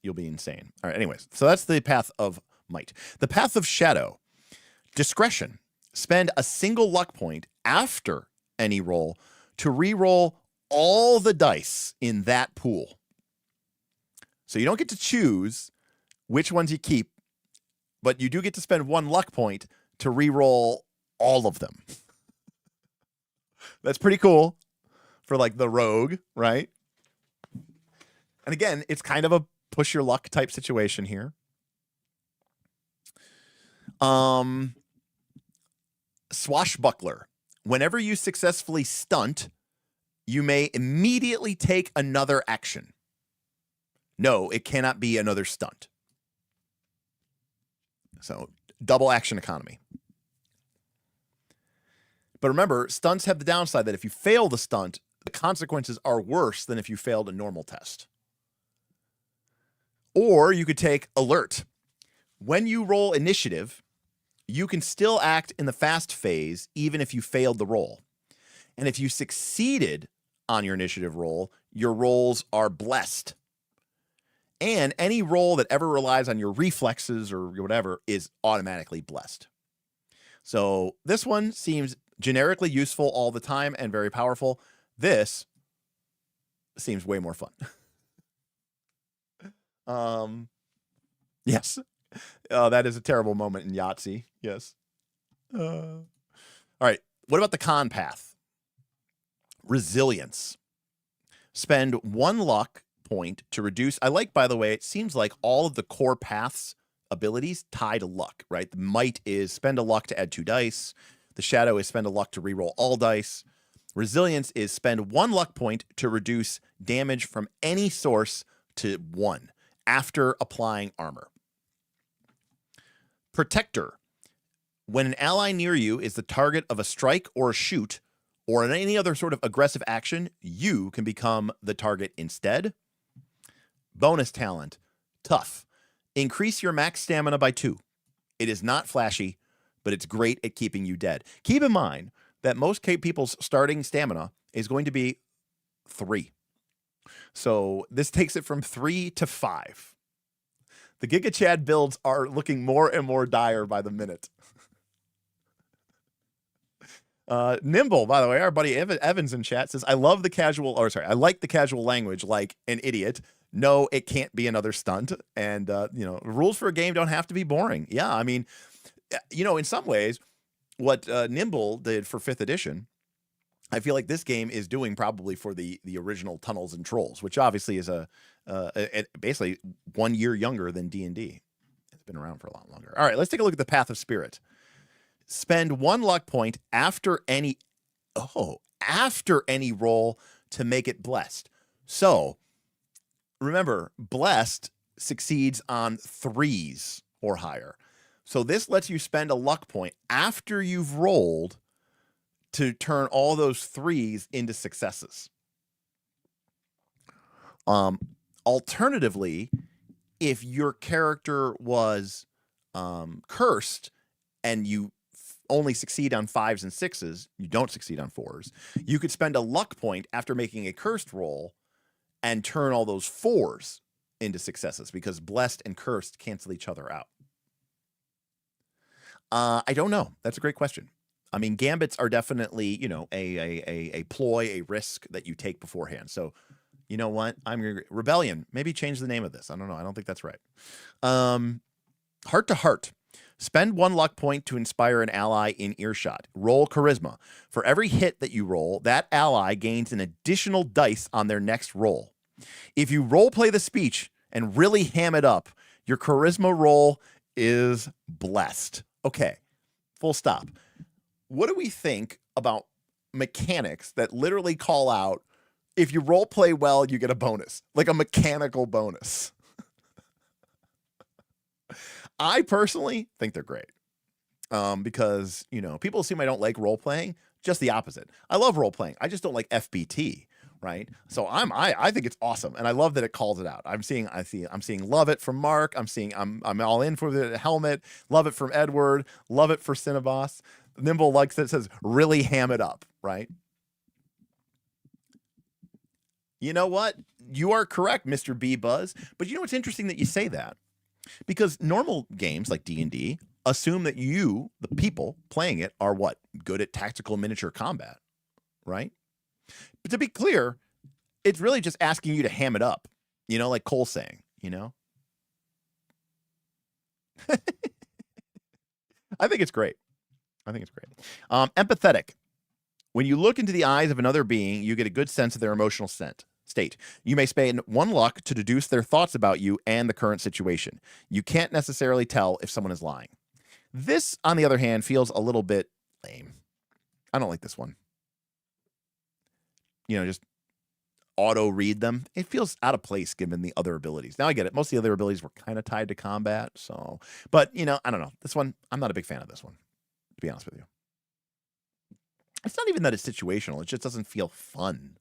You'll be insane. All right, anyways. So that's the path of might. The path of shadow. Discretion. Spend a single luck point after any roll to re-roll all the dice in that pool. So you don't get to choose which ones you keep, but you do get to spend 1 luck point to re-roll all of them. That's pretty cool for like the rogue, right? And again, it's kind of a push your luck type situation here. Swashbuckler. Whenever you successfully stunt, you may immediately take another action. No, it cannot be another stunt. So, double action economy. But remember, stunts have the downside that if you fail the stunt, the consequences are worse than if you failed a normal test. Or you could take alert. When you roll initiative, you can still act in the fast phase even if you failed the roll. And if you succeeded on your initiative roll, your rolls are blessed. And any roll that ever relies on your reflexes or whatever is automatically blessed. So this one seems generically useful all the time and very powerful. This seems way more fun. Yes. That is a terrible moment in Yahtzee. Yes. All right. What about the con path? Resilience. Spend 1 luck point to reduce. I like, by the way, it seems like all of the core paths abilities tie to luck, right? The might is spend a luck to add 2 dice. The shadow is spend a luck to reroll all dice. Resilience is spend 1 luck point to reduce damage from any source to 1 after applying armor. Protector. When an ally near you is the target of a strike or a shoot or in any other sort of aggressive action, you can become the target instead. Bonus talent. Tough. Increase your max stamina by 2. It is not flashy, but it's great at keeping you dead. Keep in mind that most people's starting stamina is going to be 3. So this takes it from 3 to 5. The Giga Chad builds are looking more and more dire by the minute. Nimble, by the way, our buddy Evans in chat says, I like the casual language like an idiot. No, it can't be another stunt. And, rules for a game don't have to be boring. Yeah, I mean, in some ways, what Nimble did for 5th edition, I feel like this game is doing probably for the original Tunnels and Trolls, which obviously is basically 1 year younger than D&D. It's been around for a lot longer. All right, let's take a look at the Path of Spirit. Spend 1 luck point after any roll to make it blessed. So remember, blessed succeeds on 3s or higher. So this lets you spend a luck point after you've rolled to turn all those 3s into successes. Alternatively, if your character was cursed and you only succeed on 5s and 6s, you don't succeed on 4s, you could spend a luck point after making a cursed roll and turn all those 4s into successes because blessed and cursed cancel each other out. I don't know. That's a great question. I mean, gambits are definitely, a ploy, a risk that you take beforehand. So, you know what? Rebellion. Maybe change the name of this. I don't know. I don't think that's right. Heart to heart. Spend 1 luck point to inspire an ally in earshot. Roll charisma. For every hit that you roll, that ally gains an additional dice on their next roll. If you role play the speech and really ham it up, your charisma roll is blessed. Okay, full stop. What do we think about mechanics that literally call out, if you role play well, you get a bonus, like a mechanical bonus? I personally think they're great because, people assume I don't like role playing. Just the opposite. I love role playing. I just don't like FBT, right? So I think it's awesome, and I love that it calls it out. I'm seeing love it from Mark. I'm all in for the helmet. Love it from Edward. Love it for Cinnabos. Nimble likes that it says really ham it up, right? You know what? You are correct, Mr. B Buzz. But you know what's interesting that you say that? Because normal games like D&D assume that you, the people playing it, are what? Good at tactical miniature combat, right? But to be clear, it's really just asking you to ham it up, you know, like Cole's saying, you know? I think it's great. Empathetic. When you look into the eyes of another being, you get a good sense of their emotional state. You may spend 1 luck to deduce their thoughts about you and the current situation. You can't necessarily tell if someone is lying. This, on the other hand, feels a little bit lame. I don't like this one. You know, just auto-read them. It feels out of place given the other abilities. Now I get it. Most of the other abilities were kind of tied to combat, so... But, you know, I don't know. This one, I'm not a big fan of this one, to be honest with you. It's not even that it's situational. It just doesn't feel fun.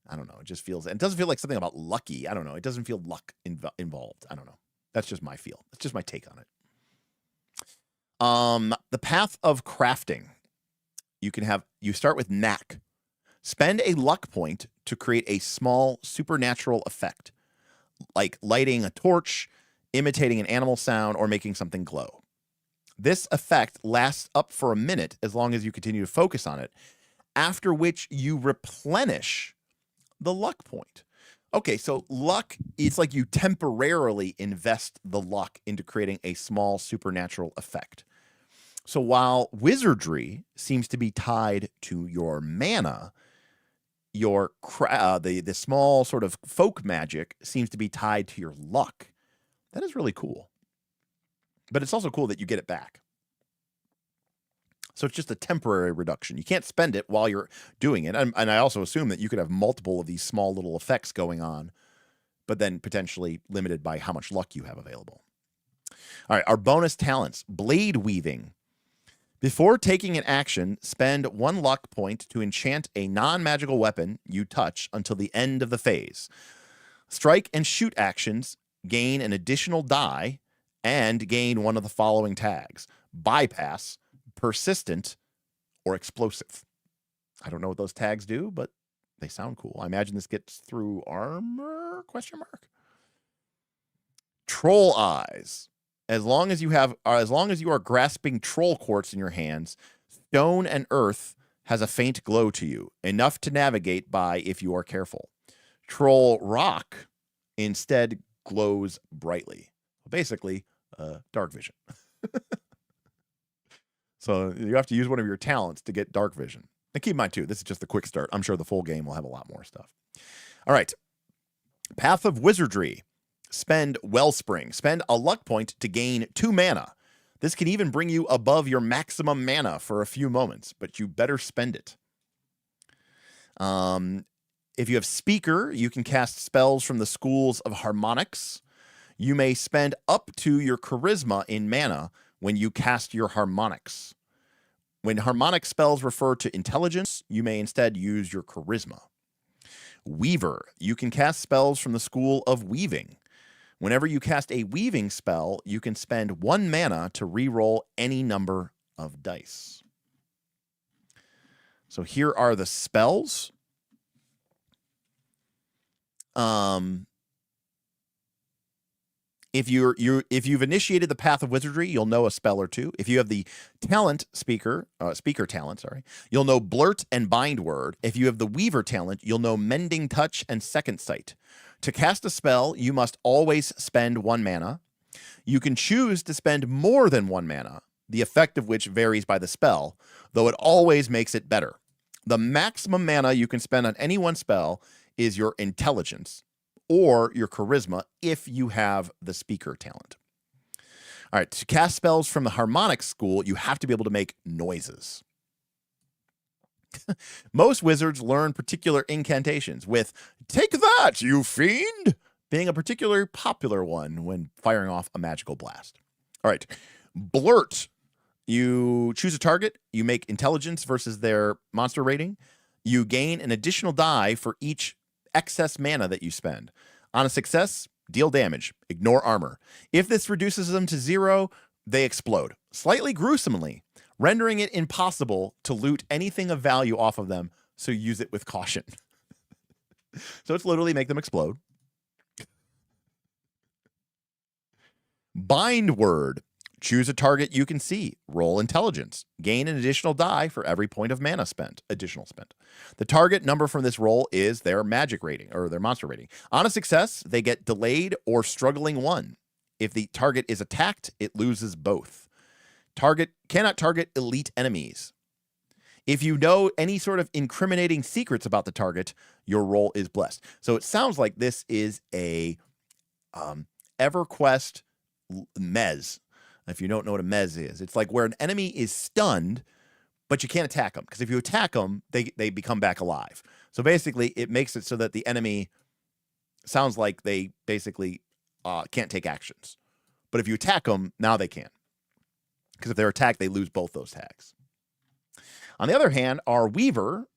I don't know. It just feels... It doesn't feel like something about lucky. I don't know. It doesn't feel luck involved. I don't know. That's just my feel. That's just my take on it. The path of crafting. You start with knack. Spend a luck point to create a small supernatural effect, like lighting a torch, imitating an animal sound, or making something glow. This effect lasts up for a minute as long as you continue to focus on it, after which you replenish the luck point. Okay, so luck, it's like you temporarily invest the luck into creating a small supernatural effect. So while wizardry seems to be tied to your mana, your the small sort of folk magic seems to be tied to your luck. That is really cool. But it's also cool that you get it back. So it's just a temporary reduction. You can't spend it while you're doing it. And I also assume that you could have multiple of these small little effects going on, but then potentially limited by how much luck you have available. All right, our bonus talents. Blade weaving. Before taking an action, spend 1 luck point to enchant a non-magical weapon you touch until the end of the phase. Strike and shoot actions gain an additional die and gain one of the following tags: bypass, persistent, or explosive. I don't know what those tags do, but they sound cool. I imagine this gets through armor? ? Troll eyes. As long as you are grasping troll quartz in your hands, stone and earth has a faint glow to you, enough to navigate by if you are careful. Troll rock instead glows brightly. Basically, dark vision. So you have to use one of your talents to get dark vision. And keep in mind, too, this is just the quick start. I'm sure the full game will have a lot more stuff. All right. Path of Wizardry. Spend Wellspring. Spend a luck point to gain 2 mana. This can even bring you above your maximum mana for a few moments, but you better spend it. If you have Speaker, you can cast spells from the schools of harmonics. You may spend up to your charisma in mana when you cast your harmonics. When harmonic spells refer to intelligence, you may instead use your charisma. Weaver, you can cast spells from the school of weaving. Whenever you cast a weaving spell, you can spend 1 mana to reroll any number of dice. So here are the spells. If you've initiated the Path of Wizardry, you'll know a spell or 2. If you have the speaker talent, you'll know Blurt and Bind Word. If you have the Weaver talent, you'll know Mending Touch and Second Sight. To cast a spell, you must always spend 1 mana. You can choose to spend more than 1 mana, the effect of which varies by the spell, though it always makes it better. The maximum mana you can spend on any one spell is your intelligence or your charisma if you have the speaker talent. All right, to cast spells from the harmonic school, you have to be able to make noises. Most wizards learn particular incantations, with "Take that, you fiend!" being a particularly popular one when firing off a magical blast. All right, Blurt. You choose a target, you make intelligence versus their monster rating. You gain an additional die for each excess mana that you spend. On a success, deal damage. Ignore armor. If this reduces them to 0, they explode, slightly gruesomely, rendering it impossible to loot anything of value off of them, so use it with caution. So it's literally make them explode. Bind word. Choose a target you can see. Roll intelligence. Gain an additional die for every point of mana spent. Additional spent. The target number from this roll is their magic rating or their monster rating. On a success, they get delayed or struggling 1. If the target is attacked, it loses both. Target cannot target elite enemies. If you know any sort of incriminating secrets about the target, your roll is blessed. So it sounds like this is a EverQuest mez. If you don't know what a mez is, it's like where an enemy is stunned, but you can't attack them. Because if you attack them, they become back alive. So basically, it makes it so that the enemy sounds like they basically can't take actions. But if you attack them, now they can. Because if they're attacked, they lose both those tags. On the other hand, our Weaver,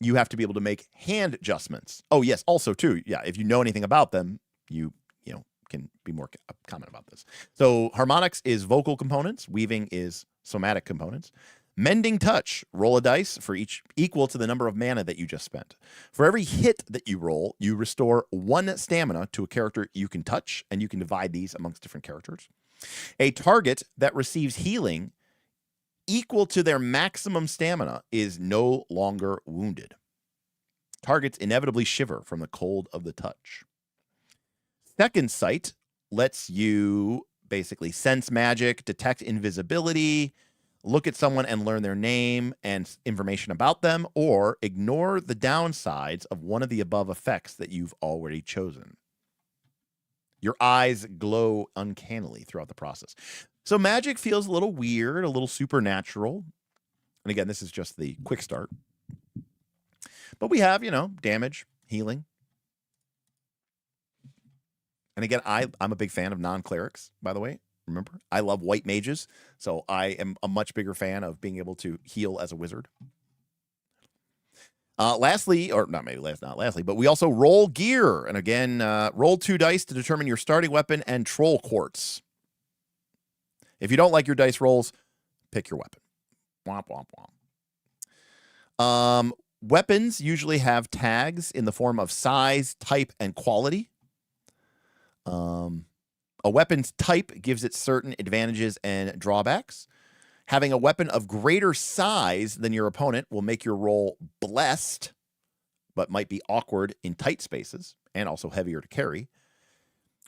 you have to be able to make hand adjustments. Oh, yes, also, too, yeah, if you know anything about them, you can be more comment about this. So harmonics is vocal components. Weaving is somatic components. Mending touch. Roll a dice for each equal to the number of mana that you just spent. For every hit that you roll, you restore 1 stamina to a character you can touch, and you can divide these amongst different characters. A target that receives healing equal to their maximum stamina is no longer wounded. Targets inevitably shiver from the cold of the touch. Second sight lets you basically sense magic, detect invisibility, look at someone and learn their name and information about them, or ignore the downsides of one of the above effects that you've already chosen. Your eyes glow uncannily throughout the process. So magic feels a little weird, a little supernatural. And again, this is just the quick start. But we have, damage, healing. And again, I'm a big fan of non-clerics, by the way. Remember, I love white mages, so I am a much bigger fan of being able to heal as a wizard. Lastly, or not lastly, but we also roll gear. And again, roll 2 dice to determine your starting weapon and troll quartz. If you don't like your dice rolls, pick your weapon. Womp, womp, womp. Weapons usually have tags in the form of size, type, and quality. A weapon's type gives it certain advantages and drawbacks. Having a weapon of greater size than your opponent will make your roll blessed, but might be awkward in tight spaces and also heavier to carry.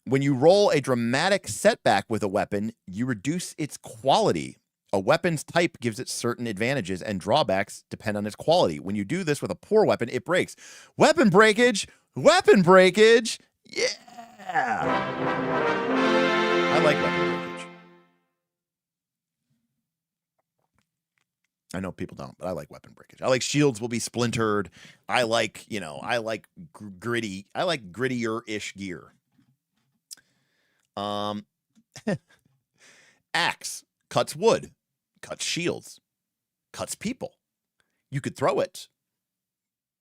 When you roll a dramatic setback with a weapon, you reduce its quality. A weapon's type gives it certain advantages and drawbacks depend on its quality. When you do this with a poor weapon, it breaks. Weapon breakage! Weapon breakage! Yeah! I like weapon breakage. I know people don't, but I like weapon breakage. I like shields will be splintered. I like, gritty. I like grittier-ish gear. Axe cuts wood, cuts shields, cuts people. You could throw it,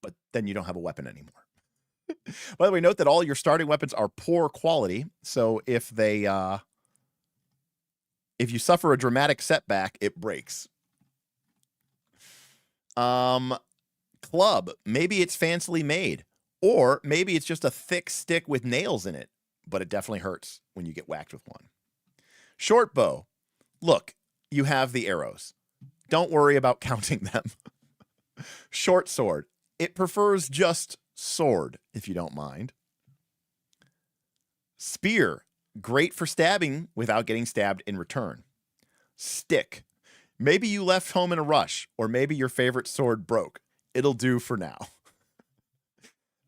but then you don't have a weapon anymore. By the way, note that all your starting weapons are poor quality. So if you suffer a dramatic setback, it breaks. Club, maybe it's fancily made, or maybe it's just a thick stick with nails in it, but it definitely hurts when you get whacked with one. Short bow, look, you have the arrows. Don't worry about counting them. Short sword, it prefers just sword, if you don't mind. Spear, great for stabbing without getting stabbed in return. Stick, maybe you left home in a rush, or maybe your favorite sword broke. It'll do for now.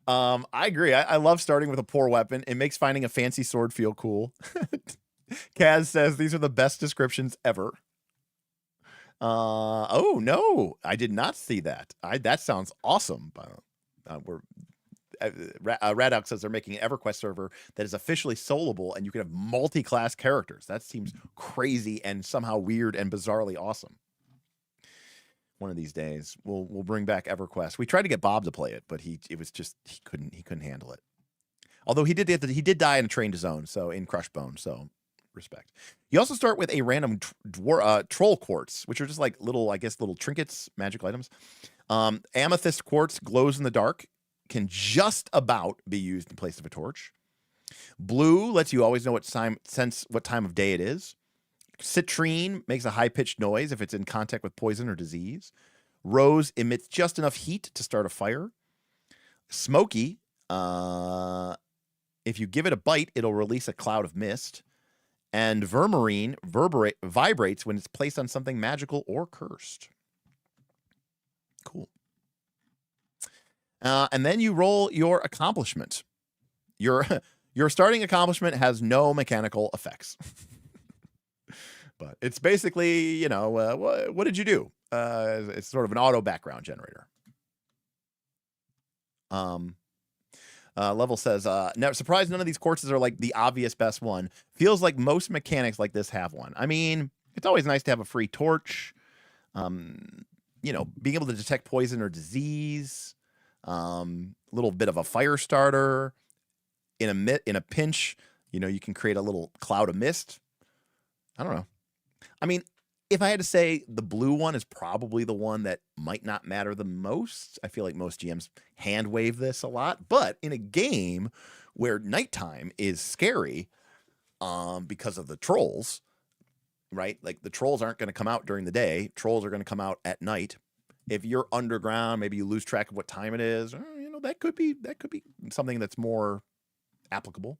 I agree. I love starting with a poor weapon. It makes finding a fancy sword feel cool. Kaz says these are the best descriptions ever. Oh no, I did not see that. That sounds awesome. Radox says they're making an EverQuest server that is officially soloable, and you can have multi-class characters. That seems crazy and somehow weird and bizarrely awesome. One of these days, we'll bring back EverQuest. We tried to get Bob to play it, but he couldn't handle it. Although he did die in a train to zone, so in Crushbone, so respect. You also start with a random troll quartz, which are just like little trinkets, magical items. Amethyst quartz glows in the dark. can just about be used in place of a torch. Blue lets you always know what time of day it is. Citrine makes a high-pitched noise if it's in contact with poison or disease. Rose emits just enough heat to start a fire. Smoky, if you give it a bite, it'll release a cloud of mist. And Vermarine vibrates when it's placed on something magical or cursed. Cool. And then you roll your accomplishment. Your starting accomplishment has no mechanical effects. But it's basically, you know, what did you do? It's sort of an auto background generator. Level says, never surprised none of these courses are like the obvious best one. Feels like most mechanics like this have one. I mean, it's always nice to have a free torch. You know, being able to detect poison or disease. Little bit of a fire starter. In a pinch, you know, you can create a little cloud of mist. I don't know. I mean, if I had to say, the blue one is probably the one that might not matter the most. I feel like most GMs hand wave this a lot, but in a game where nighttime is scary, because of the trolls, right? Like the trolls aren't going to come out during the day. Trolls are going to come out at night. If you're underground, maybe you lose track of what time it is. You know, that could be something that's more applicable.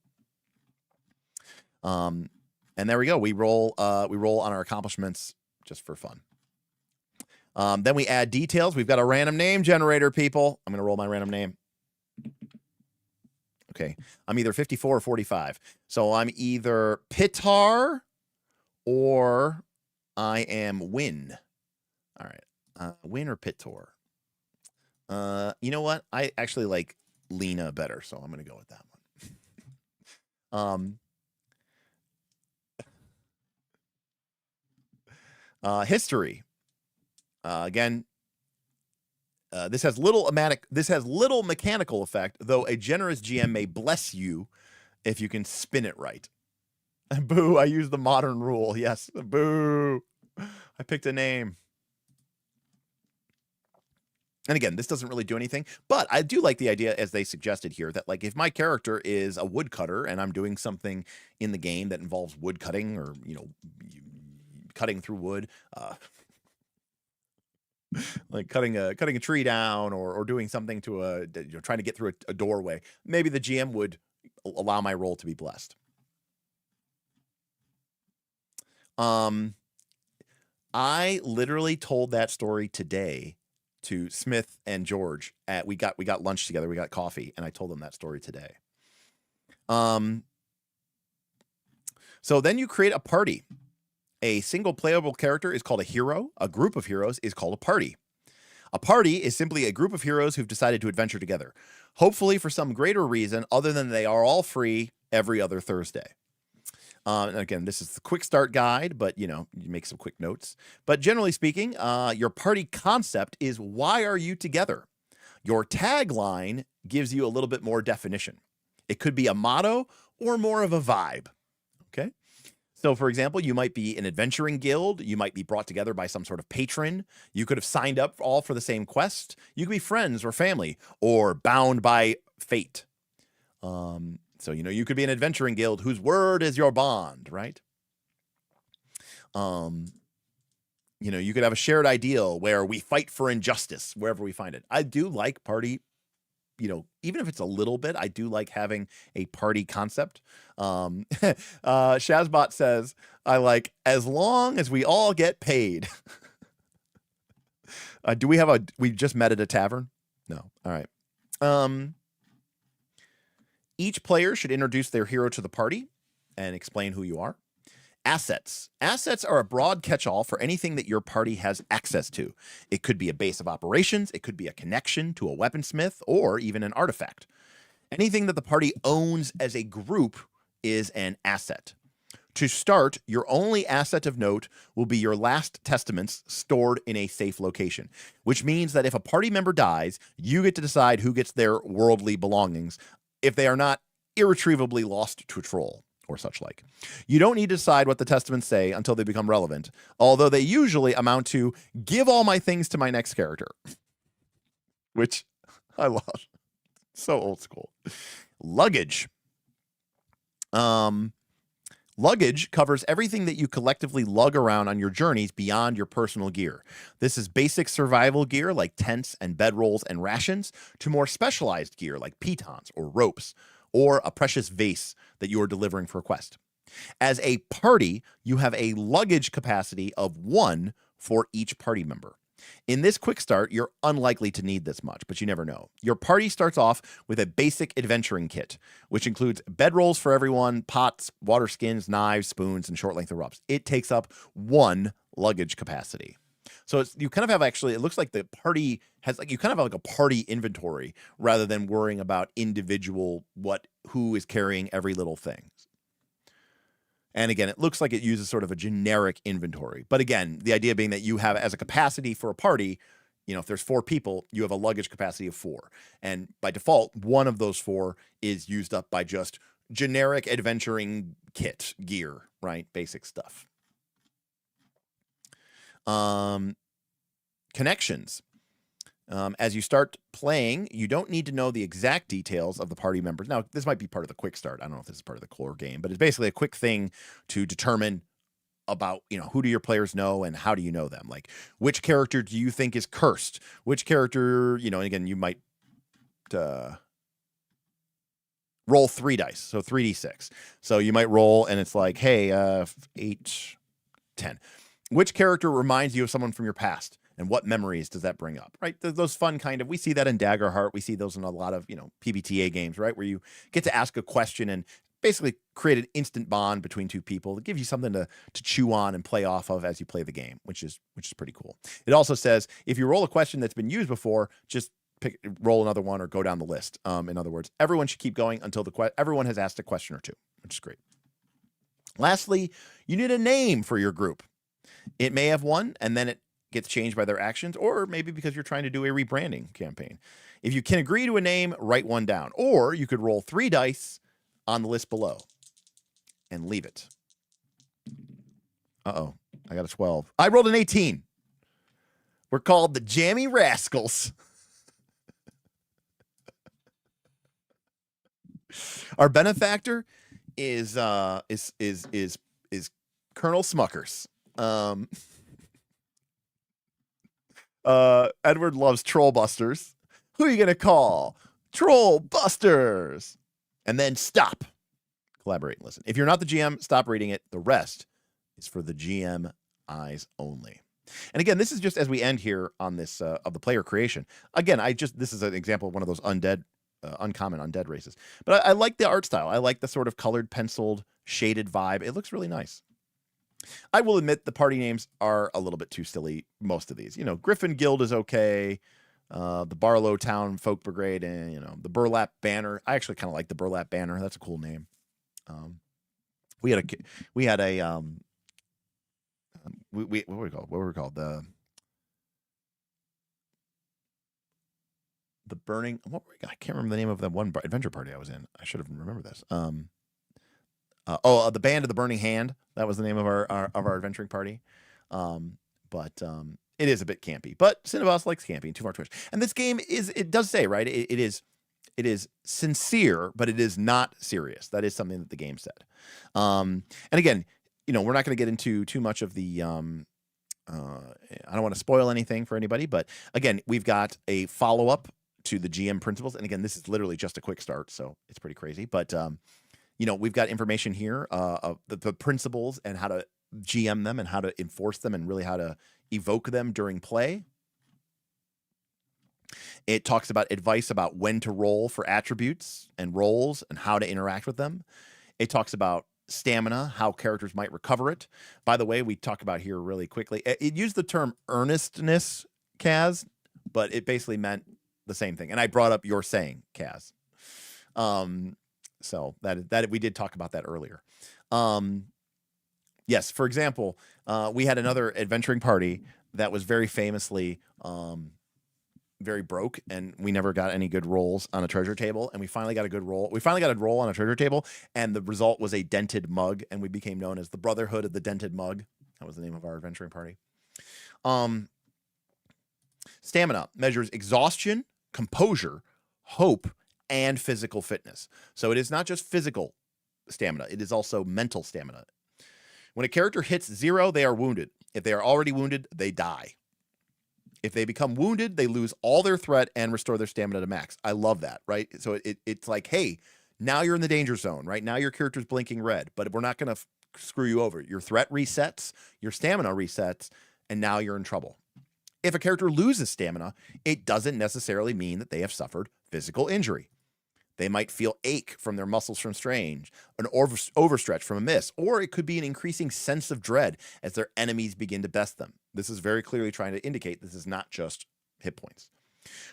And there we go. We roll on our accomplishments just for fun. Then we add details. We've got a random name generator, people. I'm going to roll my random name. Okay. I'm either 54 or 45. So I'm either Pitar or I am Win. All right. Win or Pitor. You know what? I actually like Lena better, so I'm going to go with that one. History. Again, this has little mechanical effect, though a generous GM may bless you if you can spin it right. Boo, I used the modern rule. Yes, boo. I picked a name. And again, this doesn't really do anything, but I do like the idea, as they suggested here, that like if my character is a woodcutter and I'm doing something in the game that involves wood cutting or, you know, cutting through wood, like cutting a tree down or doing something to trying to get through a doorway, maybe the GM would allow my roll to be blessed. I literally told that story today to Smith and George. We got lunch together, we got coffee, and I told them that story today. So then you create a party. A single playable character is called a hero. A group of heroes is called a party. A party is simply a group of heroes who've decided to adventure together, hopefully for some greater reason other than they are all free every other Thursday. And again, this is the quick start guide, but you know, you make some quick notes. But generally speaking, your party concept is, why are you together? Your tagline gives you a little bit more definition. It could be a motto or more of a vibe. Okay. So, for example, you might be an adventuring guild. You might be brought together by some sort of patron. You could have signed up all for the same quest. You could be friends or family or bound by fate. So, you know, you could be an adventuring guild whose word is your bond, right? You know, you could have a shared ideal where we fight for injustice wherever we find it. I do like party, you know, even if it's a little bit, I do like having a party concept. Shazbot says, I like, as long as we all get paid. We just met at a tavern? No. All right. Each player should introduce their hero to the party and explain who you are. Assets. Assets are a broad catch-all for anything that your party has access to. It could be a base of operations, it could be a connection to a weaponsmith, or even an artifact. Anything that the party owns as a group is an asset. To start, your only asset of note will be your last testaments stored in a safe location, which means that if a party member dies, you get to decide who gets their worldly belongings if they are not irretrievably lost to a troll or such like. You don't need to decide what the testaments say until they become relevant, although they usually amount to, give all my things to my next character, which I love. So old school. Luggage. Luggage covers everything that you collectively lug around on your journeys beyond your personal gear. This is basic survival gear like tents and bedrolls and rations to more specialized gear like pitons or ropes or a precious vase that you are delivering for a quest. As a party, you have a luggage capacity of 1 for each party member. In this quick start, you're unlikely to need this much, but you never know. Your party starts off with a basic adventuring kit, which includes bedrolls for everyone, pots, water skins, knives, spoons, and short length of ropes. It takes up 1 luggage capacity. So you kind of have it looks like the party has you kind of have like a party inventory rather than worrying about individual who is carrying every little thing. And again, it looks like it uses sort of a generic inventory. But again, the idea being that you have as a capacity for a party, if there's 4 people, you have a luggage capacity of 4. And by default, 1 of those 4 is used up by just generic adventuring kit, gear, right? Basic stuff. Connections. As you start playing, you don't need to know the exact details of the party members. Now, this might be part of the quick start. I don't know if this is part of the core game, but it's basically a quick thing to determine about, who do your players know and how do you know them? Like, which character do you think is cursed? Which character, and again, you might roll 3 dice, so 3d6. So you might roll and it's like, hey, 8, 10. Which character reminds you of someone from your past? And what memories does that bring up, right? Those fun we see that in Daggerheart. We see those in a lot of, PBTA games, right? Where you get to ask a question and basically create an instant bond between 2 people. It gives you something to chew on and play off of as you play the game, which is pretty cool. It also says, if you roll a question that's been used before, just roll another one or go down the list. In other words, everyone should keep going until everyone has asked a question or 2, which is great. Lastly, you need a name for your group. It may have one, and then it gets changed by their actions, or maybe because you're trying to do a rebranding campaign. If you can agree to a name, write one down, or you could roll 3 dice on the list below and leave it. Uh-oh, I got a 12. I rolled an 18. We're called the Jammy Rascals. Our benefactor is Colonel Smuckers. Edward loves Trollbusters. Who are you gonna call? Trollbusters. And then stop. Collaborate and listen. If you're not the GM, stop reading it. The rest is for the GM eyes only. And again, this is just as we end here on this of the player creation. Again, this is an example of one of those uncommon undead races. But I like the art style. I like the sort of colored, penciled, shaded vibe. It looks really nice. I will admit the party names are a little bit too silly, most of these. Griffin Guild is okay. The Barlow Town Folk Brigade and, the Burlap Banner. I actually kind of like the Burlap Banner. That's a cool name. We had a what were we called? The Burning, I can't remember the name of that one adventure party I was in. I should have remembered this. The Band of the Burning Hand. That was the name of our adventuring party. But it is a bit campy. But Cineboss likes camping. Too far Twitch. And this game it does say, right? It is sincere, but it is not serious. That is something that the game said. And again, we're not going to get into too much of the. I don't want to spoil anything for anybody, but again, we've got a follow-up to the GM principles. And again, this is literally just a quick start, so it's pretty crazy. But we've got information here of the principles and how to GM them and how to enforce them and really how to evoke them during play. It talks about advice about when to roll for attributes and roles and how to interact with them. It talks about stamina, how characters might recover it. By the way, we talk about here really quickly. It used the term earnestness, Kaz, but it basically meant the same thing. And I brought up your saying, Kaz. So that we did talk about that earlier. Yes, for example, we had another adventuring party that was very famously very broke, and we never got any good rolls on a treasure table, and we finally got a good roll. We finally got a roll on a treasure table, and the result was a dented mug, and we became known as the Brotherhood of the Dented Mug. That was the name of our adventuring party. Stamina measures exhaustion, composure, hope, and physical fitness. So it is not just physical stamina, it is also mental stamina. When a character hits 0, they are wounded. If they are already wounded, they die. If they become wounded, they lose all their threat and restore their stamina to max. I love that, right? So it's like, hey, now you're in the danger zone, right? Now your character's blinking red, but we're not going to screw you over. Your threat resets, your stamina resets, and now you're in trouble. If a character loses stamina, it doesn't necessarily mean that they have suffered physical injury. They might feel ache from their muscles from strain, an overstretch from a miss, or it could be an increasing sense of dread as their enemies begin to best them. This is very clearly trying to indicate this is not just hit points.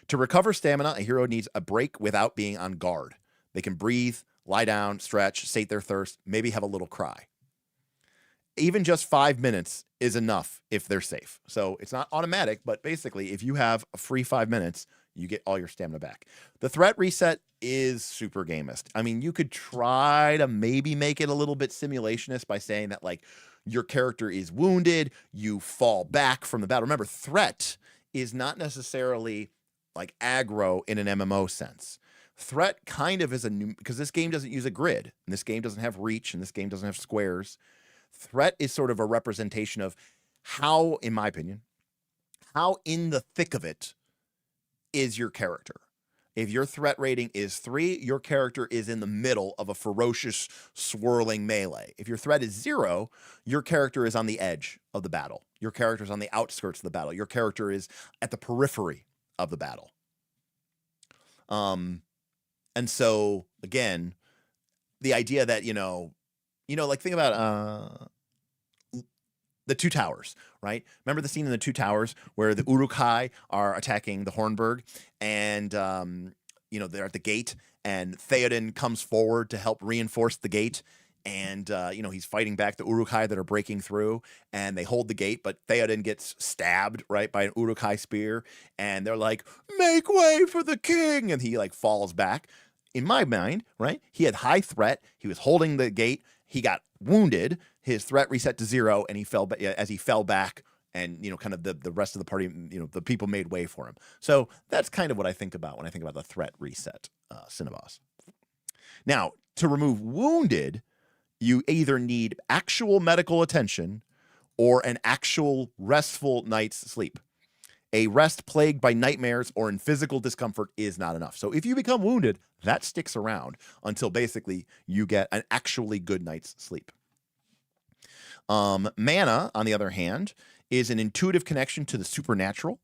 To recover stamina, a hero needs a break without being on guard. They can breathe, lie down, stretch, sate their thirst, maybe have a little cry. Even just 5 minutes is enough if they're safe. So it's not automatic, but basically if you have a free 5 minutes, you get all your stamina back. The threat reset is super gamist. I mean, you could try to maybe make it a little bit simulationist by saying that, like, your character is wounded, you fall back from the battle. Remember, threat is not necessarily like aggro in an MMO sense. Threat kind of is a new, because this game doesn't use a grid, and this game doesn't have reach, and this game doesn't have squares. Threat is sort of a representation of how, in my opinion, how in the thick of it is your character. If your threat rating is 3, your character is in the middle of a ferocious, swirling melee. If your threat is 0, your character is on the edge of the battle. Your character is on the outskirts of the battle. Your character is at the periphery of the battle. And so, again, the idea that, like, think about the Two Towers, right? Remember the scene in the Two Towers where the Uruk-hai are attacking the Hornburg, and they're at the gate, and Theoden comes forward to help reinforce the gate, and he's fighting back the Uruk-hai that are breaking through, and they hold the gate, but Theoden gets stabbed, right, by an Uruk-hai spear, and they're like, "Make way for the king," and he like falls back. In my mind, right, he had high threat, he was holding the gate, he got wounded, his threat reset to 0, and he fell as he fell back, and kind of the rest of the party, the people made way for him. So that's kind of what I think about when I think about the threat reset Cineboss. Now, to remove wounded, you either need actual medical attention or an actual restful night's sleep. A rest plagued by nightmares or in physical discomfort is not enough. So if you become wounded, that sticks around until basically you get an actually good night's sleep. Mana, on the other hand, is an intuitive connection to the supernatural.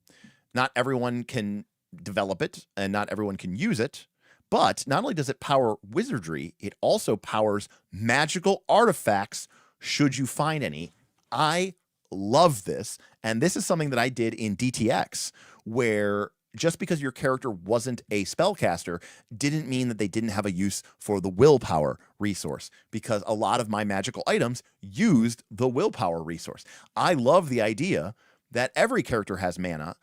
Not everyone can develop it, and not everyone can use it. But not only does it power wizardry, it also powers magical artifacts, should you find any. I love this, and this is something that I did in DTX, where just because your character wasn't a spellcaster didn't mean that they didn't have a use for the willpower resource, because a lot of my magical items used the willpower resource. I love the idea that every character has mana,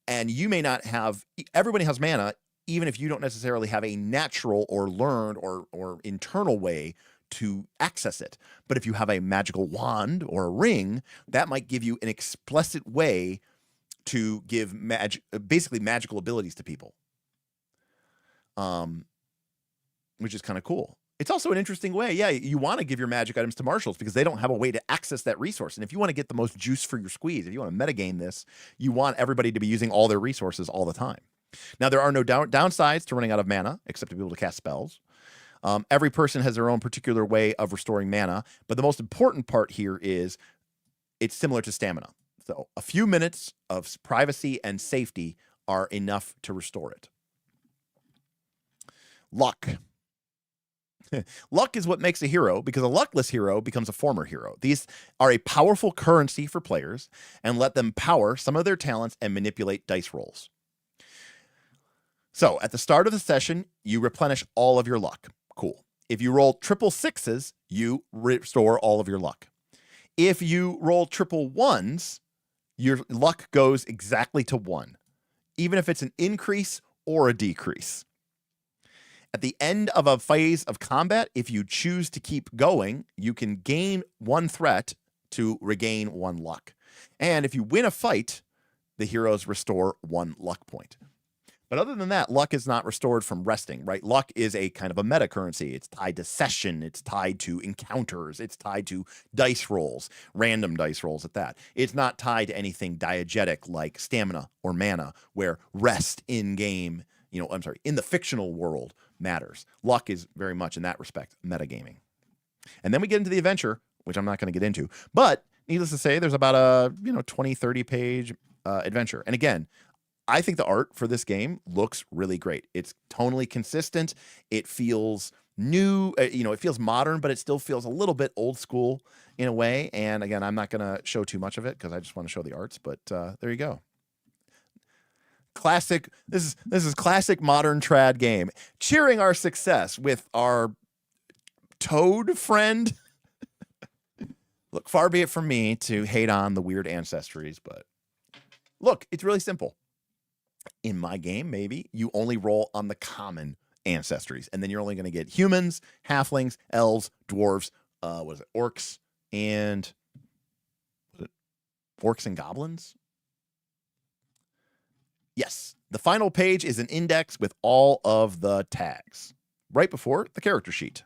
and you may not have, everybody has mana, even if you don't necessarily have a natural or learned or internal way to access it. But if you have a magical wand or a ring, that might give you an explicit way to give basically magical abilities to people, which is kind of cool. It's also an interesting way. Yeah, you want to give your magic items to marshals because they don't have a way to access that resource. And if you want to get the most juice for your squeeze, if you want to metagame this, you want everybody to be using all their resources all the time. Now, there are no downsides to running out of mana, except to be able to cast spells. Every person has their own particular way of restoring mana, but the most important part here is it's similar to stamina. So a few minutes of privacy and safety are enough to restore it. Luck. Luck is what makes a hero, because a luckless hero becomes a former hero. These are a powerful currency for players, and let them power some of their talents and manipulate dice rolls. So at the start of the session, you replenish all of your luck. Cool. If you roll triple 6s, you restore all of your luck. If you roll triple 1s, your luck goes exactly to 1, even if it's an increase or a decrease. At the end of a phase of combat, if you choose to keep going, you can gain 1 threat to regain 1 luck. And if you win a fight, the heroes restore 1 luck point. But other than that, luck is not restored from resting, right? Luck is a kind of a meta currency. It's tied to session. It's tied to encounters. It's tied to dice rolls, random dice rolls at that. It's not tied to anything diegetic like stamina or mana, where rest in game, in the fictional world matters. Luck is very much in that respect metagaming. And then we get into the adventure, which I'm not going to get into. But needless to say, there's about a 20, 30 page adventure. And again, I think the art for this game looks really great. It's tonally consistent. It feels new. It feels modern, but it still feels a little bit old school in a way. And again, I'm not going to show too much of it because I just want to show the arts. But there you go. Classic. This is classic modern trad game. Cheering our success with our toad friend. Look, far be it from me to hate on the weird ancestries, but look, it's really simple. In my game, maybe you only roll on the common ancestries, and then you're only going to get humans, halflings, elves, dwarves, orcs, and orcs and goblins. Yes, the final page is an index with all of the tags right before the character sheet.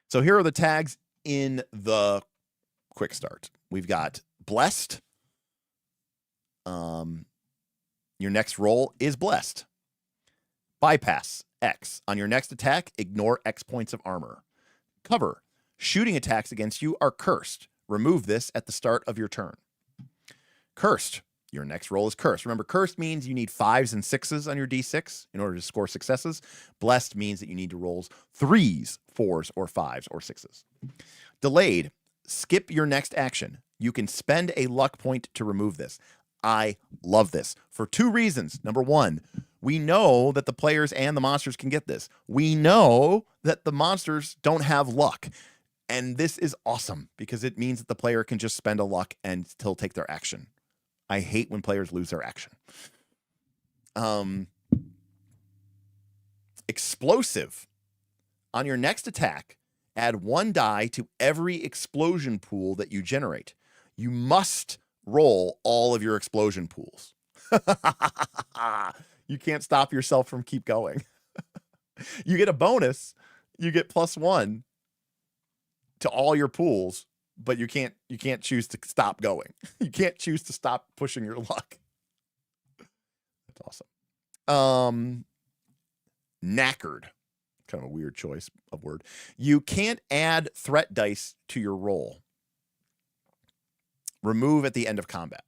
So here are the tags in the quick start. We've got blessed. Your next roll is blessed. Bypass, X. On your next attack, ignore X points of armor. Cover. Shooting attacks against you are cursed. Remove this at the start of your turn. Cursed. Your next roll is cursed. Remember, cursed means you need 5s and 6s on your D6 in order to score successes. Blessed means that you need to roll 3s, 4s, or 5s, or 6s. Delayed. Skip your next action. You can spend a luck point to remove this. I love this for 2 reasons. Number 1, we know that the players and the monsters can get this. We know that the monsters don't have luck. And this is awesome because it means that the player can just spend a luck and still take their action. I hate when players lose their action. Explosive. On your next attack, add 1 die to every explosion pool that you generate. You must roll all of your explosion pools. You can't stop yourself from keep going. You get a bonus. You get +1 to all your pools, but you can't choose to stop going. You can't choose to stop pushing your luck. That's awesome. Knackered. Kind of a weird choice of word. You can't add threat dice to your roll. Remove at the end of combat.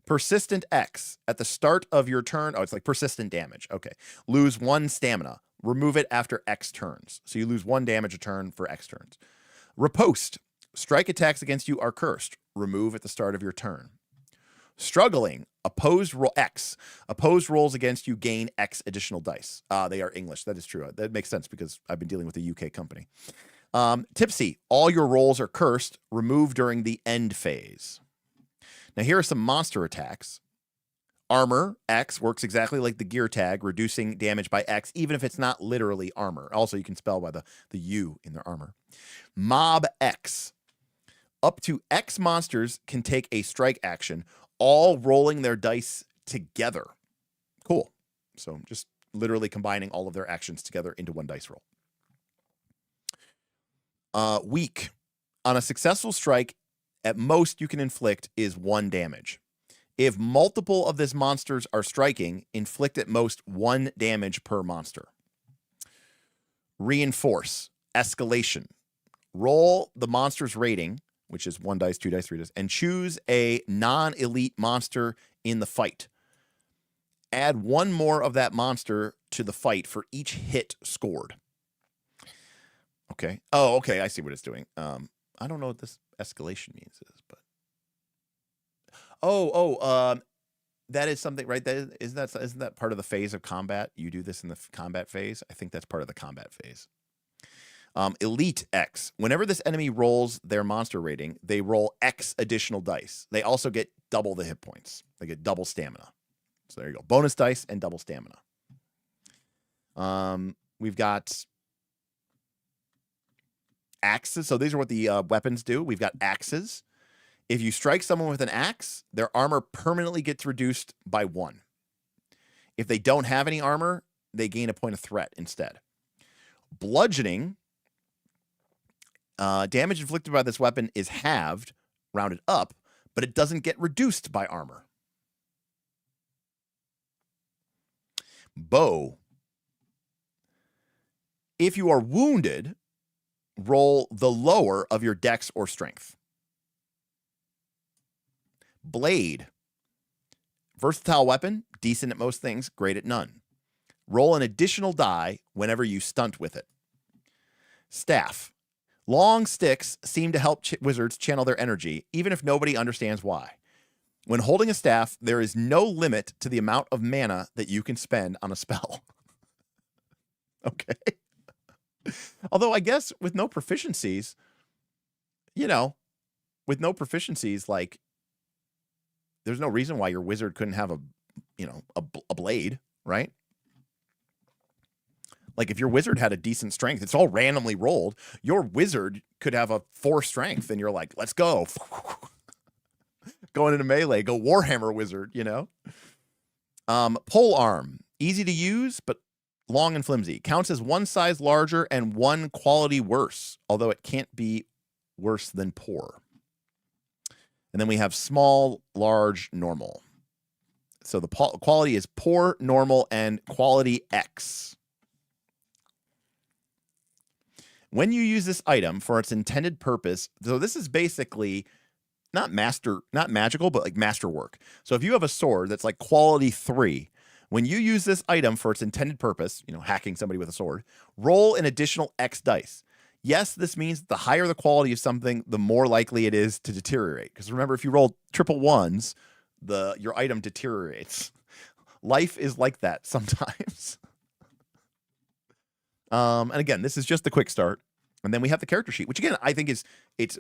Persistent X. At the start of your turn. Oh, it's like persistent damage. Okay. Lose 1 stamina. Remove it after X turns. So you lose 1 damage a turn for X turns. Riposte. Strike attacks against you are cursed. Remove at the start of your turn. Struggling. Opposed roll X. Opposed rolls against you gain X additional dice. They are English. That is true. That makes sense because I've been dealing with a UK company. Tipsy. All your rolls are cursed. Remove during the end phase. Now here are some monster attacks. Armor X works exactly like the gear tag, reducing damage by X, even if it's not literally armor. Also, you can spell by the U in their armor. Mob X. Up to X monsters can take a strike action, all rolling their dice together. Cool. So just literally combining all of their actions together into 1 dice roll. Weak. On a successful strike, at most you can inflict is 1 damage. If multiple of these monsters are striking, inflict at most 1 damage per monster. Reinforce. Escalation. Roll the monster's rating, which is 1 dice, 2 dice, 3 dice, and choose a non-elite monster in the fight. Add 1 more of that monster to the fight for each hit scored. Okay. Oh, okay. I see what it's doing. I don't know what this escalation means, but that is something, right? Isn't that part of the phase of combat? You do this in the combat phase. I think that's part of the combat phase. Elite X. Whenever this enemy rolls their monster rating, they roll X additional dice. They also get double the hit points. They get double stamina. So there you go. Bonus dice and double stamina. We've got axes. So these are what the weapons do. We've got axes. If you strike someone with an axe, their armor permanently gets reduced by 1. If they don't have any armor, they gain a point of threat instead. Bludgeoning, damage inflicted by this weapon is halved, rounded up, but it doesn't get reduced by armor. Bow. If you are wounded, roll the lower of your dex or strength. Blade. Versatile weapon, decent at most things, great at none. Roll an additional die whenever you stunt with it. Staff. Long sticks seem to help wizards channel their energy, even if nobody understands why. When holding a staff, there is no limit to the amount of mana that you can spend on a spell. Okay. Although I guess with no proficiencies, like, there's no reason why your wizard couldn't have a blade, right? Like if your wizard had a decent strength, it's all randomly rolled. Your wizard could have a 4 strength and you're like, let's go. Going into melee, go Warhammer wizard, Pole arm, easy to use, but long and flimsy. Counts as 1 size larger and 1 quality worse, although it can't be worse than poor. And then we have small, large, normal. So the quality is poor, normal, and quality X. When you use this item for its intended purpose, so this is basically not magical, but like masterwork. So if you have a sword that's like quality 3, when you use this item for its intended purpose, hacking somebody with a sword, roll an additional X dice. Yes, this means the higher the quality of something, the more likely it is to deteriorate. Because remember, if you roll triple 1s, your item deteriorates. Life is like that sometimes. And again, this is just the quick start. And then we have the character sheet, which again, I think it's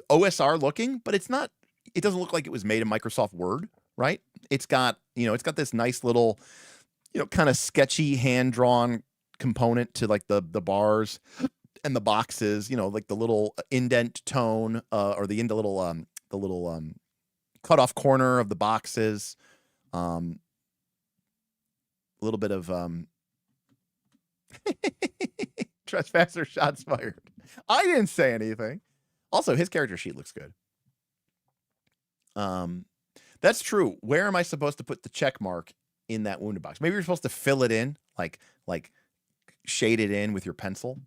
OSR looking, but it's not, it doesn't look like it was made in Microsoft Word, right? It's got this nice little, kind of sketchy hand-drawn component to like the bars and the boxes, like the little indent tone, or the little cut off corner of the boxes. A little bit of trespasser shots fired. I didn't say anything. Also, his character sheet looks good. That's true. Where am I supposed to put the check mark in that wounded box? Maybe you're supposed to fill it in, like shade it in with your pencil.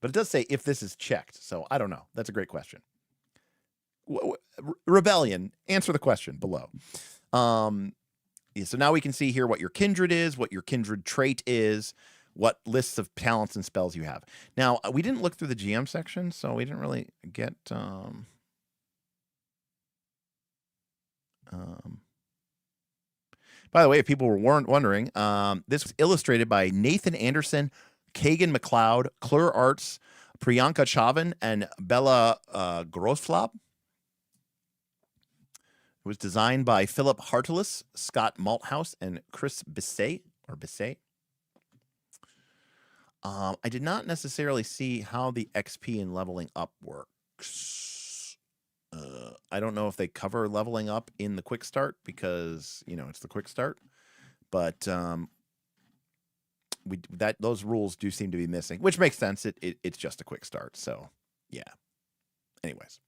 But it does say if this is checked, so I don't know. That's a great question. Rebellion, answer the question below. Yeah, so now we can see here what your kindred is, what your kindred trait is, what lists of talents and spells you have. Now, we didn't look through the GM section, so we didn't really get... By the way, if people were wondering, this was illustrated by Nathan Anderson, Kagan McLeod, Clur Arts, Priyanka Chavan, and Bella Grossflab. It was designed by Philip Hartelis, Scott Malthouse, and Chris Bisset. I did not necessarily see how the XP and leveling up works. I don't know if they cover leveling up in the quick start because, it's the quick start. But those rules do seem to be missing, which makes sense. It's just a quick start. So, yeah. Anyways.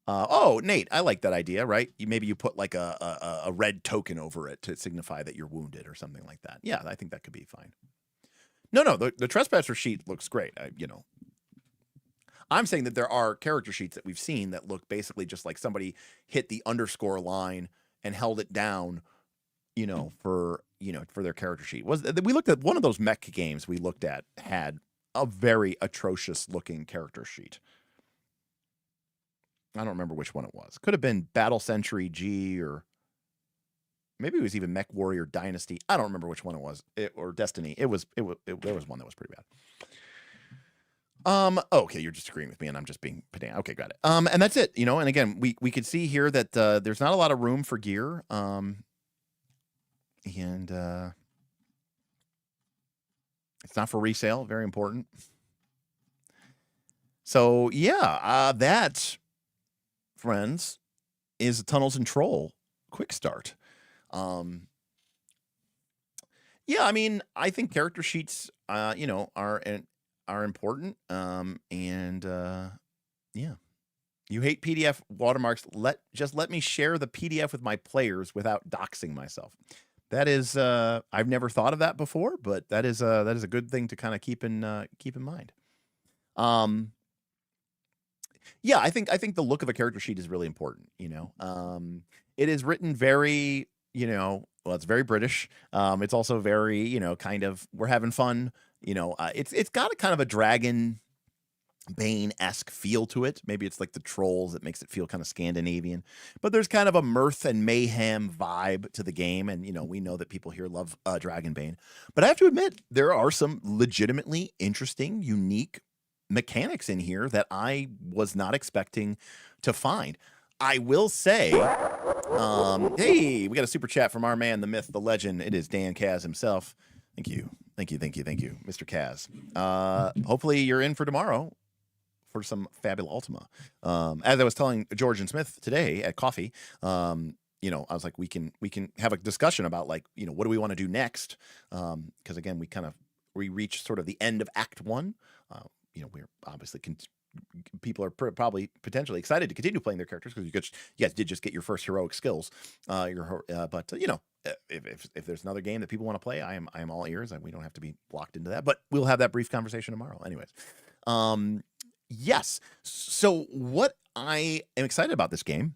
Oh, Nate, I like that idea, right? Maybe you put like a red token over it to signify that you're wounded or something like that. Yeah, I think that could be fine. No, the trespasser sheet looks great. I'm saying that there are character sheets that we've seen that look basically just like somebody hit the underscore line and held it down, for their character sheet. We looked at one of those mech games we looked at had a very atrocious looking character sheet. I don't remember which one it was. Could have been Battle Century G, or maybe it was even Mech Warrior Dynasty. I don't remember which one it was, or Destiny. There was one that was pretty bad. Okay, you're just agreeing with me, and I'm just being pedantic. Okay, got it. And that's it. And again, we could see here that there's not a lot of room for gear. And it's not for resale. Very important. So yeah, that friends, is Tunnels and Troll quick start. Yeah, I mean, I think character sheets, you know, are important. Yeah. You hate PDF watermarks. Just let me share the PDF with my players without doxing myself. That is, I've never thought of that before, but that is a good thing to kind of keep in mind. Yeah, I think the look of a character sheet is really important. You know, it is written very, you know, well, it's very British. It's also very, you know, kind of, we're having fun. You know, it's got a kind of a Dragon Bane-esque feel to it. Maybe it's like the trolls that makes it feel kind of Scandinavian, but there's kind of a mirth and mayhem vibe to the game. And, you know, we know that people here love Dragon Bane, but I have to admit there are some legitimately interesting, unique mechanics in here that I was not expecting to find. I will say, hey, we got a super chat from our man, the myth, the legend. It is Dan Kaz himself. Thank you, Mr. Kaz. Hopefully you're in for tomorrow for some Fabula Ultima. As I was telling George and Smith today at coffee, you know, I was like, we can have a discussion about, like, you know, what do we want to do next? Because again, we reached sort of the end of Act 1. You know, we're obviously people are probably potentially excited to continue playing their characters because you guys did just get your first heroic skills. But you know, if there's another game that people want to play, I am all ears, and we don't have to be locked into that. But we'll have that brief conversation tomorrow, anyways. Yes. So what I am excited about this game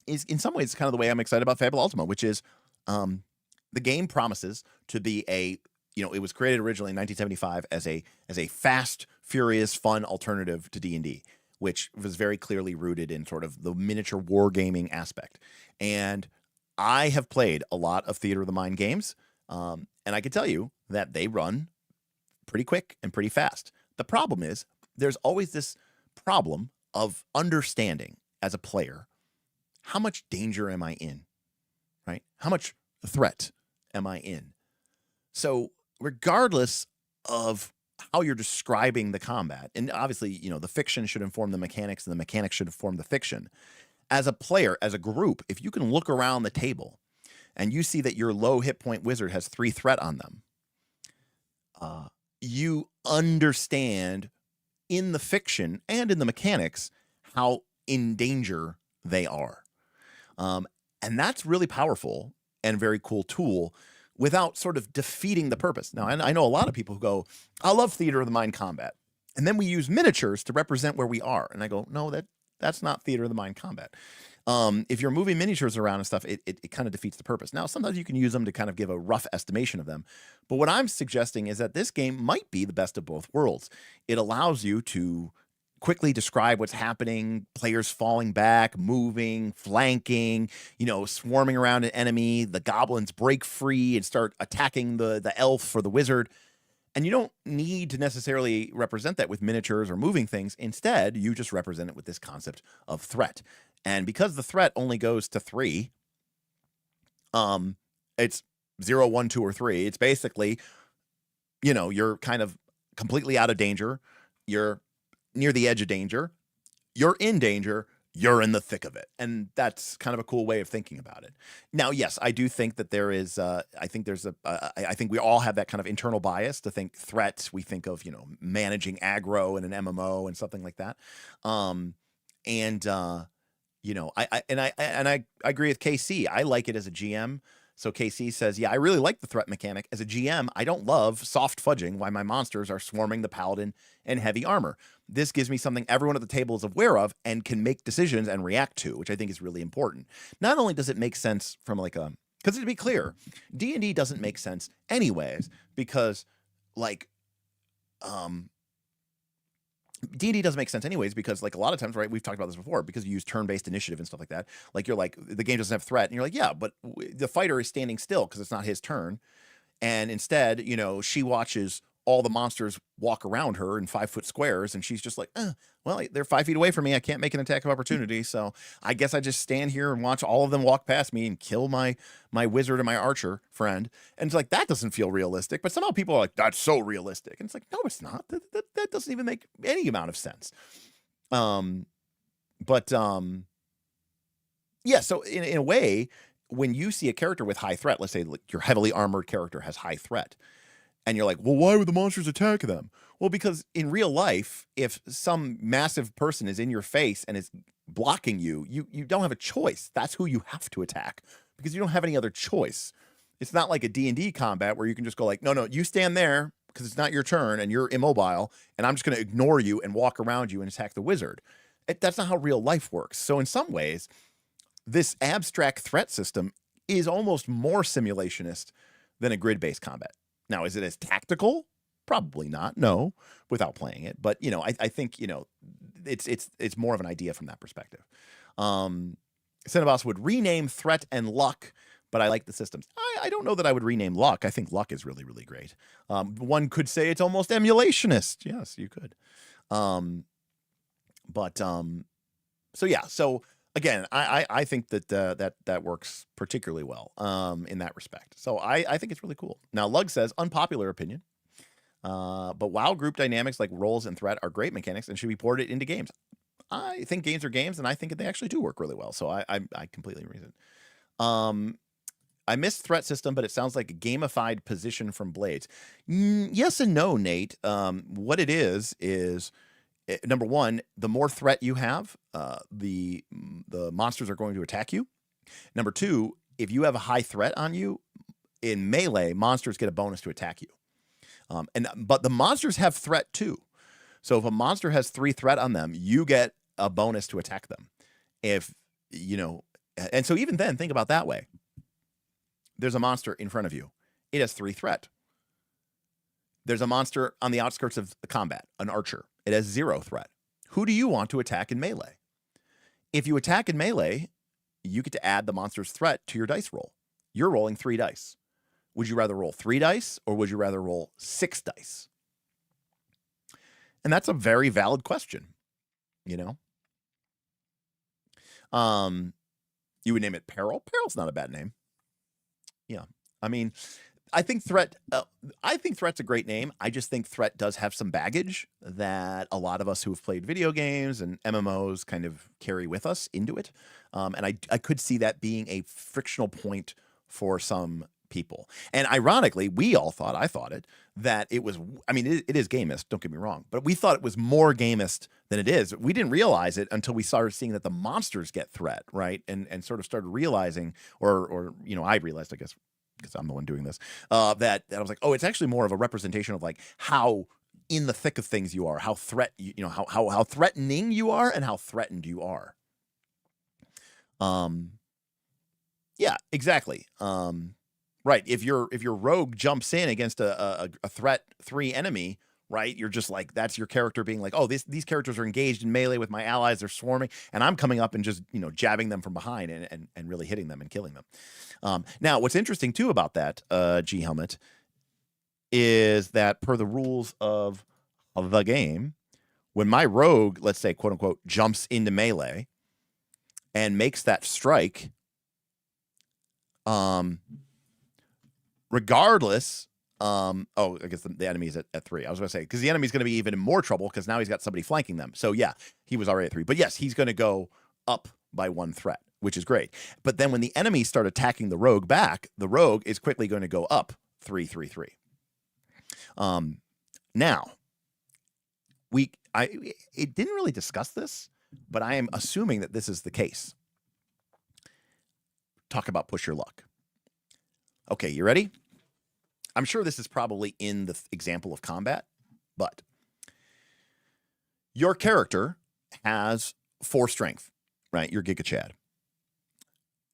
is, in some ways, kind of the way I'm excited about Fabula Ultima, which is the game promises to be a, you know, it was created originally in 1975 as a fast, furious, fun alternative to D&D, which was very clearly rooted in sort of the miniature wargaming aspect. And I have played a lot of Theater of the Mind games, and I can tell you that they run pretty quick and pretty fast. The problem is there's always this problem of understanding as a player, how much danger am I in, right? How much threat am I in? So regardless of how you're describing the combat, and obviously, you know, the fiction should inform the mechanics and the mechanics should inform the fiction. As a player, as a group, if you can look around the table and you see that your low hit point wizard has 3 threat on them, you understand in the fiction and in the mechanics how in danger they are. And that's really powerful and very cool tool without sort of defeating the purpose. Now, I know a lot of people who go, I love Theater of the Mind combat, and then we use miniatures to represent where we are. And I go, no, that's not Theater of the Mind combat. If you're moving miniatures around and stuff, it kind of defeats the purpose. Now, sometimes you can use them to kind of give a rough estimation of them. But what I'm suggesting is that this game might be the best of both worlds. It allows you to quickly describe what's happening, players falling back, moving, flanking, you know, swarming around an enemy, the goblins break free and start attacking the elf or the wizard. And you don't need to necessarily represent that with miniatures or moving things. Instead, you just represent it with this concept of threat. And because the threat only goes to 3, it's 0, 1, 2, or 3. It's basically, you know, you're kind of completely out of danger. You're near the edge of danger. You're in danger. You're in the thick of it. And that's kind of a cool way of thinking about it. Now, yes, I do think that there is, I think we all have that kind of internal bias to think threats. We think of, you know, managing aggro in an MMO and something like that. You know, I agree with KC. I like it as a GM. So KC says, yeah, I really like the threat mechanic. As a GM, I don't love soft fudging why my monsters are swarming the paladin and heavy armor. This gives me something everyone at the table is aware of and can make decisions and react to, which I think is really important. Not only does it make sense from like a, because to be clear, D&D doesn't make sense anyways, because like, D&D doesn't make sense anyways because, like, a lot of times, right, we've talked about this before, because you use turn-based initiative and stuff like that. Like, you're like, the game doesn't have threat. And you're like, yeah, but the fighter is standing still because it's not his turn. And instead, you know, she watches all the monsters walk around her in 5-foot squares. And she's just like, well, they're 5 feet away from me. I can't make an attack of opportunity. So I guess I just stand here and watch all of them walk past me and kill my wizard and my archer friend. And it's like, that doesn't feel realistic. But somehow people are like, that's so realistic. And it's like, no, it's not. That doesn't even make any amount of sense. Yeah, so in a way, when you see a character with high threat, let's say like your heavily armored character has high threat, and you're like, well, why would the monsters attack them? Well, because in real life, if some massive person is in your face and is blocking you, you don't have a choice. That's who you have to attack because you don't have any other choice. It's not like a D&D combat where you can just go like, no, you stand there because it's not your turn and you're immobile, and I'm just going to ignore you and walk around you and attack the wizard. That's not how real life works. So in some ways, this abstract threat system is almost more simulationist than a grid-based combat. Now, is it as tactical? Probably not. No, without playing it. But I think it's more of an idea from that perspective. Cinnabos would rename threat and luck, but I like the systems. I don't know that I would rename luck. I think luck is really, really great. One could say it's almost emulationist. Yes, you could. So yeah. So again, I think that works particularly well in that respect. So I think it's really cool. Now, Lug says, unpopular opinion, but WoW group dynamics like roles and threat are great mechanics and should be ported into games. I think games are games, and I think they actually do work really well. So I completely agree with it. I missed threat system, but it sounds like a gamified position from Blades. Yes and no, Nate. What it is number one, the more threat you have, the monsters are going to attack you. Number two, if you have a high threat on you, in melee, monsters get a bonus to attack you. But the monsters have threat too. So if a monster has 3 threat on them, you get a bonus to attack them. And so even then, think about that way. There's a monster in front of you. It has 3 threat. There's a monster on the outskirts of the combat, an archer. It has 0 threat. Who do you want to attack in melee? If you attack in melee, you get to add the monster's threat to your dice roll. You're rolling 3 dice. Would you rather roll 3 dice or would you rather roll 6 dice? And that's a very valid question, You would name it Peril. Peril's not a bad name. Yeah. I mean, I think threat's a great name. I just think threat does have some baggage that a lot of us who have played video games and MMOs kind of carry with us into it. And I could see that being a frictional point for some people. And ironically, I thought it, that it was, I mean, it is gamist, don't get me wrong, but we thought it was more gamist than it is. We didn't realize it until we started seeing that the monsters get threat, right? And sort of started realizing, or I realized, I guess, because I'm the one doing this, that I was like, oh, it's actually more of a representation of like how in the thick of things you are, how how threatening you are and how threatened you are. Yeah, exactly. Right. If your rogue jumps in against a threat 3 enemy, right, you're just like, that's your character being like, oh, these characters are engaged in melee with my allies, they're swarming, and I'm coming up and just jabbing them from behind and really hitting them and killing them. Now, what's interesting too about that, G Helmet, is that per the rules of the game, when my rogue, let's say, quote unquote, jumps into melee and makes that strike, regardless, I guess the enemy is at 3. I was going to say, because the enemy's going to be even in more trouble because now he's got somebody flanking them. So yeah, he was already at 3. But yes, he's going to go up by 1 threat, which is great. But then when the enemies start attacking the rogue back, the rogue is quickly going to go up 3, 3, 3. Now, it didn't really discuss this, but I am assuming that this is the case. Talk about push your luck. Okay, you ready? I'm sure this is probably in the example of combat, but your character has 4 strength, right? You're Giga Chad.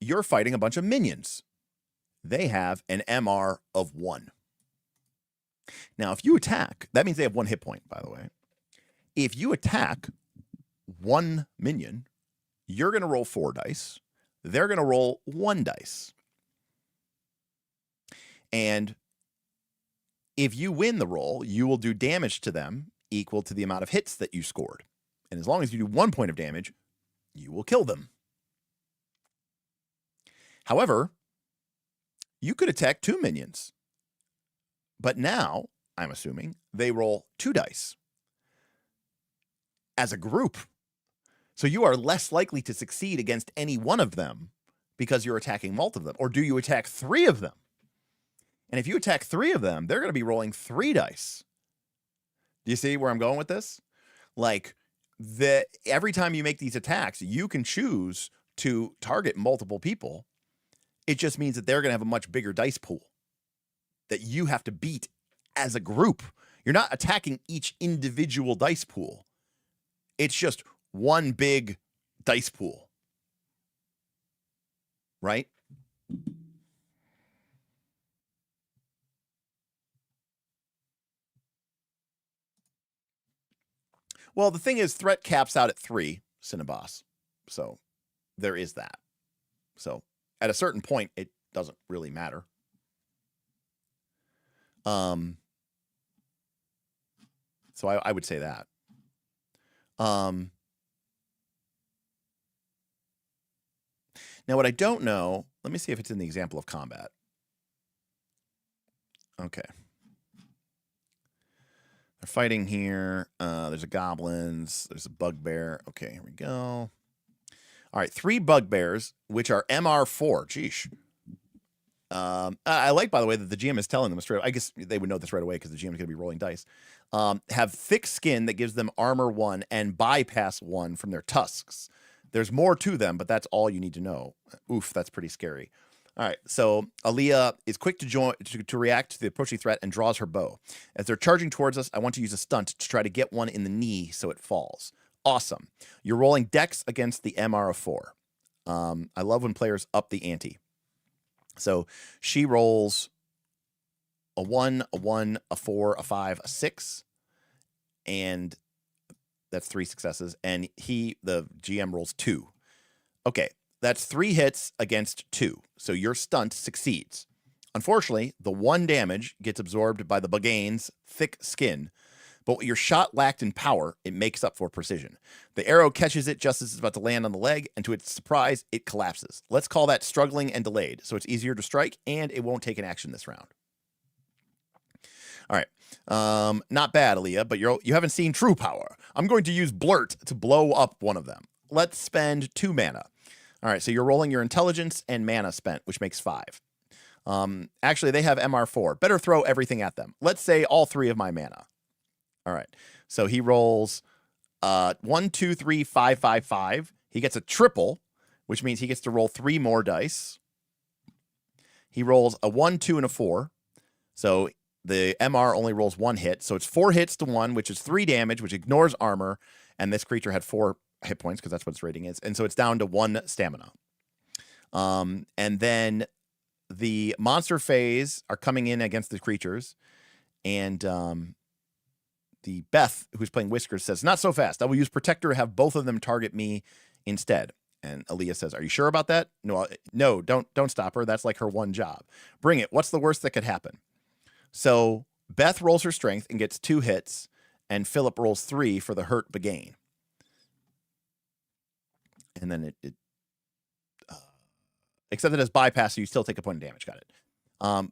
You're fighting a bunch of minions. They have an MR of 1. Now, if you attack, that means they have 1 hit point, by the way. If you attack 1 minion, you're going to roll 4 dice. They're going to roll 1 dice. And if you win the roll, you will do damage to them equal to the amount of hits that you scored. And as long as you do 1 point of damage, you will kill them. However, you could attack 2 minions. But now, I'm assuming, they roll 2 dice as a group. So you are less likely to succeed against any one of them because you're attacking multiple of them. Or do you attack 3 of them? And if you attack 3 of them, they're going to be rolling 3 dice. Do you see where I'm going with this? Like, every time you make these attacks, you can choose to target multiple people. It just means that they're going to have a much bigger dice pool that you have to beat as a group. You're not attacking each individual dice pool. It's just one big dice pool. Right? Well, the thing is, threat caps out at 3, Cinnabos. So there is that. So at a certain point, it doesn't really matter. So I would say that. Now, what I don't know, let me see if it's in the example of combat. Okay. They're fighting here. There's a goblins. There's a bugbear. Okay, here we go. All right, 3 bugbears, which are MR4. Geesh. I like, by the way, that the GM is telling them straight. I guess they would know this right away because the GM is going to be rolling dice. Have thick skin that gives them armor 1 and bypass 1 from their tusks. There's more to them, but that's all you need to know. Oof, that's pretty scary. All right, so Aaliyah is quick to react to the approaching threat and draws her bow. As they're charging towards us, I want to use a stunt to try to get one in the knee so it falls. Awesome. You're rolling dex against the MR of 4. I love when players up the ante. So she rolls a 1, a 1, a 4, a 5, a 6, and that's 3 successes. And the GM, rolls 2. Okay. That's 3 hits against 2. So your stunt succeeds. Unfortunately, the 1 damage gets absorbed by the Bugane's thick skin, but what your shot lacked in power, it makes up for precision. The arrow catches it just as it's about to land on the leg, and to its surprise, it collapses. Let's call that struggling and delayed, so it's easier to strike, and it won't take an action this round. All right. Not bad, Aaliyah, but you haven't seen true power. I'm going to use Blurt to blow up one of them. Let's spend 2 mana. All right, so you're rolling your intelligence and mana spent, which makes 5. Actually, they have MR4. Better throw everything at them. Let's say all 3 of my mana. All right, so he rolls 1, 2, 3, 5, 5, 5. He gets a triple, which means he gets to roll 3 more dice. He rolls a 1, 2, and a 4. So the MR only rolls 1 hit. So it's 4 hits to 1, which is 3 damage, which ignores armor. And this creature had 4 hit points because that's what its rating is. And so it's down to 1 stamina. And then the monster phase are coming in against the creatures. And the Beth, who's playing Whiskers, says, not so fast. I will use Protector to have both of them target me instead. And Aaliyah says, are you sure about that? No, don't stop her. That's like her one job. Bring it. What's the worst that could happen? So Beth rolls her strength and gets 2 hits, and Philip rolls 3 for the hurt Bugane. And then except that as bypass, so you still take a point of damage. Got it.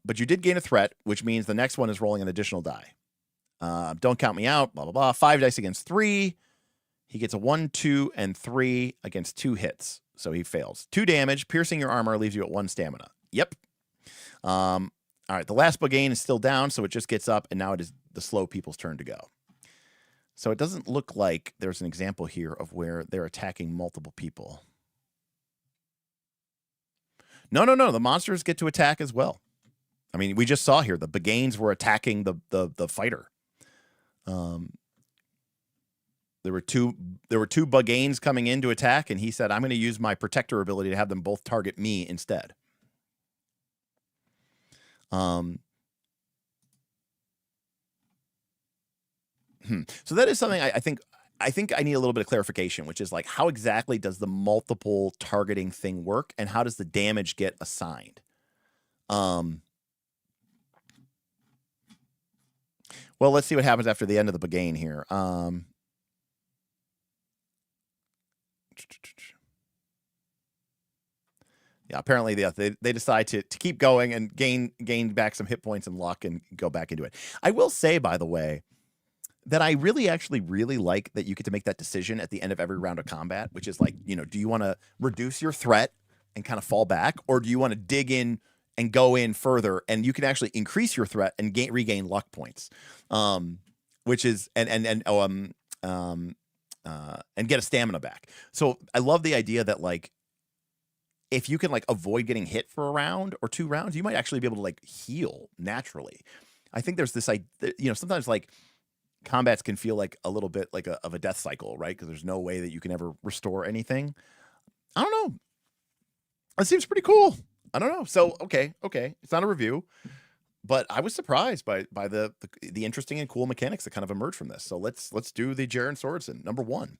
But you did gain a threat, which means the next one is rolling an additional die. Don't count me out, blah, blah, blah. 5 dice against 3. He gets a 1, 2, and 3 against 2 hits. So he fails. 2 damage, piercing your armor leaves you at 1 stamina. Yep. All right, the last Bugane is still down, so it just gets up, and now it is the slow people's turn to go. So it doesn't look like there's an example here of where they're attacking multiple people. No. The monsters get to attack as well. I mean, we just saw here the Buganes were attacking the fighter. There were two Buganes coming in to attack, and he said, I'm going to use my Protector ability to have them both target me instead. So that is something I think I need a little bit of clarification, which is like, how exactly does the multiple targeting thing work, and how does the damage get assigned? Well, let's see what happens after the end of the Bugane here. Yeah, apparently they decide to keep going and gain back some hit points and luck and go back into it. I will say, by the way, that I really actually really like that you get to make that decision at the end of every round of combat, which is like, do you want to reduce your threat and kind of fall back, or do you want to dig in and go in further, and you can actually increase your threat and regain luck points, which is and get a stamina back. So I love the idea that like if you can like avoid getting hit for a round or 2 rounds, you might actually be able to like heal naturally. I think there's this sometimes like combats can feel like a little bit like of a death cycle, right? Because there's no way that you can ever restore anything. I don't know. It seems pretty cool. I don't know. So okay, it's not a review, but I was surprised by the interesting and cool mechanics that kind of emerged from this. So let's do the Jaren Sorensen. Number 1,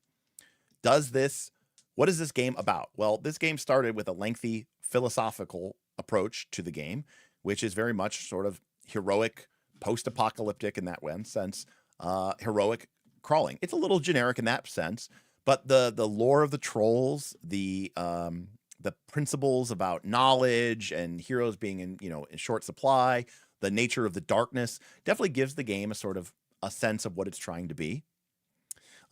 what is this game about? Well, this game started with a lengthy philosophical approach to the game, which is very much sort of heroic, post-apocalyptic in that sense, heroic crawling. It's a little generic in that sense, but the lore of the trolls, the principles about knowledge and heroes being in short supply, the nature of the darkness definitely gives the game a sort of a sense of what it's trying to be.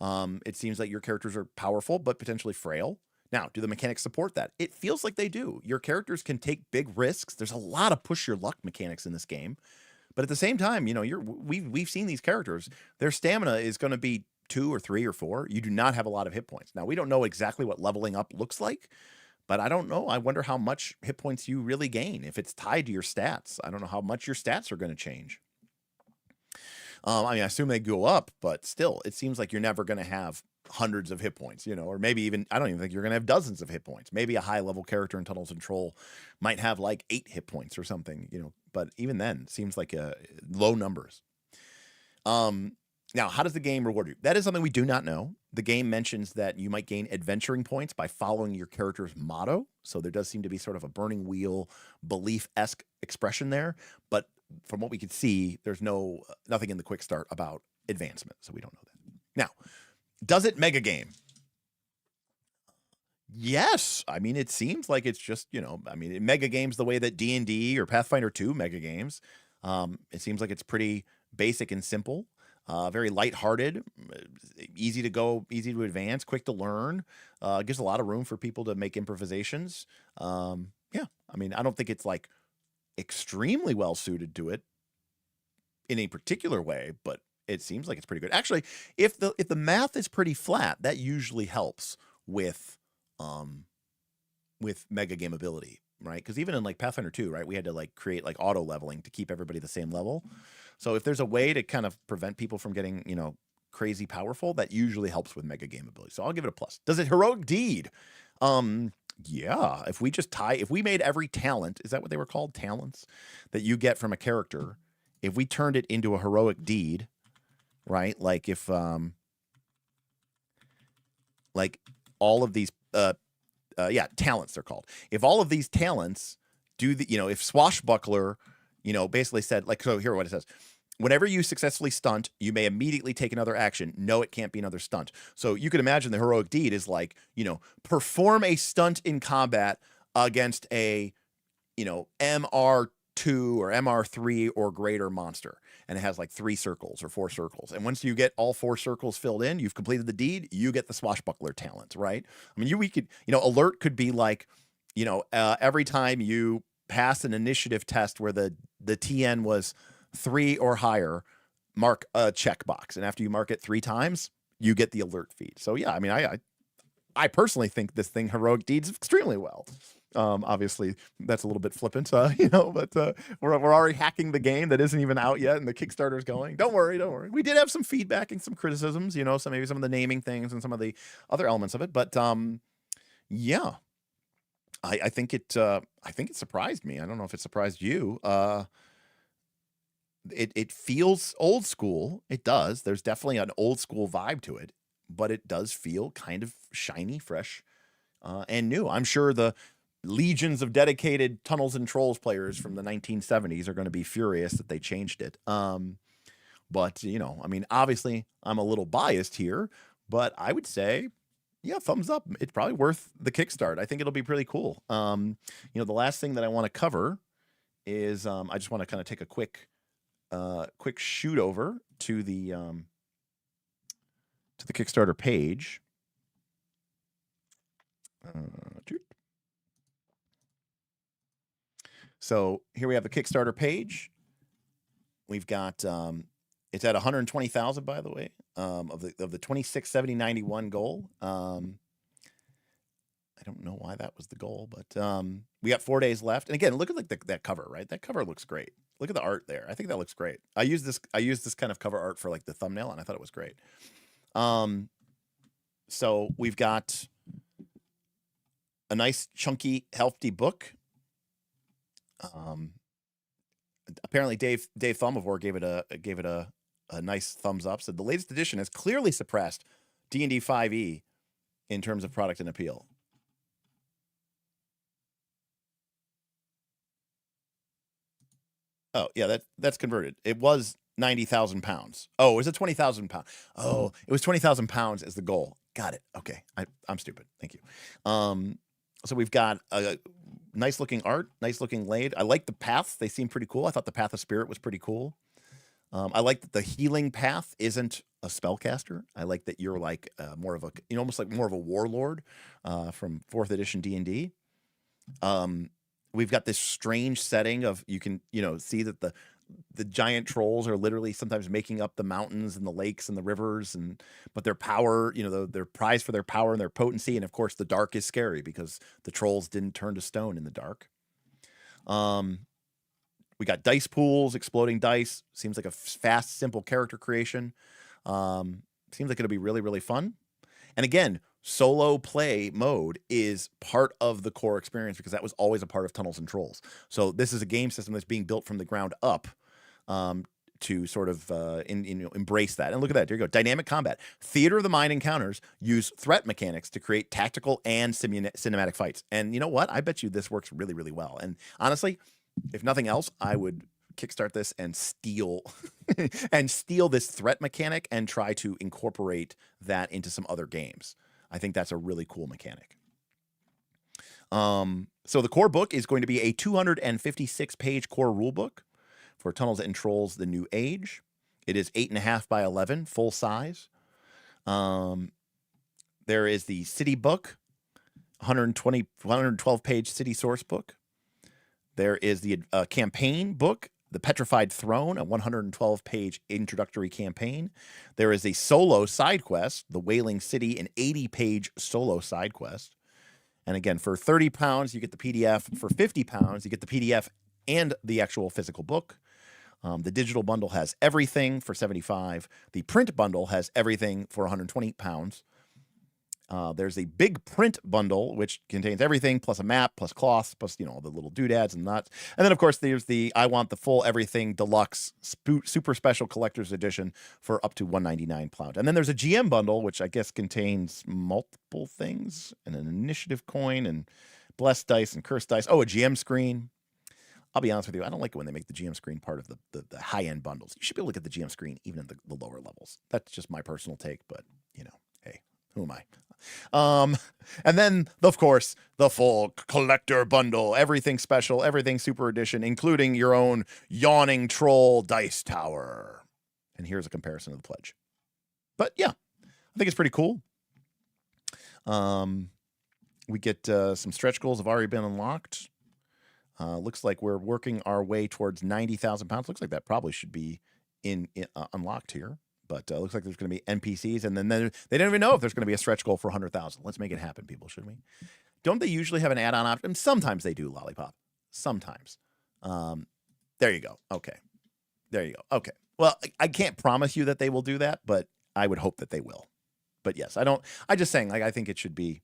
It seems like your characters are powerful, but potentially frail. Now, do the mechanics support that? It feels like they do. Your characters can take big risks. There's a lot of push your luck mechanics in this game, but at the same time, we've seen these characters. Their stamina is going to be 2 or 3 or 4. You do not have a lot of hit points. Now, we don't know exactly what leveling up looks like, but I don't know. I wonder how much hit points you really gain if it's tied to your stats. I don't know how much your stats are going to change. I assume they go up, but still, it seems like you're never going to have hundreds of hit points, or maybe even, I don't even think you're going to have dozens of hit points. Maybe a high level character in Tunnels and Troll might have like 8 hit points or something, but even then it seems like low numbers. Now, how does the game reward you? That is something we do not know. The game mentions that you might gain adventuring points by following your character's motto. So there does seem to be sort of a burning wheel belief-esque expression there, but from what we could see, there's nothing in the quick start about advancement, so we don't know that. Now, does it mega game? Yes. It seems like it's just, it mega games the way that D&D or Pathfinder 2 mega games. It seems like it's pretty basic and simple, very lighthearted, easy to go, easy to advance, quick to learn, gives a lot of room for people to make improvisations. I don't think it's like extremely well suited to it in a particular way, but it seems like it's pretty good. Actually, if the math is pretty flat, that usually helps with mega gameability, right? Because even in like Pathfinder 2, right, we had to like create like auto leveling to keep everybody the same level. So if there's a way to kind of prevent people from getting, crazy powerful, that usually helps with mega gameability. So I'll give it a plus. Does it heroic deed? Yeah, if we made every talent, is that what they were called? Talents that you get from a character, if we turned it into a heroic deed, right? Like if, like all of these, talents they're called. If all of these talents do if Swashbuckler, basically said like, so here what it says. Whenever you successfully stunt, you may immediately take another action. No, it can't be another stunt. So you can imagine the heroic deed is like, perform a stunt in combat against a, MR2 or MR3 or greater monster. And it has like 3 circles or 4 circles. And once you get all 4 circles filled in, you've completed the deed, you get the Swashbuckler talent, right? We could, alert could be like, every time you pass an initiative test where the TN was 3 or higher, mark a checkbox, and after you mark it 3 times, you get the alert feed. So yeah, I personally think this thing heroic deeds extremely well. Obviously that's a little bit flippant, but we're already hacking the game that isn't even out yet, and the Kickstarter's going. Don't worry. We did have some feedback and some criticisms, maybe some of the naming things and some of the other elements of it, but yeah, I think it surprised me. I don't know if it surprised you. It feels old school. It does. There's definitely an old school vibe to it, but it does feel kind of shiny, fresh, and new. I'm sure the legions of dedicated Tunnels and Trolls players from the 1970s are going to be furious that they changed it. But obviously I'm a little biased here, but I would say, yeah, thumbs up. It's probably worth the Kickstart. I think it'll be pretty cool. The last thing that I want to cover is I just want to kind of take a quick shoot over to the to the Kickstarter page. So here we have the Kickstarter page. We've got it's at 120,000, by the way, of the 267091 goal. I don't know why that was the goal, but we got 4 days left. And again, look at like that cover, right? That cover looks great. Look at the art there. I think that looks great. I use this kind of cover art for like the thumbnail, and I thought it was great. So we've got a nice chunky hefty book. Apparently Dave Thumavore gave it a nice thumbs up. Said the latest edition has clearly suppressed D&D 5e in terms of product and appeal. Oh yeah, that's converted. It was 90,000 pounds. Oh, was it 20,000 pounds? Oh, it was 20,000 pounds as the goal. Got it. Okay, I'm stupid. Thank you. So we've got a nice looking art, nice looking laid. I like the paths. They seem pretty cool. I thought the Path of Spirit was pretty cool. I like that the healing path isn't a spellcaster. I like that you're like more of a, almost like more of a warlord from 4th edition D&D. We've got this strange setting of, you can, see that the giant trolls are literally sometimes making up the mountains and the lakes and the rivers, but their power, they're prized for their power and their potency. And of course the dark is scary because the trolls didn't turn to stone in the dark. We got dice pools, exploding dice. Seems like a fast, simple character creation. Seems like it'll be really, really fun. And again, solo play mode is part of the core experience because that was always a part of Tunnels and Trolls. So this is a game system that's being built from the ground up to sort of embrace that. And look at that. There you go. Dynamic combat. Theater of the mind encounters use threat mechanics to create tactical and cinematic fights. And you know what? I bet you this works really, really well. And honestly, if nothing else, I would kickstart this and steal this threat mechanic and try to incorporate that into some other games. I think that's a really cool mechanic. So the core book is going to be a 256-page core rule book for Tunnels and Trolls: The New Age. It is 8.5 by 11, full size. There is the city book, 112-page city source book. There is the campaign book, The Petrified Throne, a 112-page introductory campaign. There is a solo side quest, The Wailing City, an 80-page solo side quest. And again, for £30, you get the PDF. For £50, you get the PDF and the actual physical book. The digital bundle has everything for $75. The print bundle has everything for £120. There's a big print bundle, which contains everything, plus a map, plus cloths, plus, all the little doodads and nuts. And then, of course, there's the I Want the Full Everything Deluxe Super Special Collector's Edition for up to £199. And then there's a GM bundle, which I guess contains multiple things, and an initiative coin, and blessed dice, and cursed dice. Oh, a GM screen. I'll be honest with you, I don't like it when they make the GM screen part of the high-end bundles. You should be able to get the GM screen even in the lower levels. That's just my personal take, but, hey, who am I? And then, of course, the full collector bundle, everything special, everything super edition, including your own yawning troll dice tower. And here's a comparison of the pledge. But yeah, I think it's pretty cool. We get some stretch goals have already been unlocked. Looks like we're working our way towards 90,000 pounds. Looks like that probably should be unlocked here. But looks like there's going to be NPCs, and then they don't even know if there's going to be a stretch goal for 100,000. Let's make it happen, people, shouldn't we? Don't they usually have an add-on option? Sometimes they do, Lollipop. Sometimes. There you go. Okay. There you go. Okay. Well, I can't promise you that they will do that, but I would hope that they will. But yes, I just saying, I think it should be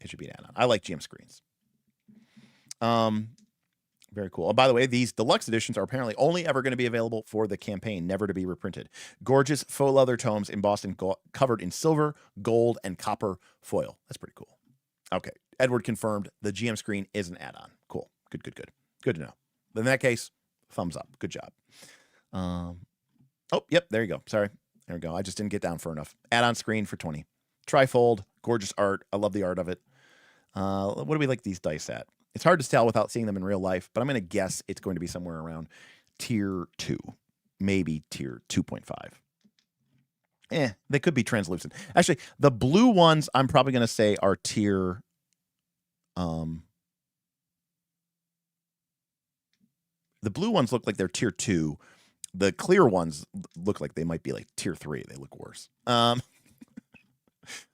an add-on. I like GM screens. Very cool. Oh, by the way, these deluxe editions are apparently only ever going to be available for the campaign, never to be reprinted. Gorgeous faux leather tomes embossed and covered in silver, gold, and copper foil. That's pretty cool. Okay. Edward confirmed the GM screen is an add-on. Cool. Good. Good to know. In that case, thumbs up. Good job. Oh, yep. There you go. Sorry. There we go. I just didn't get down far enough. Add-on screen for 20. Trifold. Gorgeous art. I love the art of it. What do we like these dice at? It's hard to tell without seeing them in real life, but I'm going to guess it's going to be somewhere around tier 2, maybe tier 2.5. They could be translucent. Actually, the blue ones I'm probably going to say are tier. The blue ones look like they're tier 2. The clear ones look like they might be like tier 3. They look worse.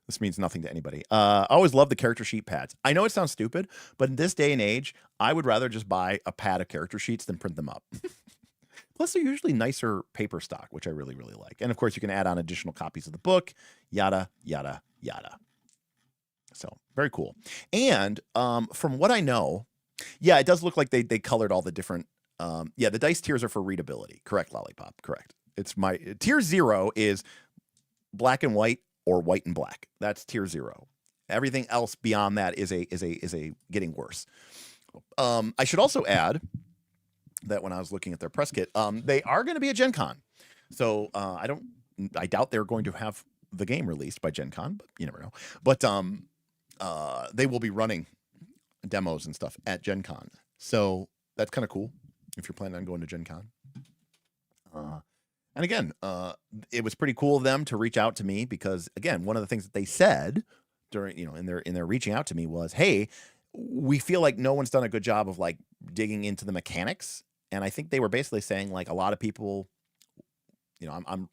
This means nothing to anybody. I always love the character sheet pads. I know it sounds stupid, but in this day and age, I would rather just buy a pad of character sheets than print them up. Plus, they're usually nicer paper stock, which I really, really like. And of course, you can add on additional copies of the book, yada, yada, yada. So very cool. And from what I know, yeah, it does look like they colored all the different. The dice tiers are for readability. Correct, Lollipop. Correct. It's my tier 0 is black and white or white and black. That's tier 0. Everything else beyond that is a getting worse. I should also add that when I was looking at their press kit, they are going to be at Gen Con. So I doubt they're going to have the game released by Gen Con, but you never know. But they will be running demos and stuff at Gen Con. So that's kind of cool if you're planning on going to Gen Con. And again, it was pretty cool of them to reach out to me because, again, one of the things that they said during, in their reaching out to me was, hey, we feel like no one's done a good job of like digging into the mechanics. And I think they were basically saying like a lot of people,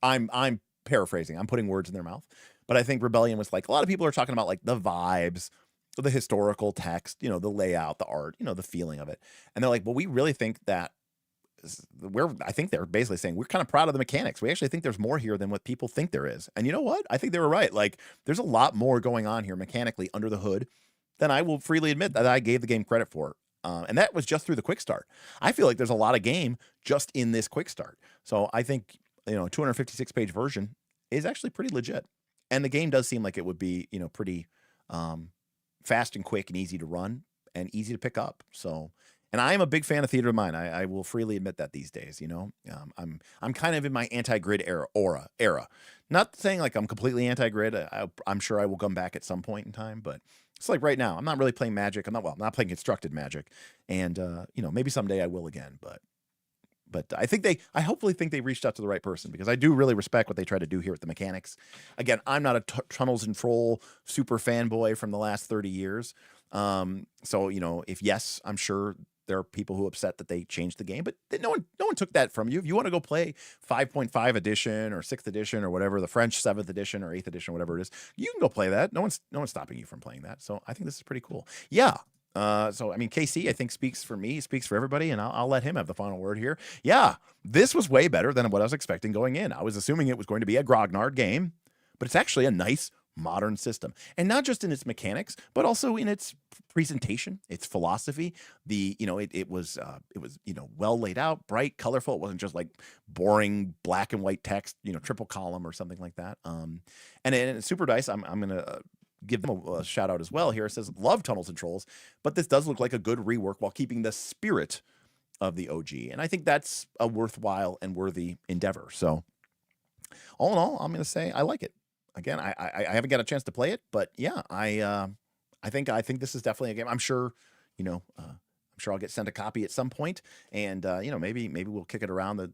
I'm paraphrasing, I'm putting words in their mouth, but I think Rebellion was like a lot of people are talking about like the vibes, the historical text, the layout, the art, the feeling of it. And they're like, well, we really think that I think they're basically saying we're kind of proud of the mechanics. We actually think there's more here than what people think there is. And you know what? I think they were right. Like there's a lot more going on here mechanically under the hood than I will freely admit that I gave the game credit for. And that was just through the quick start. I feel like there's a lot of game just in this quick start. So I think, a 256-page version is actually pretty legit. And the game does seem like it would be, pretty fast and quick and easy to run and easy to pick up. So, and I am a big fan of Theater of Mind. I will freely admit that these days, I'm kind of in my anti-grid era. Not saying like I'm completely anti-grid. I'm sure I will come back at some point in time, but it's like right now, I'm not really playing Magic. I'm not playing constructed Magic. And, maybe someday I will again, but I hopefully think they reached out to the right person because I do really respect what they try to do here with the mechanics. Again, I'm not a Tunnels and Troll super fanboy from the last 30 years. So, if yes, I'm sure there are people who are upset that they changed the game, but no one took that from you. If you want to go play 5.5 edition or 6th edition or whatever, the French 7th edition or 8th edition, whatever it is, you can go play that. No one's stopping you from playing that. So I think this is pretty cool. Yeah. So, I mean, KC, I think speaks for me, speaks for everybody, and I'll let him have the final word here. Yeah, this was way better than what I was expecting going in. I was assuming it was going to be a grognard game, but it's actually a nice modern system. And not just in its mechanics, but also in its presentation, its philosophy. It was well laid out, bright, colorful. It wasn't just like boring black and white text, triple column or something like that. And in Super Dice, I'm going to give them a shout out as well here. It says, love Tunnels and Trolls, but this does look like a good rework while keeping the spirit of the OG. And I think that's a worthwhile and worthy endeavor. So all in all, I'm going to say I like it. Again, I haven't got a chance to play it, but yeah, I think this is definitely a game. I'm sure, I'm sure I'll get sent a copy at some point, and maybe we'll kick it around at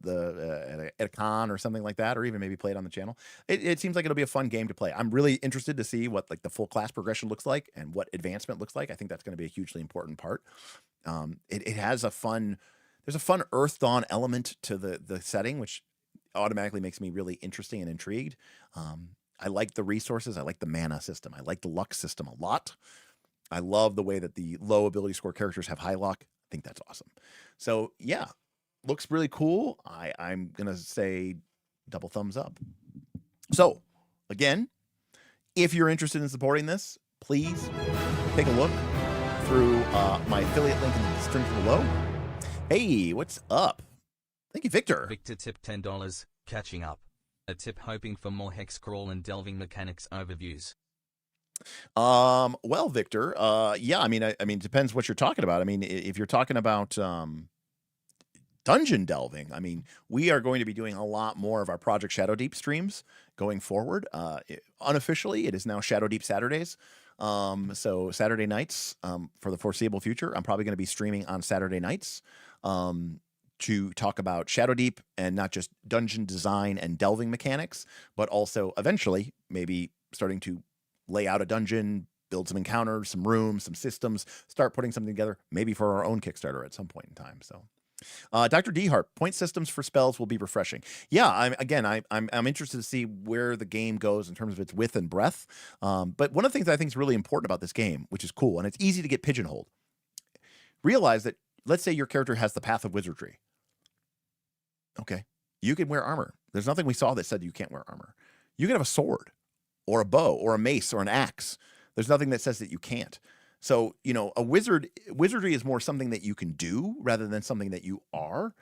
a con or something like that, or even maybe play it on the channel. It seems like it'll be a fun game to play. I'm really interested to see what like the full class progression looks like and what advancement looks like. I think that's going to be a hugely important part. It has there's a fun Earth Dawn element to the setting, which automatically makes me really interesting and intrigued. I like the resources. I like the mana system. I like the luck system a lot. I love the way that the low ability score characters have high luck. I think that's awesome. So yeah, looks really cool. I'm going to say double thumbs up. So again, if you're interested in supporting this, please take a look through my affiliate link in the description below. Hey, what's up? Thank you, Victor. Victor tipped $10, catching up. A tip hoping for more hex crawl and delving mechanics overviews. Well, Victor, yeah, I mean, it depends what you're talking about. I mean, if you're talking about dungeon delving, I mean, we are going to be doing a lot more of our Project Shadow Deep streams going forward. Unofficially, it is now Shadow Deep Saturdays. So Saturday nights, for the foreseeable future, I'm probably going to be streaming on Saturday nights. to talk about Shadow Deep and not just dungeon design and delving mechanics, but also eventually maybe starting to lay out a dungeon, build some encounters, some rooms, some systems, start putting something together, maybe for our own Kickstarter at some point in time. So, Dr. D Hart, point systems for spells will be refreshing. Yeah, I'm interested to see where the game goes in terms of its width and breadth. But one of the things I think is really important about this game, which is cool, and it's easy to get pigeonholed. Realize that, let's say your character has the Path of Wizardry. Okay, you can wear armor. There's nothing we saw that said you can't wear armor. You can have a sword or a bow or a mace or an axe. There's nothing that says that you can't. So, you know, wizardry is more something that you can do rather than something that you are.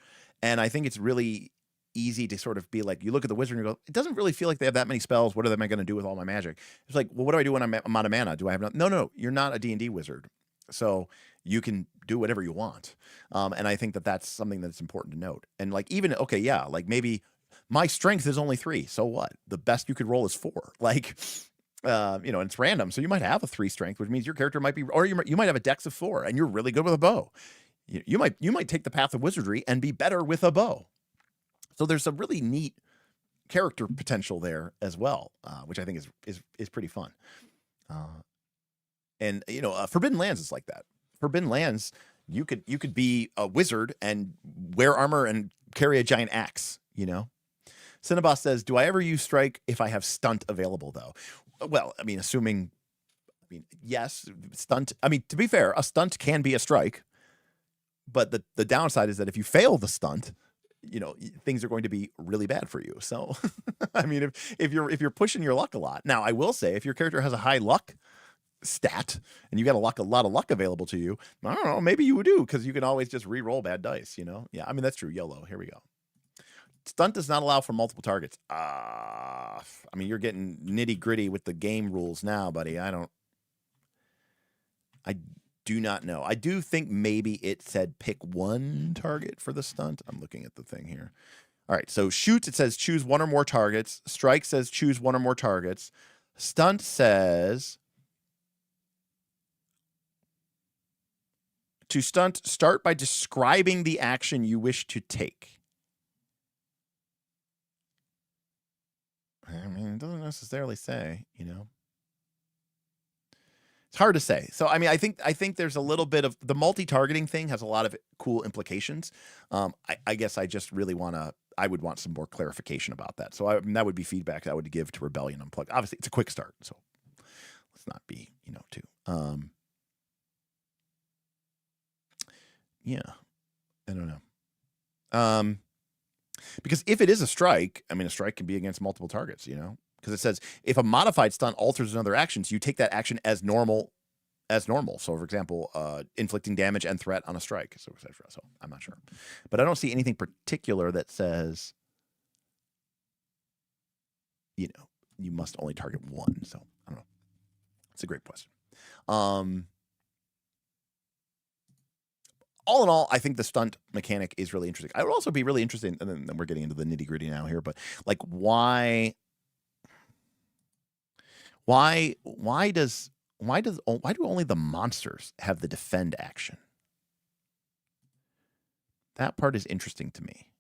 And I think it's really easy to sort of be like, you look at the wizard and you go, it doesn't really feel like they have that many spells. What am I going to do with all my magic? It's like, well, what do I do when I'm out of mana? Do I have no, you're not a D&D wizard. So you can do whatever you want. And I think that that's something that's important to note. And like, even, okay, yeah, like maybe my strength is only 3. So what? The best you could roll is 4. Like, you know, and it's random. So you might have a 3 strength, which means your character might be, or you might have a dex of 4 and you're really good with a bow. You might take the path of wizardry and be better with a bow. So there's some really neat character potential there as well, which I think is pretty fun. And you know, Forbidden Lands is like that. Forbidden Lands, you could be a wizard and wear armor and carry a giant axe. You know, Cinnabos says, "Do I ever use strike if I have stunt available though?" Well, I mean, yes, stunt. I mean, to be fair, a stunt can be a strike, but the downside is that if you fail the stunt, you know, things are going to be really bad for you. So, I mean, if you're pushing your luck a lot. Now, I will say, if your character has a high luck stat and you got a lot of luck available to you, I don't know, maybe you do, because you can always just re-roll bad dice. You know, yeah. I mean, that's true. YOLO. Here we go. Stunt does not allow for multiple targets. I mean, you're getting nitty gritty with the game rules now, buddy. I do not know. I do think maybe it said pick 1 target for the stunt. I'm looking at the thing here. All right. So shoots, it says choose 1 or more targets. Strike says choose 1 or more targets. Stunt says to stunt, start by describing the action you wish to take. I mean, it doesn't necessarily say, you know. It's hard to say. So, I mean, I think there's a little bit of the multi-targeting thing has a lot of cool implications. I guess I just really I would want some more clarification about that. So that would be feedback I would give to Rebellion Unplugged. Obviously, it's a quick start, so let's not be, you know, too. Yeah, I don't know. Because if it is a strike, I mean, a strike can be against multiple targets, you know, because it says if a modified stunt alters another action, so you take that action as normal. So, for example, inflicting damage and threat on a strike, so etc. So I'm not sure, but I don't see anything particular that says, you know, you must only target 1. So I don't know. It's a great question. All in all, I think the stunt mechanic is really interesting. I would also be really interested, and then we're getting into the nitty gritty now here, but like, why do only the monsters have the defend action? That part is interesting to me.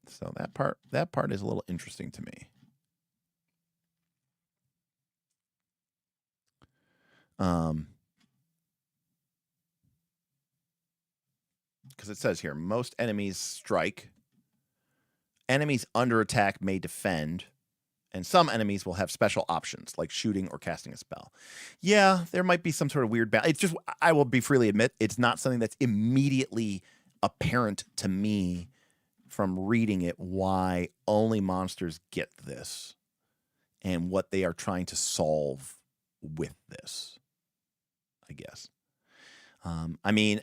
So that part is a little interesting to me. Because it says here, most enemies strike. Enemies under attack may defend. And some enemies will have special options, like shooting or casting a spell. Yeah, there might be some sort of weird balance. It's just, I will be freely admit, it's not something that's immediately apparent to me from reading it why only monsters get this and what they are trying to solve with this, I guess. I mean,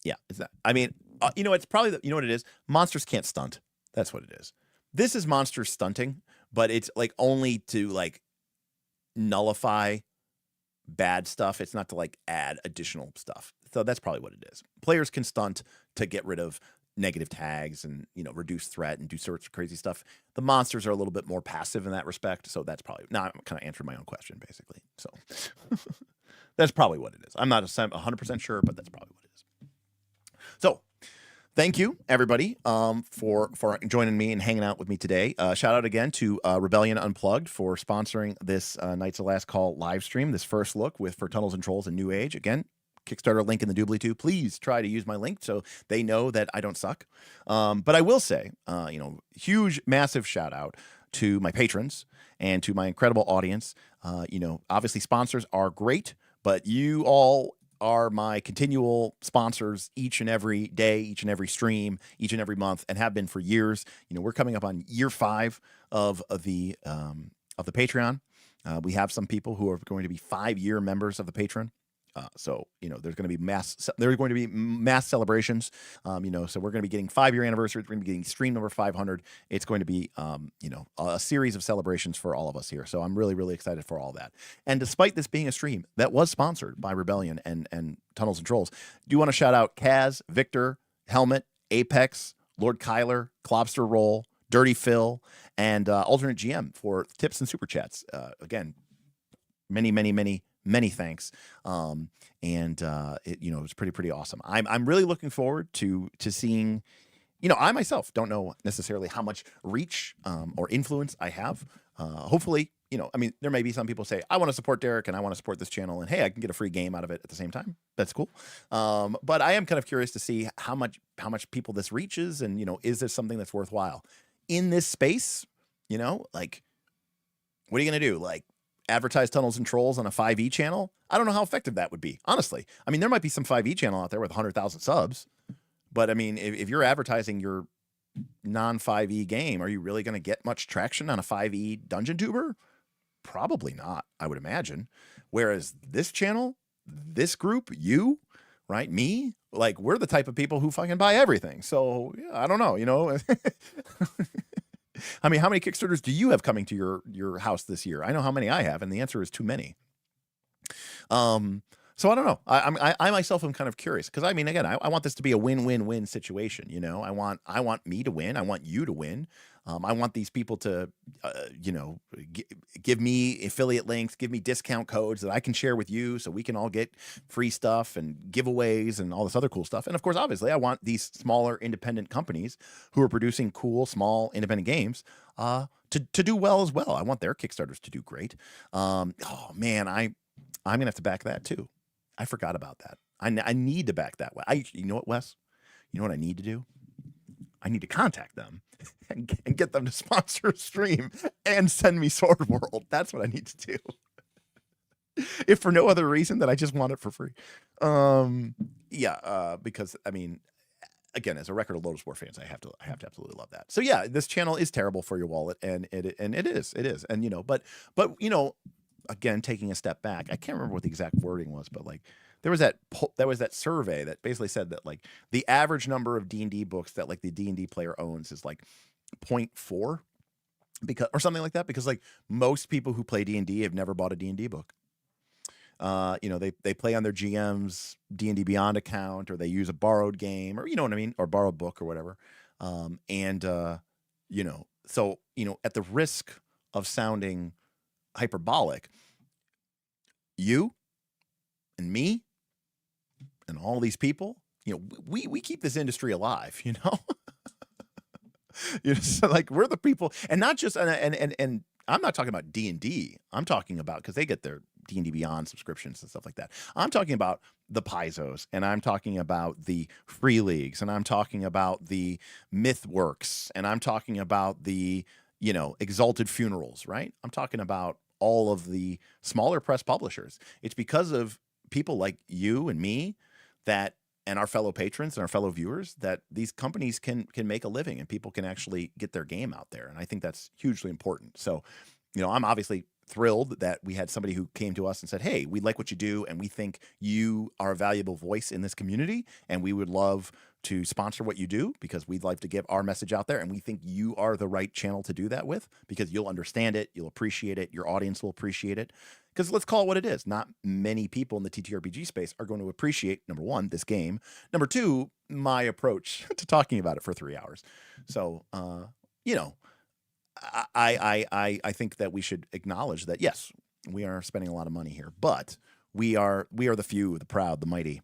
yeah, it's that. I mean, you know, it's probably, you know what it is? Monsters can't stunt. That's what it is. This is monsters stunting, but it's like only to like nullify bad stuff. It's not to like add additional stuff. So that's probably what it is. Players can stunt to get rid of negative tags and, reduce threat and do sorts of crazy stuff. The monsters are a little bit more passive in that respect. So that's probably, now I'm kind of answering my own question, basically. So that's probably what it is. I'm not 100% sure, but that's probably what it is. So thank you, everybody, for joining me and hanging out with me today. Shout out again to Rebellion Unplugged for sponsoring this Knights of Last Call live stream, this first look for Tunnels and Trolls and New Age. Again, Kickstarter link in the doobly too. Please try to use my link so they know that I don't suck. But I will say, huge, massive shout out to my patrons and to my incredible audience. Obviously sponsors are great, but you all are my continual sponsors each and every day, each and every stream, each and every month, and have been for years. We're coming up on year 5 of the Patreon. We have some people who are going to be 5-year members of the Patreon. So there's going to be mass celebrations. So we're going to be getting 5-year anniversaries. We're going to be getting stream number 500. It's going to be, a series of celebrations for all of us here. So I'm really, really excited for all that. And despite this being a stream that was sponsored by Rebellion and Tunnels and Trolls, do want to shout out Kaz, Victor, Helmet, Apex, Lord Kyler, Clobster Roll, Dirty Phil, and Alternate GM for tips and super chats. Again, many thanks. It was pretty awesome. I'm really looking forward to seeing, I myself don't know necessarily how much reach or influence I have. Hopefully, there may be some people say, I want to support Derik and I want to support this channel, and hey, I can get a free game out of it at the same time. That's cool. But I am kind of curious to see how much people this reaches, and, is this something that's worthwhile in this space? What are you going to do? Advertise Tunnels and Trolls on a 5e channel? I don't know how effective that would be, honestly. There might be some 5e channel out there with 100,000 subs, but if you're advertising your non-5e game, are you really going to get much traction on a 5e dungeon tuber? Probably not, I would imagine. Whereas this channel, this group, you, right, me, we're the type of people who fucking buy everything. So yeah, I don't know, how many Kickstarters do you have coming to your house this year? I know how many I have, and the answer is too many. So I don't know. I myself am kind of curious because again, I want this to be a win-win-win situation. I want me to win. I want you to win. I want these people to, give me affiliate links, give me discount codes that I can share with you so we can all get free stuff and giveaways and all this other cool stuff. And of course, obviously, I want these smaller independent companies who are producing cool, small, independent games to do well as well. I want their Kickstarters to do great. Oh, man, I'm going to have to back that too. I forgot about that. I need to back that. You know what, Wes? You know what I need to do? I need to contact them and get them to sponsor a stream and send me Sword World. That's what I need to do. If for no other reason than I just want it for free. Because again, as a record of Lotus War fans, I have to absolutely love that. So yeah, this channel is terrible for your wallet, and it is. And but again, taking a step back, I can't remember what the exact wording was, but there was that survey that basically said that the average number of D&D books that the D&D player owns is 0.4 or something like that, because most people who play D&D have never bought a D&D book. They play on their GM's D&D Beyond account, or they use a borrowed game, or or borrowed book or whatever. So at the risk of sounding hyperbolic, you and me and all these people, we keep this industry alive, so we're the people, and not just, and I'm not talking about D&D. I'm talking about, because they get their D&D Beyond subscriptions and stuff like that. I'm talking about the Paisos, and I'm talking about the Free Leagues, and I'm talking about the Mythworks, and I'm talking about the, Exalted Funerals, right? I'm talking about all of the smaller press publishers. It's because of people like you and me and our fellow patrons and our fellow viewers that these companies can make a living, and people can actually get their game out there. And I think that's hugely important. So, I'm obviously thrilled that we had somebody who came to us and said, hey, we like what you do, and we think you are a valuable voice in this community, and we would love to sponsor what you do, because we'd like to get our message out there, and we think you are the right channel to do that with, because you'll understand it, you'll appreciate it, your audience will appreciate it. Because let's call it what it is. Not many people in the TTRPG space are going to appreciate, number one, this game. Number two, my approach to talking about it for 3 hours. So, you know, I think that we should acknowledge that, yes, we are spending a lot of money here, but we are the few, the proud, the mighty,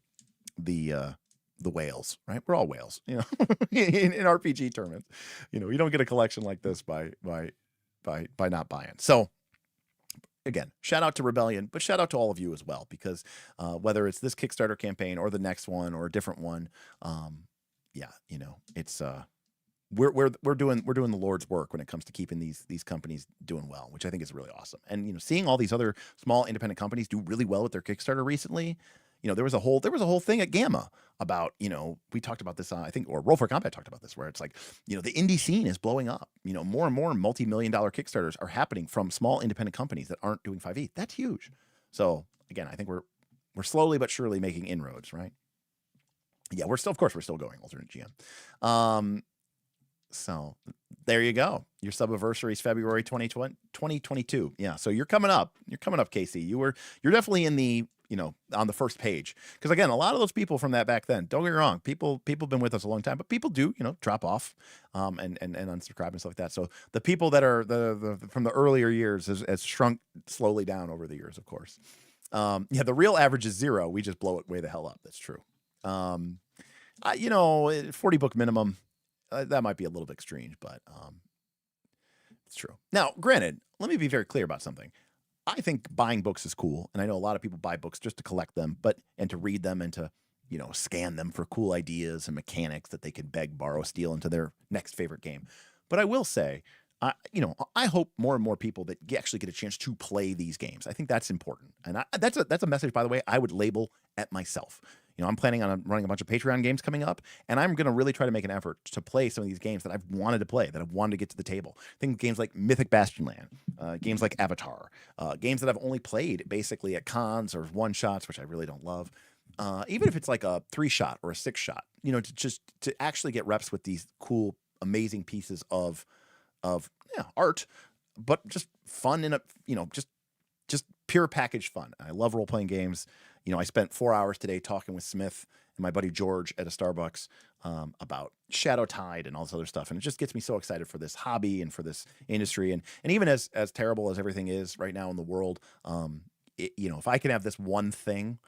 the whales, right? We're all whales, you know, in RPG tournaments. You know, you don't get a collection like this by not buying. So again, shout out to Rebellion, but shout out to all of you as well, because whether it's this Kickstarter campaign or the next one or a different one, yeah, you know, it's we're doing the Lord's work when it comes to keeping these companies doing well, which I think is really awesome. And you know, seeing all these other small independent companies do really well with their Kickstarter recently. You know, there was a whole thing at Gamma about, you know, we talked about this, I think, or Roll for Combat talked about this, where it's like, you know, the indie scene is blowing up. You know, more and more multi-million-dollar Kickstarters are happening from small independent companies that aren't doing 5e. That's huge. So again, I think we're slowly but surely making inroads, right? Yeah, we're still going, alternate GM. So there you go. Your Subiversary is February 2022. Yeah, so you're coming up. You're coming up, Casey. You're definitely in the, you know, on the first page. Because again, a lot of those people from that back then, don't get me wrong, people have been with us a long time, but people do, you know, drop off and unsubscribe and stuff like that. So the people that are the from the earlier years has shrunk slowly down over the years, of course. Yeah, the real average is 0. We just blow it way the hell up. That's true. You know, 40 book minimum. That might be a little bit strange, but it's true. Now, granted, let me be very clear about something. I think buying books is cool, and I know a lot of people buy books just to collect them, and to read them and to, you know, scan them for cool ideas and mechanics that they could beg, borrow, steal into their next favorite game. But I will say, you know, I hope more and more people that actually get a chance to play these games. I think that's important, and that's a message, by the way, I would label at myself. You know, I'm planning on running a bunch of Patreon games coming up, and I'm going to really try to make an effort to play some of these games that I've wanted to play, that I've wanted to get to the table. Think games like Mythic Bastionland, games like Avatar, games that I've only played basically at cons or one-shots, which I really don't love. Even if it's like a 3-shot or a 6-shot, you know, to actually get reps with these cool, amazing pieces of art, but just fun in a, you know, just pure package fun. I love role-playing games. You know, I spent 4 hours today talking with Smith and my buddy George at a Starbucks about Shadow Tide and all this other stuff. And it just gets me so excited for this hobby and for this industry. And even as terrible as everything is right now in the world, you know, if I can have this one thing,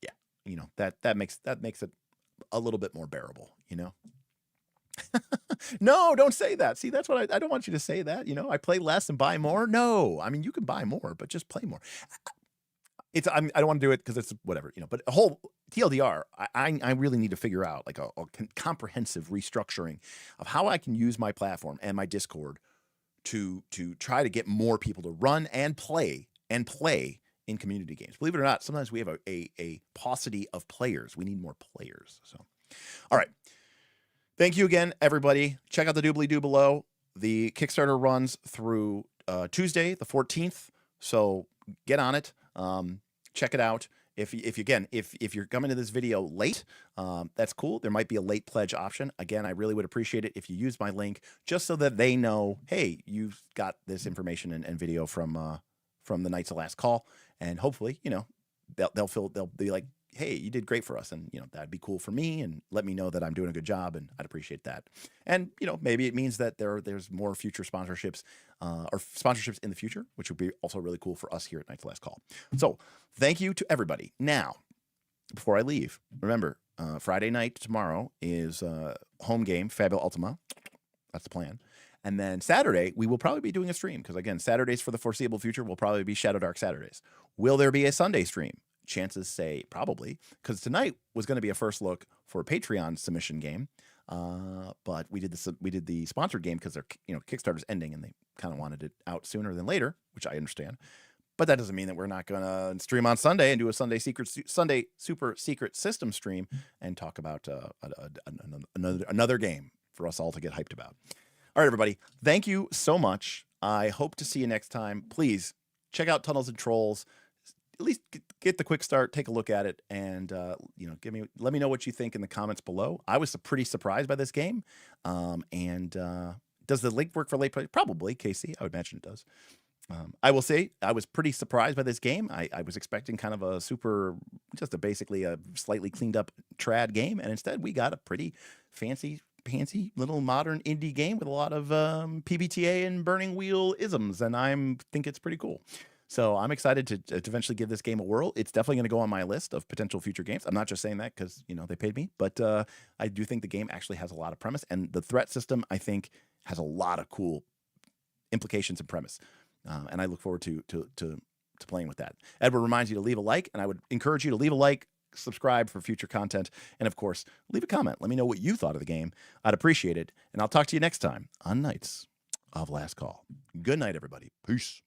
yeah, you know, that makes it a little bit more bearable, you know? No, don't say that. See, that's what I don't want you to say that. You know, I play less and buy more. No, I mean, you can buy more, but just play more. I don't want to do it because it's whatever, you know, but a whole TLDR, I really need to figure out like a comprehensive restructuring of how I can use my platform and my Discord to try to get more people to run and play in community games. Believe it or not, sometimes we have a paucity of players. We need more players. So, all right. Thank you again, everybody. Check out the doobly-doo below. The Kickstarter runs through Tuesday, the 14th. So get on it. Check it out. If you're coming to this video late, that's cool. There might be a late pledge option. Again, I really would appreciate it if you use my link just so that they know, hey, you've got this information and video from the Knights of Last Call, and hopefully, you know, they'll be like, hey, you did great for us, and you know, that'd be cool for me, and let me know that I'm doing a good job, and I'd appreciate that. And you know, maybe it means that there's more future sponsorships or sponsorships in the future, which would be also really cool for us here at Knights Last Call. So thank you to everybody. Now, before I leave, remember, Friday night tomorrow is home game, Fabula Ultima. That's the plan. And then Saturday, we will probably be doing a stream, because again, Saturdays for the foreseeable future will probably be Shadow Dark Saturdays. Will there be a Sunday stream? Chances say probably, because tonight was going to be a first look for a Patreon submission game, but we did the sponsored game because their Kickstarter's ending and they kind of wanted it out sooner than later, which I understand. But that doesn't mean that we're not going to stream on Sunday and do a Sunday super secret system stream and talk about another game for us all to get hyped about. All right, everybody, thank you so much. I hope to see you next time. Please check out Tunnels and Trolls. at least get the quick start, take a look at it, and let me know what you think in the comments below. I was pretty surprised by this game, and does the link work for late play? Probably, Casey. I would imagine it does. I will say I was pretty surprised by this game. I was expecting kind of basically a slightly cleaned up trad game, and instead we got a pretty fancy little modern indie game with a lot of PBTA and burning wheel isms, and I think it's pretty cool. So I'm excited to eventually give this game a whirl. It's definitely going to go on my list of potential future games. I'm not just saying that because they paid me, but I do think the game actually has a lot of premise, and the threat system I think has a lot of cool implications and premise. And I look forward to playing with that. Edward reminds you to leave a like, and I would encourage you to leave a like, subscribe for future content, and of course, leave a comment. Let me know what you thought of the game. I'd appreciate it, and I'll talk to you next time on Knights of Last Call. Good night, everybody. Peace.